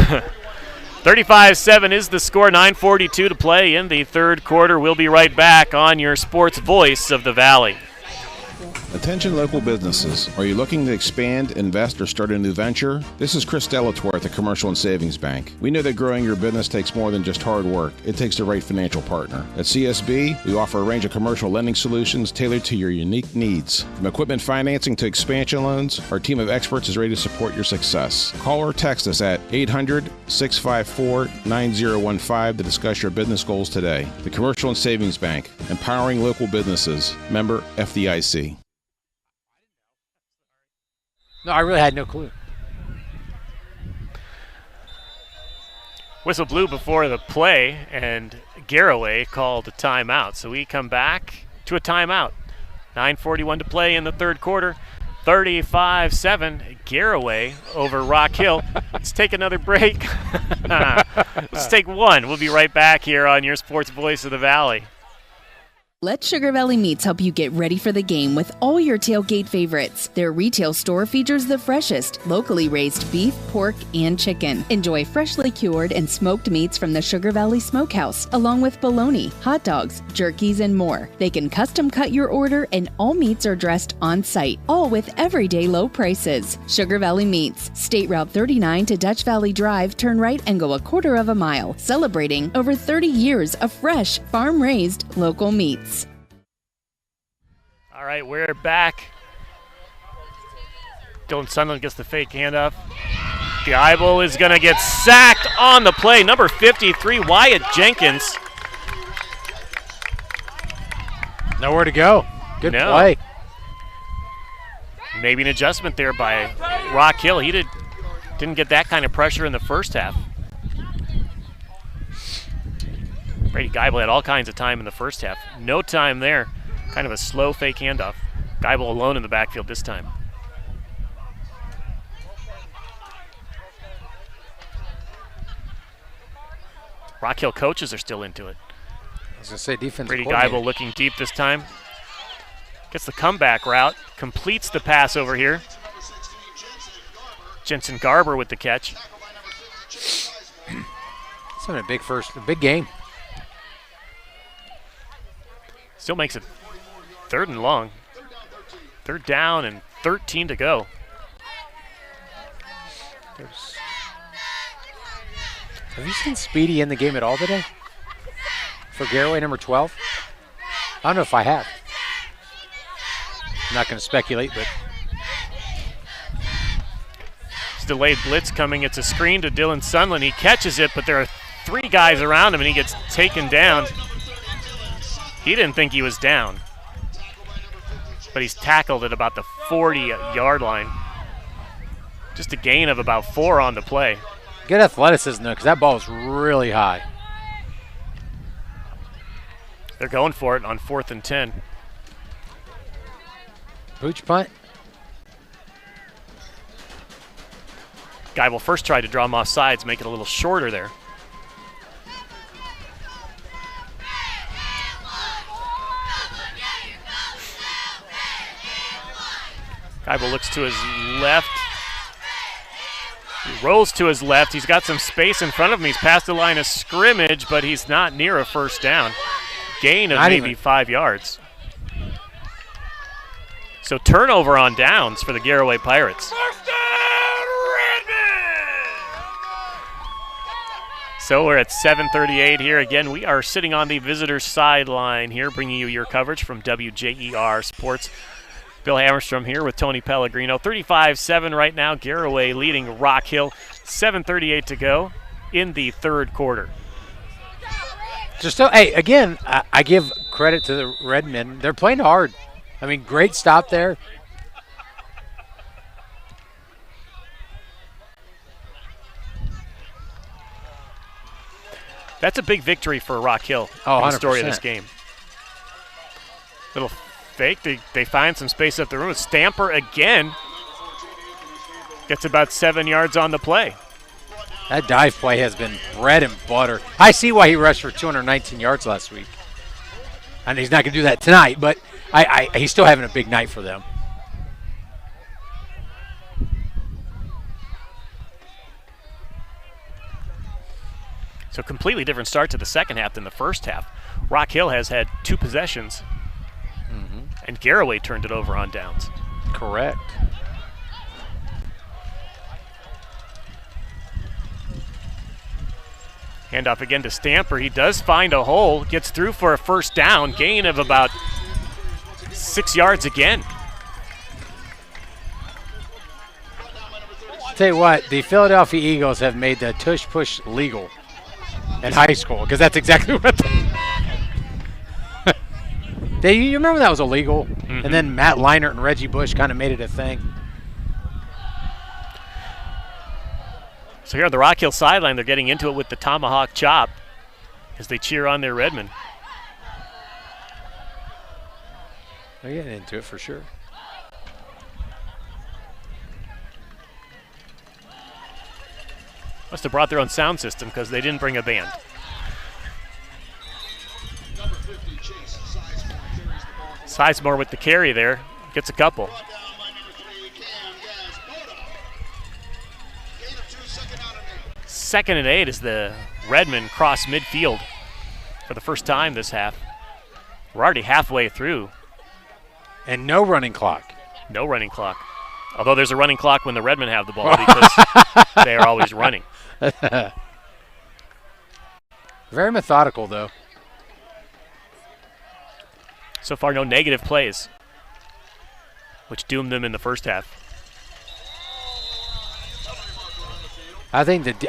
35-7 is the score. 9:42 to play in the 3rd quarter. We'll be right back on your sports voice of the Valley. Attention local businesses. Are you looking to expand, invest, or start a new venture? This is Chris Delatorre at the Commercial and Savings Bank. We know that growing your business takes more than just hard work. It takes the right financial partner. At CSB, we offer a range of commercial lending solutions tailored to your unique needs. From equipment financing to expansion loans, our team of experts is ready to support your success. Call or text us at 800-654-9015 to discuss your business goals today. The Commercial and Savings Bank, empowering local businesses. Member FDIC. No, I really had no clue. Whistle blew before the play, and Garaway called a timeout. So we come back to a timeout. 9:41 to play in the 3rd quarter. 35-7, Garaway over Rock Hill. Let's take another break. Let's take one. We'll be right back here on your sports voice of the Valley. Let Sugar Valley Meats help you get ready for the game with all your tailgate favorites. Their retail store features the freshest, locally raised beef, pork, and chicken. Enjoy freshly cured and smoked meats from the Sugar Valley Smokehouse, along with bologna, hot dogs, jerkies, and more. They can custom cut your order, and all meats are dressed on site, all with everyday low prices. Sugar Valley Meats, State Route 39 to Dutch Valley Drive, turn right and go a 1/4 mile, celebrating over 30 years of fresh, farm-raised local meats. All right, we're back. Dylan Sunland gets the fake handoff. Geibel is going to get sacked on the play. Number 53, Wyatt Jenkins. Nowhere to go. Good play. Maybe an adjustment there by Rock Hill. He didn't get that kind of pressure in the first half. Brady Geibel had all kinds of time in the first half. No time there. Kind of a slow fake handoff. Geibel alone in the backfield this time. Rock Hill coaches are still into it. I was going to say defense. Brady Geibel looking deep this time. Gets the comeback route. Completes the pass over here. Jensen Garber with the catch. It's been a big game. Still makes it 3rd and long. 3rd down and 13 to go. Have you seen Speedy in the game at all today? For Garaway, number 12? I don't know if I have. I'm not going to speculate, but. It's delayed blitz coming. It's a screen to Dylan Sunland. He catches it, but there are 3 guys around him, and he gets taken down. He didn't think he was down. but he's tackled at about the 40-yard line. Just a gain of about 4 on the play. Good athleticism, though, because that ball was really high. They're going for it on 4th and 10. Pooch punt. Guy will first try to draw him off sides, make it a little shorter there. Geibel looks to his left. He rolls to his left. He's got some space in front of him. He's past the line of scrimmage, but he's not near a first down. Gain of maybe 5 yards. So turnover on downs for the Garaway Pirates. So we're at 7:38 here. Again, we are sitting on the visitor sideline here, bringing you your coverage from WJER Sports. Bill Hammerstrom here with Tony Pellegrino. 35-7 right now. Garaway leading Rock Hill. 7:38 to go in the third quarter. Hey, again, I give credit to the Redmen. They're playing hard. I mean, great stop there. That's a big victory for Rock Hill in the story of this game. Little fake. They find some space up the room. Stamper again. Gets about 7 yards on the play. That dive play has been bread and butter. I see why he rushed for 219 yards last week. And he's not going to do that tonight, but he's still having a big night for them. So completely different start to the second half than the first half. Rock Hill has had 2 possessions, and Garaway turned it over on downs. Correct. Handoff again to Stamper. He does find a hole, gets through for a first down, gain of about 6 yards again. Tell you what, the Philadelphia Eagles have made the tush-push legal in high school, because that's exactly what you remember that was illegal? And then Matt Leinart and Reggie Bush kind of made it a thing. So here on the Rock Hill sideline, they're getting into it with the tomahawk chop as they cheer on their Redmen. They're getting into it for sure. Must have brought their own sound system because they didn't bring a band. Sizemore with the carry there. Gets a couple. Second and 8 as the Redmen cross midfield for the first time this half. We're already halfway through. And no running clock. No running clock. Although there's a running clock when the Redmen have the ball because they are always running. Very methodical, though. So far, no negative plays, which doomed them in the first half. I think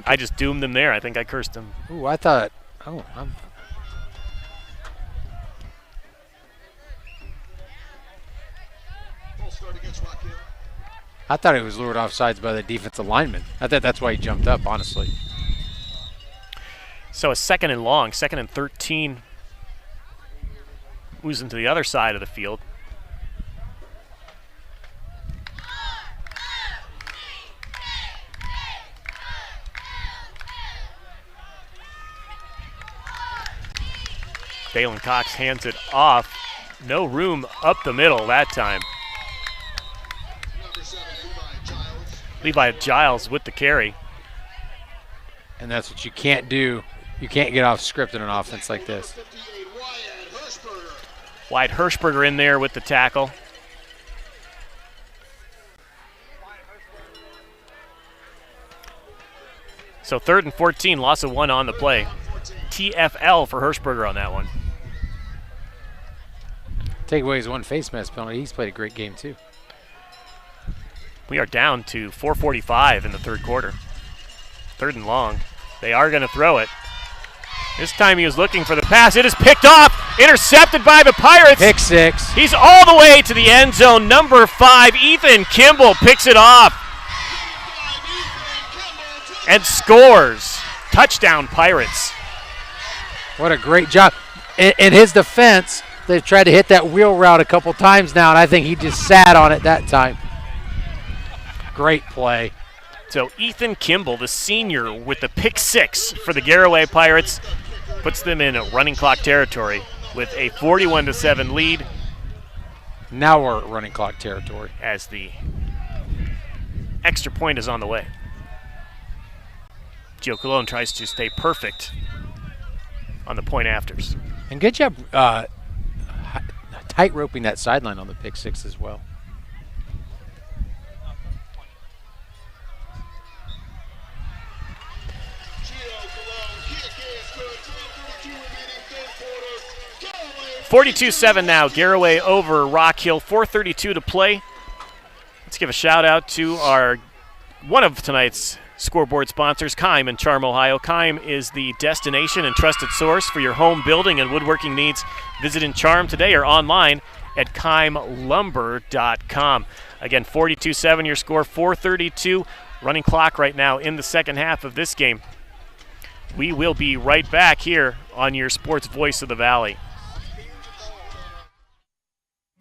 I just doomed them there. I think I cursed them. Ooh, I thought. I thought he was lured off sides by the defensive lineman. I thought that's why he jumped up, honestly. So a second and long, 2nd and 13. Moves into the other side of the field. Dalen Cox hands it off. No room up the middle that time. Levi Giles with the carry. And that's what you can't do. You can't get off script in an offense like this. Wyatt Hirschberger in there with the tackle. So 3rd and 14, loss of 1 on the play. TFL for Hirschberger on that one. Take away his 1 face mask penalty. He's played a great game too. We are down to 4:45 in the third quarter. 3rd and long. They are going to throw it. This time he was looking for the pass. It is picked off, intercepted by the Pirates. Pick 6. He's all the way to the end zone. Number 5, Ethan Kimball picks it off and scores. Touchdown, Pirates. What a great job. In his defense, they've tried to hit that wheel route a couple times now, and I think he just sat on it that time. Great play. So Ethan Kimball, the senior, with the pick 6 for the Garaway Pirates, puts them in running clock territory with a 41-7 lead. Now we're at running clock territory. As the extra point is on the way. Gio Colon tries to stay perfect on the point afters. And good job tight roping that sideline on the pick 6 as well. (42-7) now. Garaway over Rock Hill. 4:32 to play. Let's give a shout out to one of tonight's scoreboard sponsors, Kime in Charm, Ohio. Kime is the destination and trusted source for your home building and woodworking needs. Visit in Charm today or online at kimelumber.com. Again, 42-7 your score, 4:32 running clock right now in the second half of this game. We will be right back here on your Sports Voice of the Valley.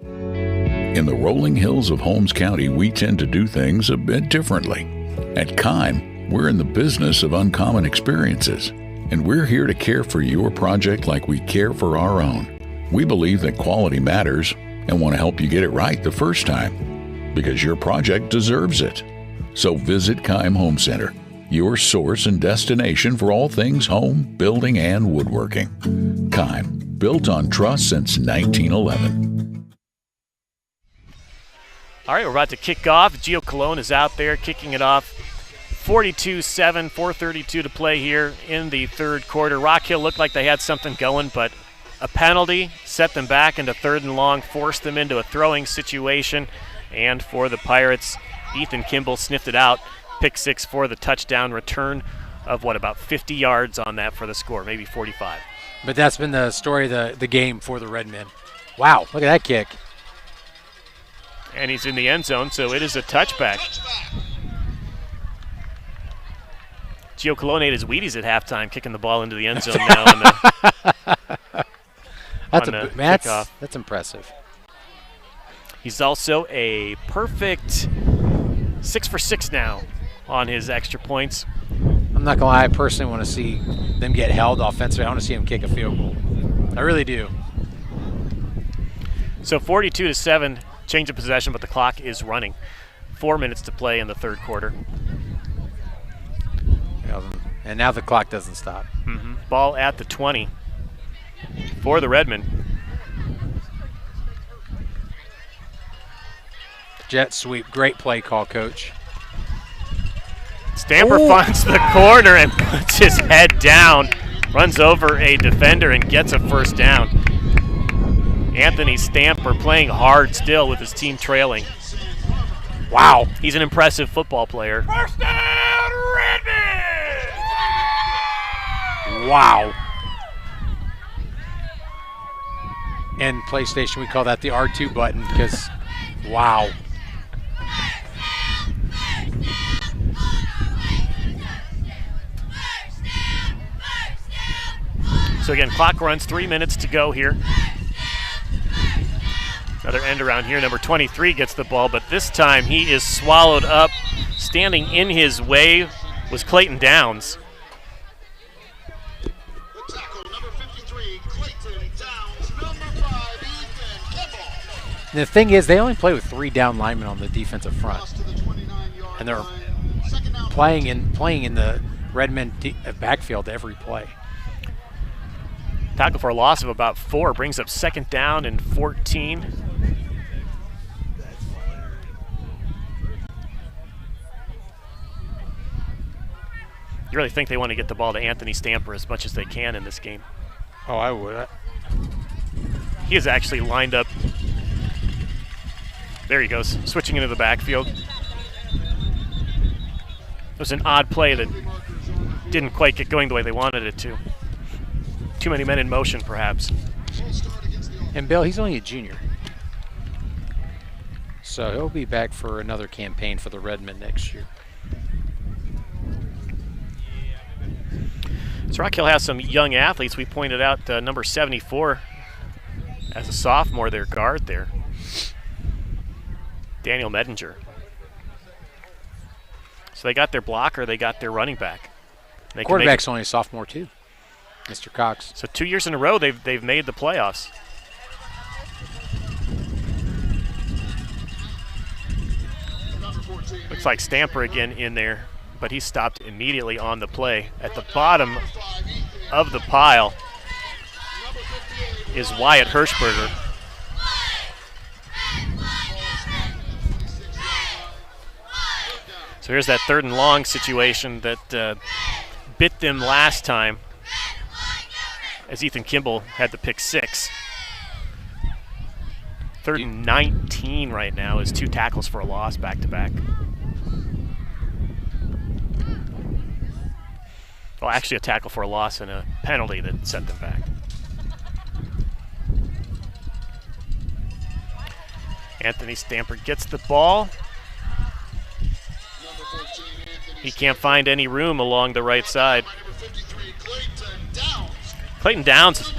In the rolling hills of Holmes County, we tend to do things a bit differently. At Kime, we're in the business of uncommon experiences, and we're here to care for your project like we care for our own. We believe that quality matters and want to help you get it right the first time, because your project deserves it. So visit Kime Home Center, your source and destination for all things home, building, and woodworking. Kime, built on trust since 1911. All right, we're about to kick off. Gio Colon is out there kicking it off. 42-7, 4:32 to play here in the third quarter. Rock Hill looked like they had something going, but a penalty set them back into 3rd and long, forced them into a throwing situation. And for the Pirates, Ethan Kimball sniffed it out. Pick 6 for the touchdown return of, about 50 yards on that for the score, maybe 45. But that's been the story of the game for the Redmen. Wow, look at that kick. And he's in the end zone, so it is a touchback. Gio Colon ate his Wheaties at halftime, kicking the ball into the end zone now on the kickoff. That's impressive. He's also a perfect 6 for 6 now on his extra points. I'm not going to lie, I personally want to see them get held offensively. I want to see him kick a field goal. I really do. So 42-7. Change of possession, but the clock is running. 4 minutes to play in the third quarter. And now the clock doesn't stop. Ball at the 20 for the Redmen. Jet sweep. Great play call, Coach. Stamper finds the corner and puts his head down. Runs over a defender and gets a first down. Anthony Stamper playing hard still with his team trailing. Wow. He's an impressive football player. First down, Redmen! Wow. And PlayStation, we call that the R2 button because, wow. So again, clock runs, 3 minutes to go here. Another end around here. Number 23 gets the ball, but this time he is swallowed up. Standing in his way was Clayton Downs. And the thing is, they only play with 3 down linemen on the defensive front. And they're playing in the Redmen backfield every play. Tackle for a loss of about 4 brings up 2nd down and 14. You really think they want to get the ball to Anthony Stamper as much as they can in this game? Oh, I would. He is actually lined up. There he goes, switching into the backfield. It was an odd play that didn't quite get going the way they wanted it to. Too many men in motion, perhaps. And Bill, he's only a junior. So he'll be back for another campaign for the Redmen next year. So Rock Hill has some young athletes. We pointed out number 74 as a sophomore, their guard there, Daniel Medinger. So they got their blocker, they got their running back. Quarterback's only a sophomore too, Mr. Cox. So 2 years in a row they've made the playoffs. Looks like Stamper again in there, but he stopped immediately on the play. At the bottom of the pile is Wyatt Hirschberger. So here's that 3rd and long situation that bit them last time, as Ethan Kimball had to pick 6. 3rd and 19 right now is 2 tackles for a loss back-to-back. Well, actually a tackle for a loss and a penalty that set them back. Anthony Stamper gets the ball. He can't find any room along the right side. Clayton Downs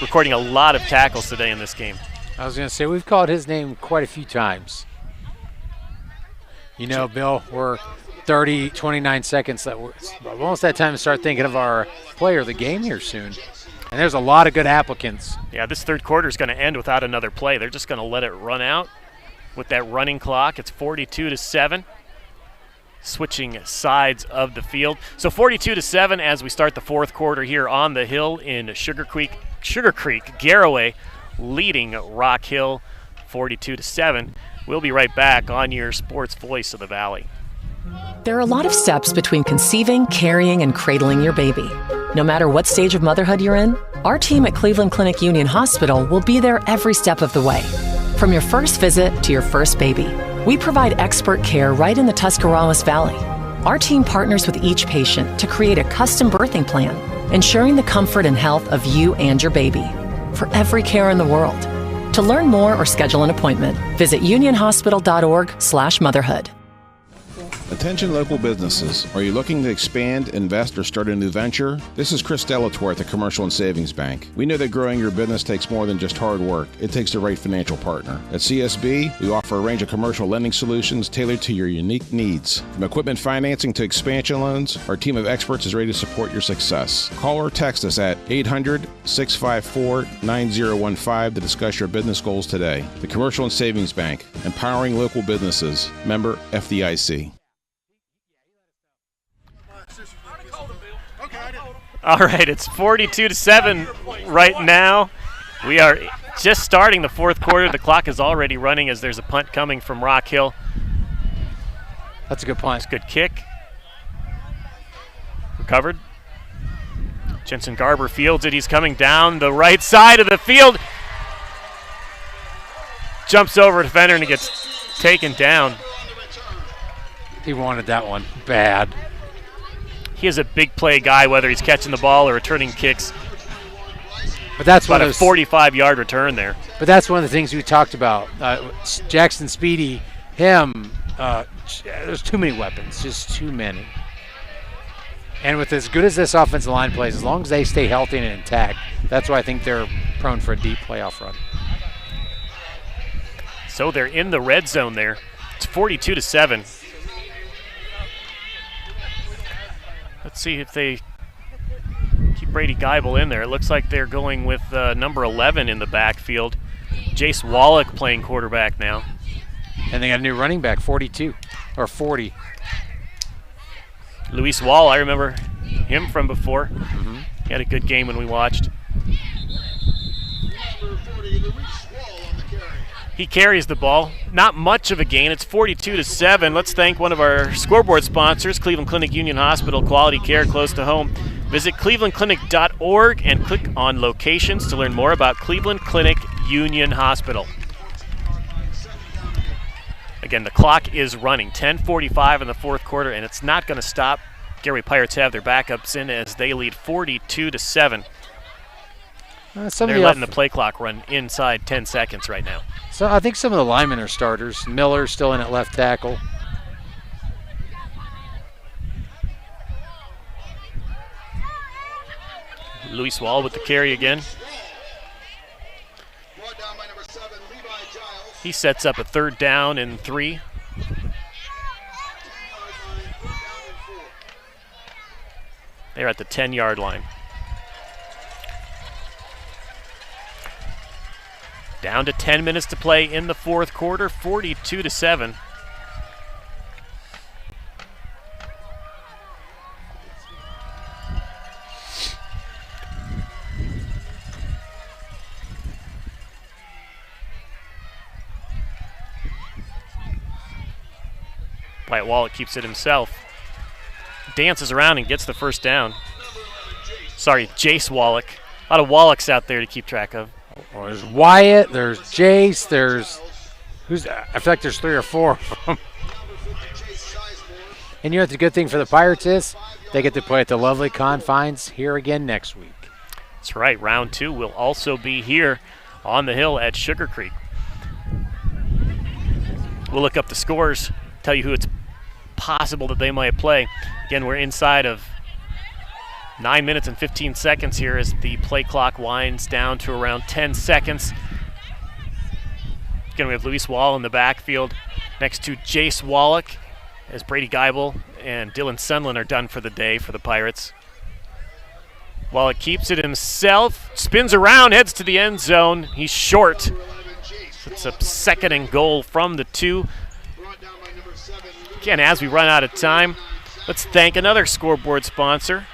recording a lot of tackles today in this game. I was going to say, we've called his name quite a few times. You know, Bill, we're 29 seconds. That we're almost that time to start thinking of our player of the game here soon. And there's a lot of good applicants. Yeah, this 3rd quarter is going to end without another play. They're just going to let it run out with that running clock. It's 42-7. Switching sides of the field. So 42-7 as we start the 4th quarter here on the hill in Sugar Creek. Garaway leading Rock Hill 42-7. We'll be right back on your sports voice of the Valley. There are a lot of steps between conceiving, carrying, and cradling your baby. No matter what stage of motherhood you're in, our team at Cleveland Clinic Union Hospital will be there every step of the way. From your first visit to your first baby, we provide expert care right in the Tuscarawas Valley. Our team partners with each patient to create a custom birthing plan, ensuring the comfort and health of you and your baby for every care in the world. To learn more or schedule an appointment, visit unionhospital.org/motherhood. Attention local businesses. Are you looking to expand, invest, or start a new venture? This is Chris Delatorre at the Commercial and Savings Bank. We know that growing your business takes more than just hard work. It takes the right financial partner. At CSB, we offer a range of commercial lending solutions tailored to your unique needs. From equipment financing to expansion loans, our team of experts is ready to support your success. Call or text us at 800-654-9015 to discuss your business goals today. The Commercial and Savings Bank, empowering local businesses. Member FDIC. All right, it's 42-7 right now. We are just starting the 4th quarter. The clock is already running as there's a punt coming from Rock Hill. That's a good punt. It's a good kick. Recovered. Jensen Garber fields it. He's coming down the right side of the field. Jumps over a defender and he gets taken down. He wanted that one bad. He is a big play guy, whether he's catching the ball or returning kicks. But that's about a 45-yard return there. But that's one of the things we talked about. Jackson Speedy, him, there's too many weapons, just too many. And with as good as this offensive line plays, as long as they stay healthy and intact, that's why I think they're prone for a deep playoff run. So they're in the red zone there. It's 42-7. Let's see if they keep Brady Geibel in there. It looks like they're going with number 11 in the backfield. Jace Wallach playing quarterback now. And they got a new running back, 42, or 40. Luis Wall, I remember him from before. Mm-hmm. He had a good game when we watched. He carries the ball. Not much of a gain. It's 42-7. Let's thank one of our scoreboard sponsors, Cleveland Clinic Union Hospital, quality care close to home. Visit clevelandclinic.org and click on locations to learn more about Cleveland Clinic Union Hospital. Again, the clock is running. 10:45 in the 4th quarter, and it's not going to stop. Garaway Pirates have their backups in as they lead 42-7. They're letting the play clock run inside 10 seconds right now. So I think some of the linemen are starters. Miller's still in at left tackle. Luis Wall with the carry again. He sets up a 3rd down and 3. They're at the 10-yard line. Down to 10 minutes to play in the 4th quarter, 42-7. Wyatt Wallach keeps it himself. Dances around and gets the 1st down. Sorry, Jace Wallach. A lot of Wallachs out there to keep track of. Well, there's Wyatt, there's Jace, there's I feel like there's 3 or 4 of them. And you know what the good thing for the Pirates is? They get to play at the lovely confines here again next week. That's right. Round 2 will also be here on the hill at Sugar Creek. We'll look up the scores, tell you who it's possible that they might play. Again, we're inside of 9 minutes and 15 seconds here as the play clock winds down to around 10 seconds. Again, we have Luis Wall in the backfield next to Jace Wallach as Brady Geibel and Dylan Sunland are done for the day for the Pirates. Wallach keeps it himself, spins around, heads to the end zone. He's short. It's a 2nd and goal from the 2. Again, as we run out of time, let's thank another scoreboard sponsor,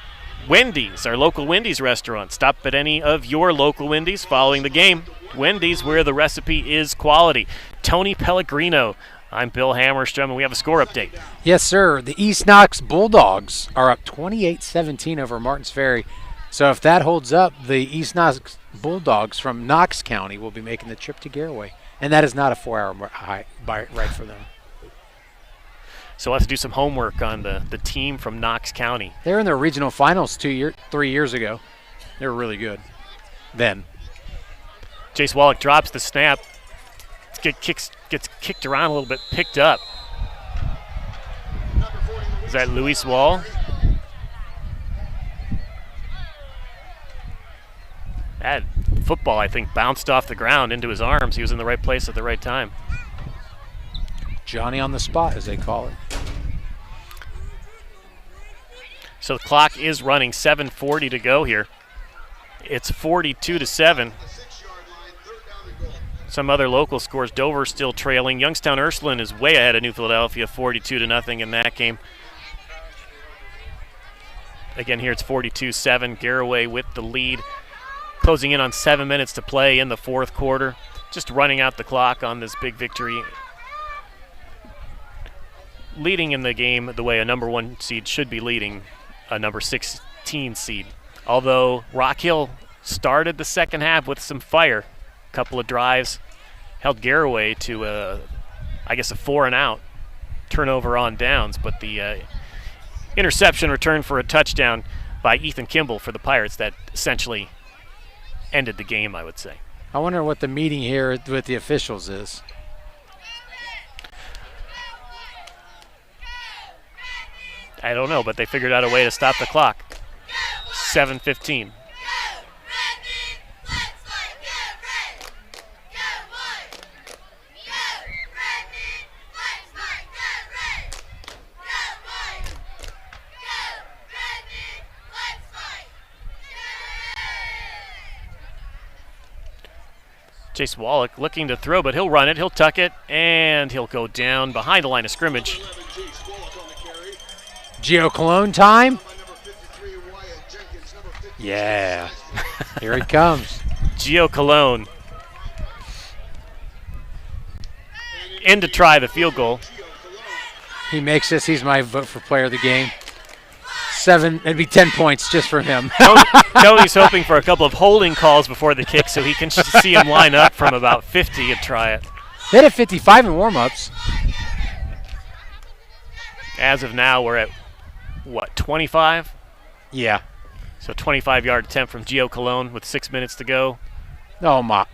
Wendy's, our local Wendy's restaurant. Stop at any of your local Wendy's following the game. Wendy's, where the recipe is quality. Tony Pellegrino. I'm Bill Hammerstrom, and we have a score update. Yes, sir. The East Knox Bulldogs are up 28-17 over Martins Ferry. So if that holds up, the East Knox Bulldogs from Knox County will be making the trip to Garaway. And that is not a 4-hour ride for them. So we'll have to do some homework on the team from Knox County. They were in their regional finals 3 years ago. They were really good then. Jace Wallach drops the snap. Gets kicked around a little bit, picked up. Is that Luis Wall? That football, I think, bounced off the ground into his arms. He was in the right place at the right time. Johnny on the spot, as they call it. So the clock is running, 7:40 to go here. It's 42-7. Some other local scores. Dover still trailing. Youngstown Ursuline is way ahead of New Philadelphia, 42-0 in that game. Again, here it's 42-7. Garaway with the lead. Closing in on 7 minutes to play in the 4th quarter. Just running out the clock on this big victory. Leading in the game the way a number 1 seed should be leading a number 16 seed. Although Rock Hill started the second half with some fire. A couple of drives held Garaway to a 4-and-out turnover on downs, but the interception returned for a touchdown by Ethan Kimball for the Pirates that essentially ended the game, I would say. I wonder what the meeting here with the officials is. I don't know, but they figured out a way to stop the clock. 7:15. Jace Wallach looking to throw, but he'll run it, he'll tuck it, and he'll go down behind the line of scrimmage. Gio Cologne time. Yeah. Here he comes. Gio Cologne. In to try the field goal. He makes this. He's my vote for player of the game. 7, it'd be 10 points just for him. Tony's hoping for a couple of holding calls before the kick so he can see him line up from about 50 and try it. They had a 55 in warm-ups. As of now, we're at, what, 25? Yeah. So 25-yard attempt from Gio Colon with 6 minutes to go. Oh, my.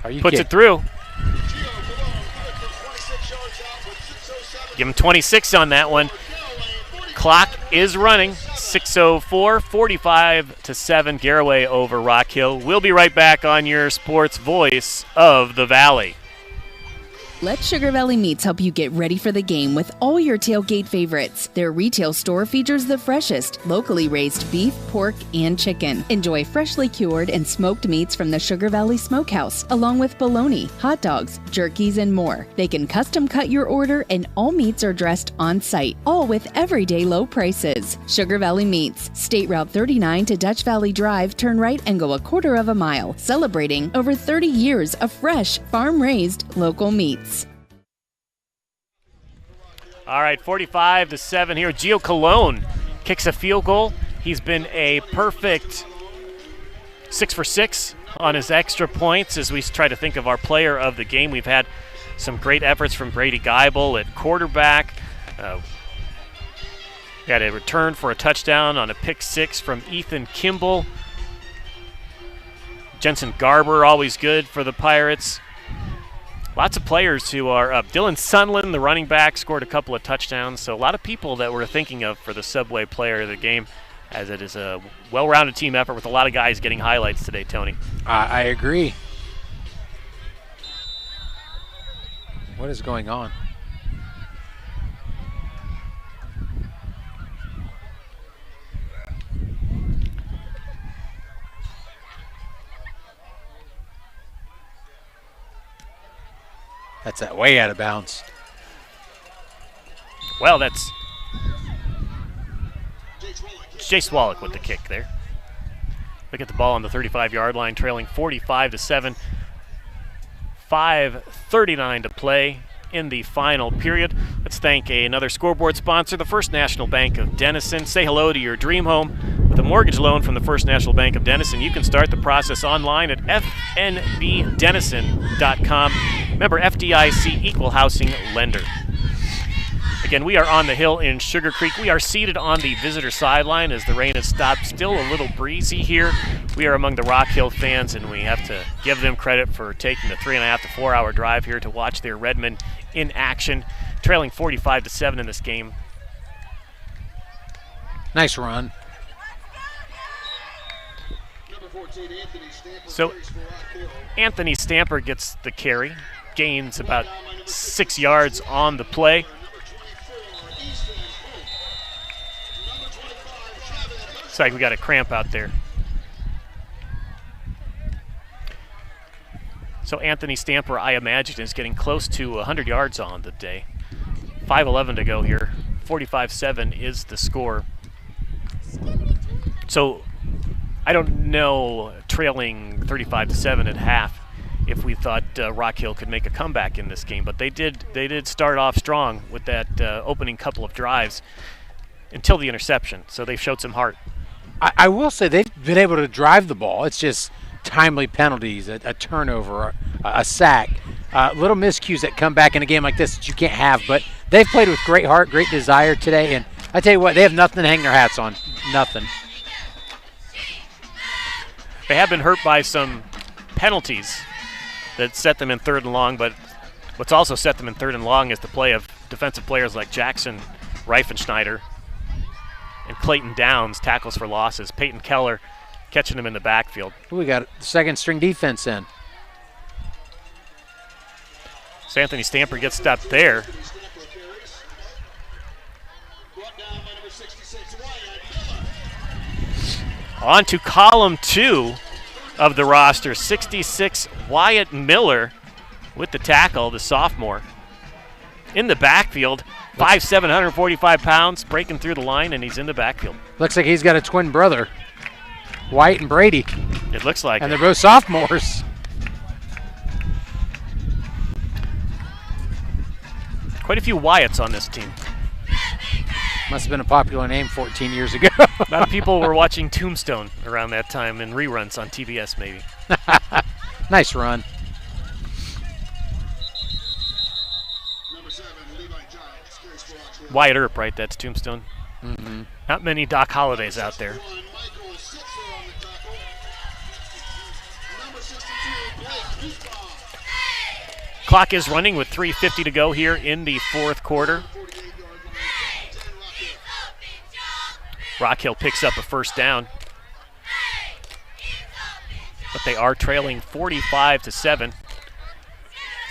Are you Puts kidding? it through. Give him 26 on that one. Clock is running. 6:04, 45-7. Garaway over Rock Hill. We'll be right back on your sports voice of the Valley. Let Sugar Valley Meats help you get ready for the game with all your tailgate favorites. Their retail store features the freshest, locally raised beef, pork, and chicken. Enjoy freshly cured and smoked meats from the Sugar Valley Smokehouse, along with bologna, hot dogs, jerkies, and more. They can custom cut your order, and all meats are dressed on site, all with everyday low prices. Sugar Valley Meats, State Route 39 to Dutch Valley Drive, turn right and go a quarter of a mile, celebrating over 30 years of fresh, farm-raised, local meats. All right, 45-7 here. Gio Colon kicks a field goal. He's been a perfect 6 for 6 on his extra points as we try to think of our player of the game. We've had some great efforts from Brady Geibel at quarterback. We had a return for a touchdown on a pick 6 from Ethan Kimball. Jensen Garber, always good for the Pirates. Lots of players who are up. Dylan Sunland, the running back, scored a couple of touchdowns. So a lot of people that we're thinking of for the Subway player of the game, as it is a well-rounded team effort with a lot of guys getting highlights today, Tony. I agree. What is going on? That's that way out of bounds. Well, that's Jace Wallach with the kick there. Look at the ball on the 35-yard line, trailing 45-7. 5:39 to play in the final period. Let's thank another scoreboard sponsor, the First National Bank of Denison. Say hello to your dream home. With a mortgage loan from the First National Bank of Denison, you can start the process online at fnbdenison.com. Member FDIC Equal Housing Lender. Again, we are on the hill in Sugar Creek. We are seated on the visitor sideline as the rain has stopped. Still a little breezy here. We are among the Rock Hill fans, and we have to give them credit for taking the 3.5 to 4 hour drive here to watch their Redmen in action, trailing 45-7 in this game. Nice run. So Anthony Stamper gets the carry, gains about 6 yards on the play. Looks like we got a cramp out there. So Anthony Stamper, I imagine, is getting close to 100 yards on the day. 5:11 to go here. 45-7 is the score. So I don't know, trailing 35-7 at half, if we thought Rock Hill could make a comeback in this game, but they did start off strong with that opening couple of drives until the interception. So they showed some heart. I will say they've been able to drive the ball. It's just timely penalties, a turnover, a sack, little miscues that come back in a game like this that you can't have. But they've played with great heart, great desire today, and I tell you what, they have nothing to hang their hats on. Nothing. They have been hurt by some penalties that set them in 3rd and long, but what's also set them in 3rd and long is the play of defensive players like Jackson Reifenschneider and Clayton Downs, tackles for losses. Peyton Keller catching him in the backfield. We got second string defense in. So Anthony Stamper gets stopped there. On to column 2 of the roster. 66, Wyatt Miller with the tackle, the sophomore. In the backfield, 5'7", 145 pounds, breaking through the line, and he's in the backfield. Looks like he's got a twin brother, Wyatt and Brady. It looks like and they're both sophomores. Quite a few Wyatts on this team. Must have been a popular name 14 years ago. A lot of people were watching Tombstone around that time in reruns on TBS, maybe. Nice run. Wyatt Earp, right? That's Tombstone. Mm-hmm. Not many Doc Hollidays out there. Clock is running with 3:50 to go here in the fourth quarter. Rock Hill picks up a first down, but they are trailing 45-7.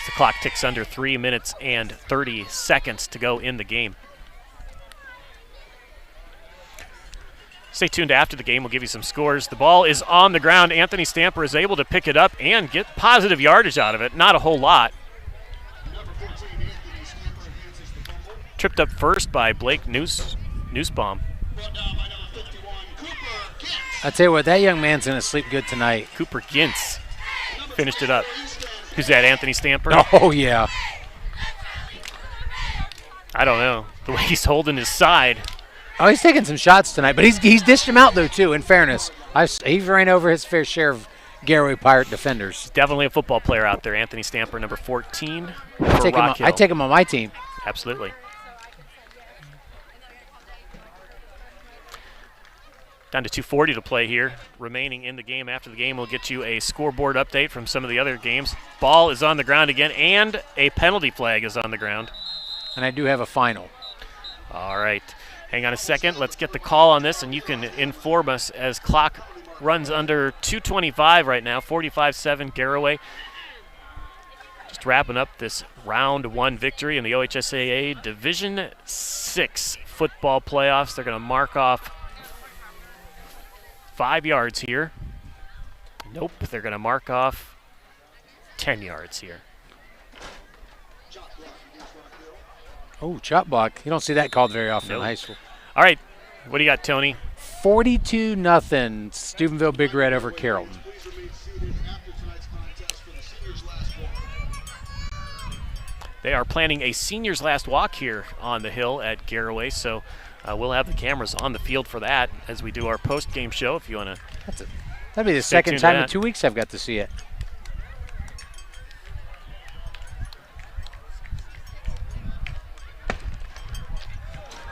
The clock ticks under 3 minutes and 30 seconds to go in the game. Stay tuned after the game. We'll give you some scores. The ball is on the ground. Anthony Stamper is able to pick it up and get positive yardage out of it. Not a whole lot. Tripped up first by Blake Nussbaum. I tell you what, that young man's going to sleep good tonight. Cooper Gintz finished it up. Who's that, Anthony Stamper? Oh, yeah. I don't know. The way he's holding his side. Oh, he's taking some shots tonight, but he's dished him out, though, too, in fairness. He's ran over his fair share of Garaway Pirate defenders. He's definitely a football player out there. Anthony Stamper, number 14 for Rock Hill. I take him on my team. Absolutely. Down to 2:40 to play here. Remaining in the game. After the game, we'll get you a scoreboard update from some of the other games. Ball is on the ground again, and a penalty flag is on the ground. And I do have a final. All right. Hang on a second. Let's get the call on this, and you can inform us as clock runs under 2:25 right now. 45-7 Garaway. Just wrapping up this round one victory in the OHSAA Division 6 football playoffs. They're going to mark off 5 yards here. Nope, they're going to mark off 10 yards here. Oh, chop block. You don't see that called very often in high school. All right, what do you got, Tony? 42-0, Steubenville Big Red over Carrollton. They are planning a seniors last walk here on the hill at Garaway, so we'll have the cameras on the field for that as we do our post-game show if you want to. That'd be the second time in 2 weeks I've got to see it.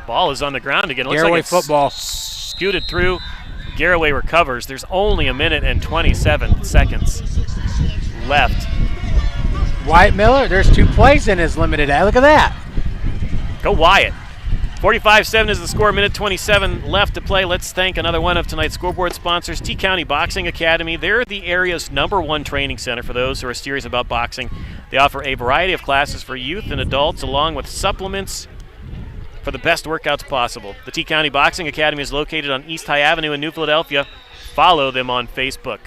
Ball is on the ground again. Looks Garaway like it's football. Scooted through. Garaway recovers. There's only a minute and 27 seconds left. Wyatt Miller, there's 2 plays in his limited. Look at that. Go Wyatt. 45-7 is the score, minute 27 left to play. Let's thank another one of tonight's scoreboard sponsors, T-County Boxing Academy. They're the area's #1 training center for those who are serious about boxing. They offer a variety of classes for youth and adults along with supplements for the best workouts possible. The T-County Boxing Academy is located on East High Avenue in New Philadelphia. Follow them on Facebook.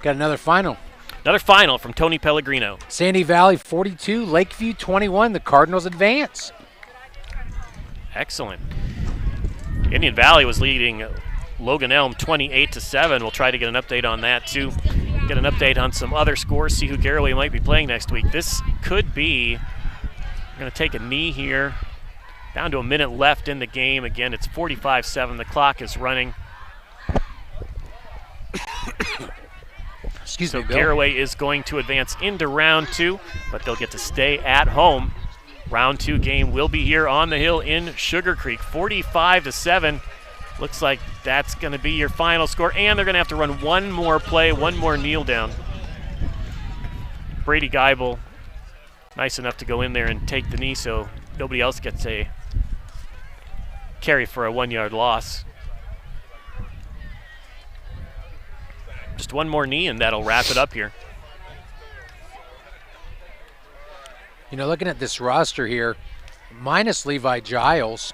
Got another final. Another final from Tony Pellegrino. Sandy Valley 42, Lakeview 21. The Cardinals advance. Excellent. Indian Valley was leading Logan Elm 28-7. We'll try to get an update on that too. Get an update on some other scores, see who Garaway might be playing next week. This could be, going to take a knee here. Down to a minute left in the game. Again, it's 45-7. The clock is running. Excuse me, Bill. Garaway is going to advance into round 2, but they'll get to stay at home. Round 2 game will be here on the hill in Sugar Creek. 45-7. Looks like that's going to be your final score, and they're going to have to run one more play, one more kneel down. Brady Geibel, nice enough to go in there and take the knee so nobody else gets a carry for a 1-yard loss. Just one more knee, and that'll wrap it up here. You know, looking at this roster here, minus Levi Giles,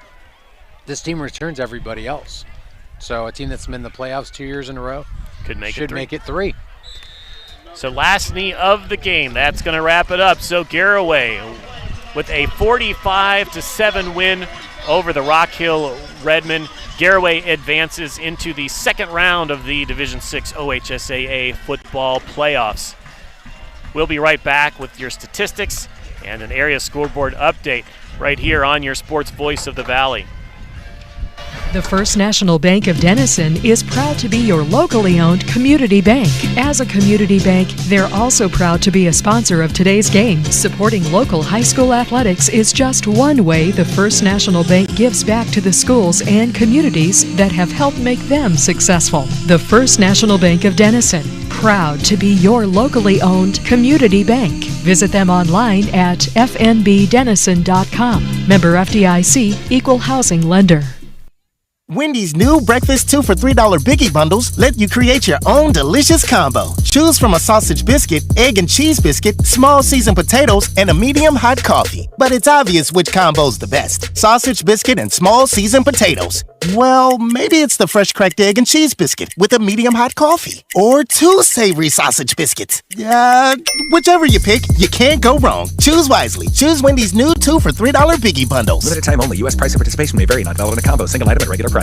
this team returns everybody else. So a team that's been in the playoffs 2 years in a row should make it 3. So last knee of the game, that's going to wrap it up. So Garaway with a 45-7 win over the Rock Hill Redmen. Garaway advances into the second round of the Division 6 OHSAA football playoffs. We'll be right back with your statistics and an area scoreboard update right here on your Sports Voice of the Valley. The First National Bank of Denison is proud to be your locally owned community bank. As a community bank, they're also proud to be a sponsor of today's game. Supporting local high school athletics is just one way the First National Bank gives back to the schools and communities that have helped make them successful. The First National Bank of Denison, proud to be your locally owned community bank. Visit them online at fnbdenison.com. Member FDIC, Equal Housing Lender. Wendy's new breakfast 2 for $3 Biggie Bundles let you create your own delicious combo. Choose from a sausage biscuit, egg and cheese biscuit, small seasoned potatoes, and a medium hot coffee. But it's obvious which combo's the best. Sausage biscuit and small seasoned potatoes. Well, maybe it's the fresh cracked egg and cheese biscuit with a medium hot coffee. Or 2 savory sausage biscuits. Whichever you pick, you can't go wrong. Choose wisely. Choose Wendy's new 2 for $3 Biggie Bundles. Limited time only. U.S. price and participation may vary. Not valid in a combo. Single item at regular price.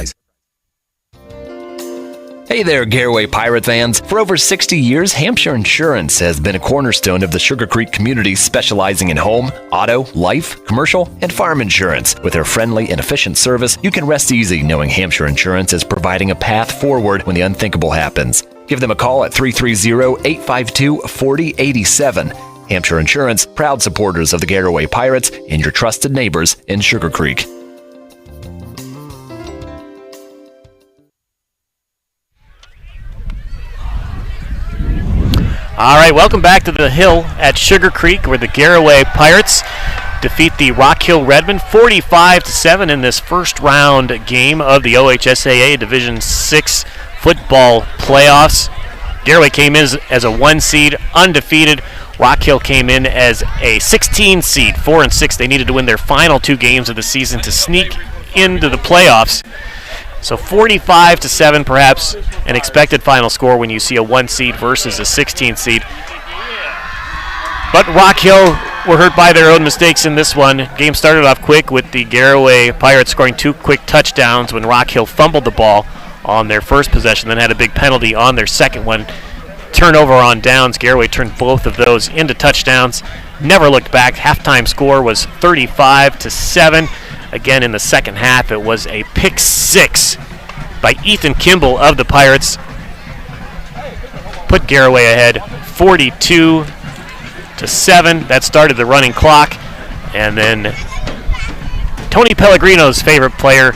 Hey there, Garaway Pirate fans. For over 60 years, Hampshire Insurance has been a cornerstone of the Sugar Creek community, specializing in home, auto, life, commercial, and farm insurance. With their friendly and efficient service, you can rest easy knowing Hampshire Insurance is providing a path forward when the unthinkable happens. Give them a call at 330-852-4087. Hampshire Insurance, proud supporters of the Garaway Pirates and your trusted neighbors in Sugar Creek. All right, welcome back to the Hill at Sugar Creek, where the Garaway Pirates defeat the Rock Hill Redmen 45-7 in this first round game of the OHSAA Division 6 football playoffs. Garaway came in as a 1 seed, undefeated. Rock Hill came in as a 16 seed, 4-6. They needed to win their final 2 games of the season to sneak into the playoffs. So 45-7, perhaps an expected final score when you see a 1 seed versus a 16 seed. But Rock Hill were hurt by their own mistakes in this one. Game started off quick with the Garaway Pirates scoring 2 quick touchdowns when Rock Hill fumbled the ball on their first possession, then had a big penalty on their second one. Turnover on downs. Garaway turned both of those into touchdowns. Never looked back. Halftime score was 35-7. Again, in the second half, it was a pick 6 by Ethan Kimball of the Pirates. Put Garaway ahead 42-7. That started the running clock. And then Tony Pellegrino's favorite player,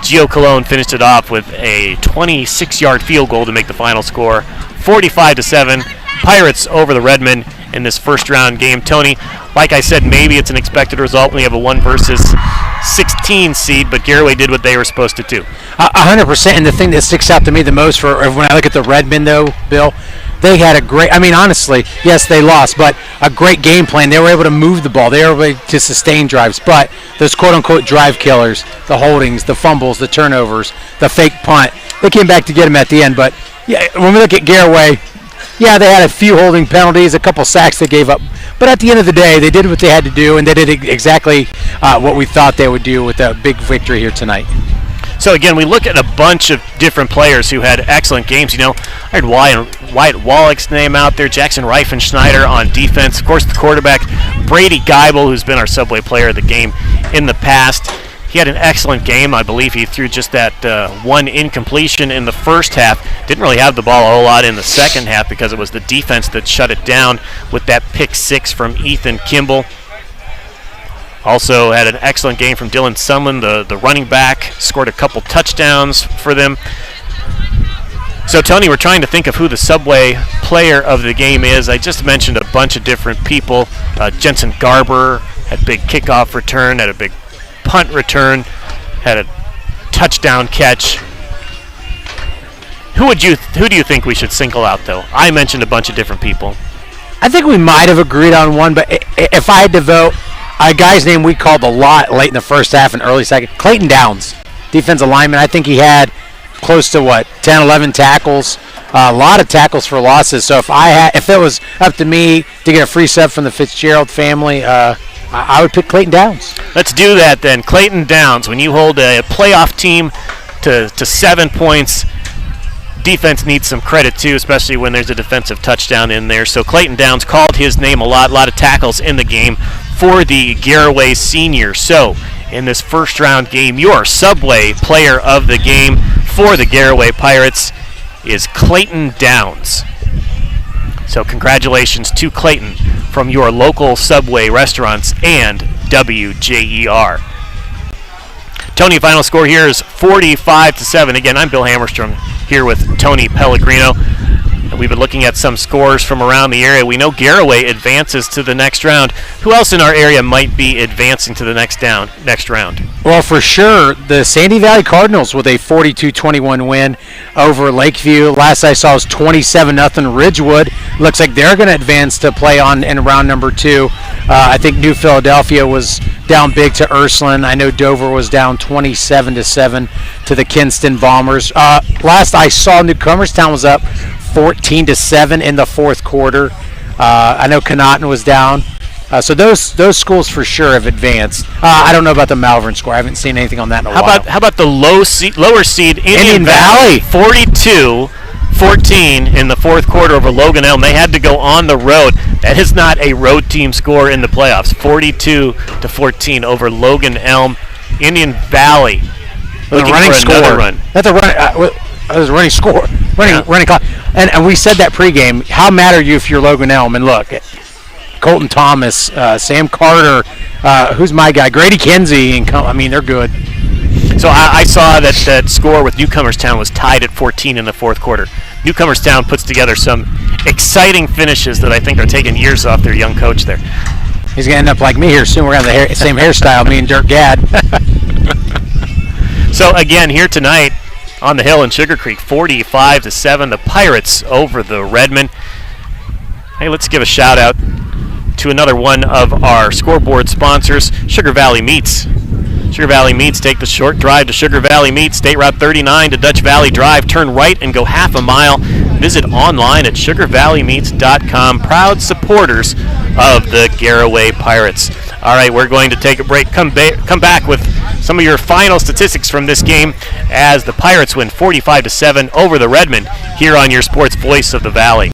Gio Colon, finished it off with a 26-yard field goal to make the final score. 45-7. Pirates over the Redmen in this first round game. Tony, like I said, maybe it's an expected result when you have a 1 versus 16 seed, but Garaway did what they were supposed to do. 100%, and the thing that sticks out to me the most for when I look at the Redmen, though, Bill, they had a great, honestly, yes, they lost, but a great game plan. They were able to move the ball. They were able to sustain drives, but those quote-unquote drive killers, the holdings, the fumbles, the turnovers, the fake punt, they came back to get them at the end. But yeah, when we look at Garaway, yeah, they had a few holding penalties, a couple sacks they gave up. But at the end of the day, they did what they had to do, and they did exactly what we thought they would do with a big victory here tonight. So again, we look at a bunch of different players who had excellent games. I heard Wyatt Wallach's name out there, Jackson Reifenschneider on defense. Of course, the quarterback, Brady Geibel, who's been our Subway player of the game in the past. He had an excellent game. I believe he threw just that 1 incompletion in the first half. Didn't really have the ball a whole lot in the second half because it was the defense that shut it down with that pick 6 from Ethan Kimball. Also had an excellent game from Dylan Sumlin, the running back. Scored a couple touchdowns for them. So, Tony, we're trying to think of who the Subway player of the game is. I just mentioned a bunch of different people. Jensen Garber had big kickoff return, had a big punt return, had a touchdown catch. Who do you think we should single out, though? I mentioned a bunch of different people. I think we might have agreed on one, but if I had to vote, a guy's name we called a lot late in the first half and early second, Clayton Downs, defensive lineman. I think he had close to 10, 11 tackles, a lot of tackles for losses. So if it was up to me to get a free sub from the Fitzgerald family, I would pick Clayton Downs. Let's do that then. Clayton Downs, when you hold a playoff team to 7 points, defense needs some credit too, especially when there's a defensive touchdown in there. So Clayton Downs called his name a lot of tackles in the game for the Garaway senior. So in this first round game. Your Subway player of the game for the Garaway Pirates is Clayton Downs. So congratulations to Clayton from your local Subway restaurants and WJER. Tony, final score here is 45-7. Again, I'm Bill Hammerstrom here with Tony Pellegrino. And we've been looking at some scores from around the area. We know Garaway advances to the next round. Who else in our area might be advancing to the next round? Well, for sure, the Sandy Valley Cardinals with a 42-21 win over Lakeview. Last I saw was 27-0 Ridgewood. Looks like they're going to advance to play on in round number 2. I think New Philadelphia was down big to Ursuline. I know Dover was down 27-7 to the Kinston Bombers. Last I saw, Newcomerstown was up 14-7 in the fourth quarter. I know Connaughton was down. So those schools for sure have advanced. I don't know about the Malvern score. I haven't seen anything on that in a while. How about the lower seed Indian Valley? 42-14 in the fourth quarter over Logan Elm. They had to go on the road. That is not a road team score in the playoffs. 42-14 over Logan Elm. Indian Valley looking running for another run. That's a run. That was a running score. Running clock. And we said that pregame. How mad are you if you're Logan Elm? And look, Colton Thomas, Sam Carter, who's my guy? Grady Kinsey. I mean, they're good. So I saw that score with Newcomerstown was tied at 14 in the fourth quarter. Newcomerstown puts together some exciting finishes that I think are taking years off their young coach there. He's going to end up like me here soon. We're going to have the same hairstyle, me and Dirk Gadd. So again, here tonight on the hill in Sugar Creek, 45-7, the Pirates over the Redmen. Hey, let's give a shout out to another one of our scoreboard sponsors, Sugar Valley Meats. Sugar Valley Meats, take the short drive to Sugar Valley Meats, State Route 39 to Dutch Valley Drive, turn right and go half a mile. Visit online at sugarvalleymeats.com. Proud supporters of the Garaway Pirates. All right, we're going to take a break. Come back with some of your final statistics from this game as the Pirates win 45-7 over the Redmen here on your sports voice of the Valley.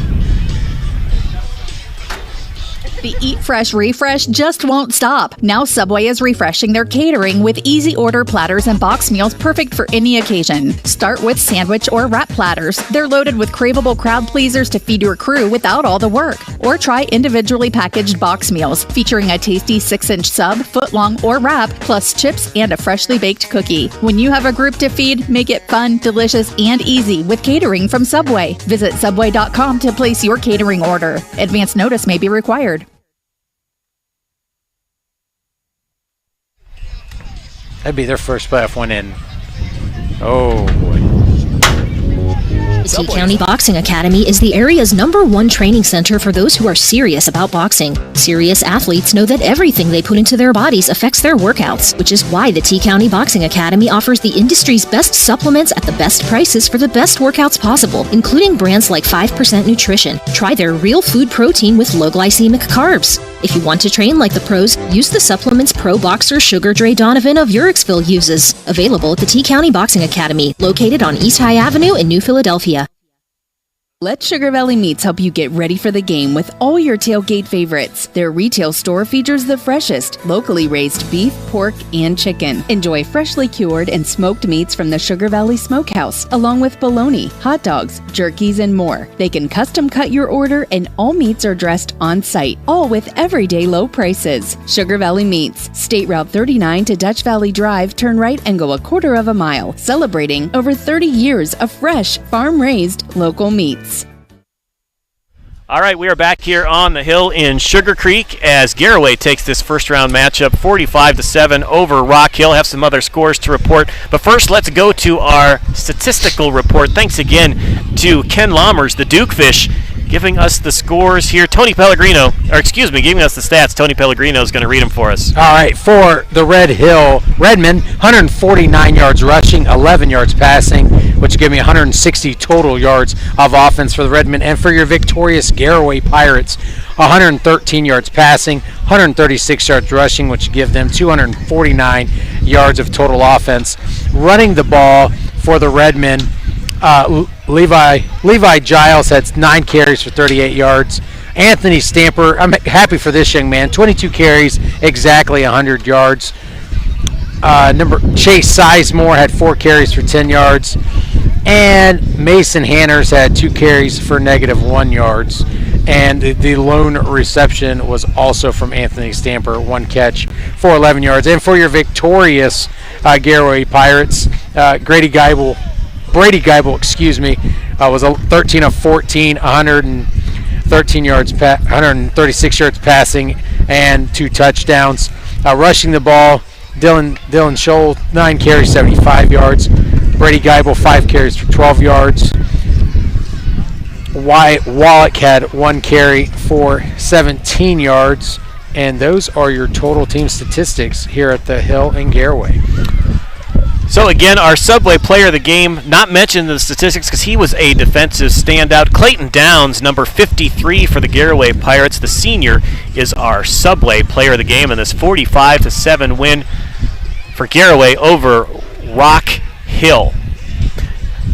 The Eat Fresh Refresh just won't stop. Now Subway is refreshing their catering with easy order platters and box meals perfect for any occasion. Start with sandwich or wrap platters. They're loaded with craveable crowd pleasers to feed your crew without all the work. Or try individually packaged box meals featuring a tasty 6-inch sub, foot-long, or wrap, plus chips and a freshly baked cookie. When you have a group to feed, make it fun, delicious, and easy with catering from Subway. Visit Subway.com to place your catering order. Advance notice may be required. That'd be their first playoff win in. Oh, boy. The T-County Boxing Academy is the area's #1 training center for those who are serious about boxing. Serious athletes know that everything they put into their bodies affects their workouts, which is why the T-County Boxing Academy offers the industry's best supplements at the best prices for the best workouts possible, including brands like 5% Nutrition. Try their real food protein with low glycemic carbs. If you want to train like the pros, use the supplements pro boxer Sugar Dre Donovan of Uricksville uses. Available at the T-County Boxing Academy, located on East High Avenue in New Philadelphia. Let Sugar Valley Meats help you get ready for the game with all your tailgate favorites. Their retail store features the freshest, locally raised beef, pork, and chicken. Enjoy freshly cured and smoked meats from the Sugar Valley Smokehouse, along with bologna, hot dogs, jerkies, and more. They can custom cut your order, and all meats are dressed on site, all with everyday low prices. Sugar Valley Meats, State Route 39 to Dutch Valley Drive, turn right and go a quarter of a mile, celebrating over 30 years of fresh, farm-raised, local meats. All right, we are back here on the hill in Sugar Creek as Garaway takes this first round matchup 45-7 over Rock Hill. Have some other scores to report, but first let's go to our statistical report. Thanks again to Ken Lammers, the Dukefish, giving us the scores here. Giving us the stats. Tony Pellegrino is going to read them for us. All right, for the Redmen, 149 yards rushing, 11 yards passing, which give me 160 total yards of offense for the Redmen. And for your victorious Garaway Pirates, 113 yards passing, 136 yards rushing, which give them 249 yards of total offense. Running the ball for the Redmen, Levi Giles had 9 carries for 38 yards. Anthony Stamper, I'm happy for this young man, 22 carries, exactly 100 yards. Chase Sizemore had 4 carries for 10 yards. And Mason Hanners had 2 carries for -1 yards. And the lone reception was also from Anthony Stamper, 1 catch for 11 yards. And for your victorious Garaway Pirates, Brady Geibel, was 13 of 14, 113 yards, 136 yards passing, and 2 touchdowns. Rushing the ball, Dylan Scholl, 9 carries, 75 yards. Brady Geibel, 5 carries for 12 yards. Wallach had 1 carry for 17 yards. And those are your total team statistics here at the Hill in Garaway. So again, our Subway player of the game, not mentioned in the statistics because he was a defensive standout. Clayton Downs, number 53 for the Garaway Pirates, the senior, is our Subway player of the game in this 45-7 win for Garaway over Rock Hill.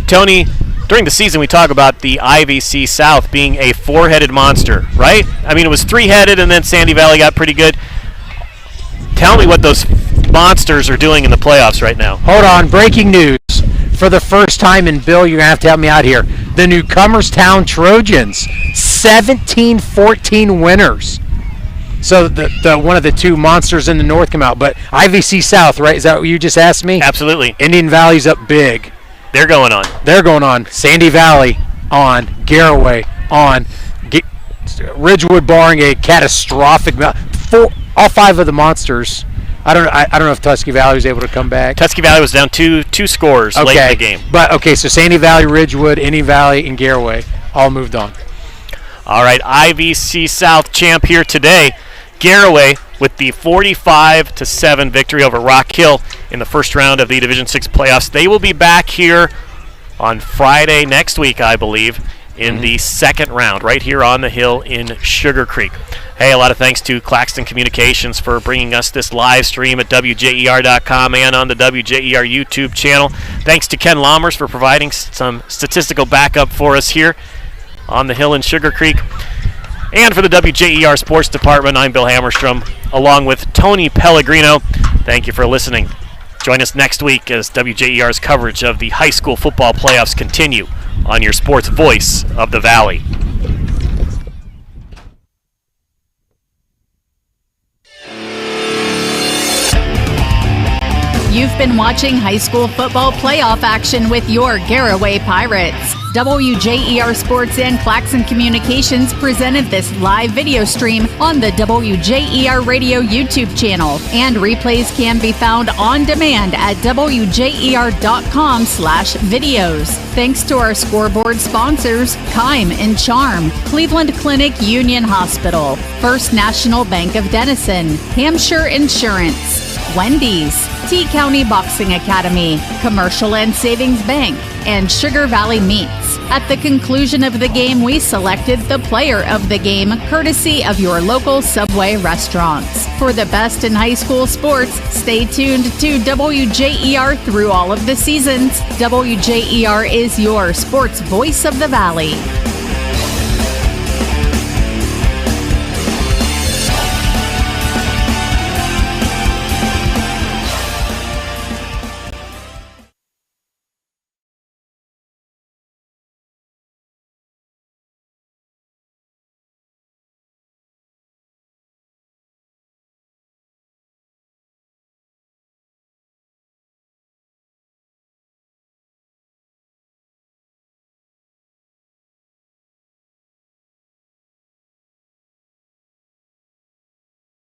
Tony, during the season we talk about the IVC South being a 4-headed monster, right? I mean, it was 3-headed and then Sandy Valley got pretty good. Tell me what those monsters are doing in the playoffs right now. Hold on, breaking news. For the first time, and Bill, you're going to have to help me out here. The Newcomerstown Trojans, 17-14 winners. So the one of the 2 monsters in the north come out. But IVC South, right? Is that what you just asked me? Absolutely. Indian Valley's up big. They're going on. Sandy Valley on. Garaway on. Ridgewood barring a catastrophic. All 5 of the monsters. I don't know if Tusky Valley was able to come back. Tusky Valley was down two scores late in the game. But so Sandy Valley, Ridgewood, Indian Valley, and Garaway all moved on. All right, IVC South champ here today. Garaway with the 45-7 victory over Rock Hill in the first round of the Division 6 playoffs. They will be back here on Friday next week, I believe, in the second round, right here on the Hill in Sugar Creek. Hey, a lot of thanks to Claxon Communications for bringing us this live stream at WJER.com and on the WJER YouTube channel. Thanks to Ken Lammers for providing some statistical backup for us here on the Hill in Sugar Creek. And for the WJER Sports Department, I'm Bill Hammerstrom, along with Tony Pellegrino. Thank you for listening. Join us next week as WJER's coverage of the high school football playoffs continue on your sports voice of the Valley. You've been watching high school football playoff action with your Garaway Pirates. WJER Sports and Claxon Communications presented this live video stream on the WJER Radio YouTube channel, and replays can be found on demand at WJER.com/videos. Thanks to our scoreboard sponsors, Kime and Charm, Cleveland Clinic Union Hospital, First National Bank of Denison, Hampshire Insurance, Wendy's, T-County Boxing Academy, Commercial and Savings Bank, and Sugar Valley Meats. At the conclusion of the game, we selected the player of the game, courtesy of your local Subway restaurants. For the best in high school sports, stay tuned to WJER through all of the seasons. WJER is your sports voice of the Valley.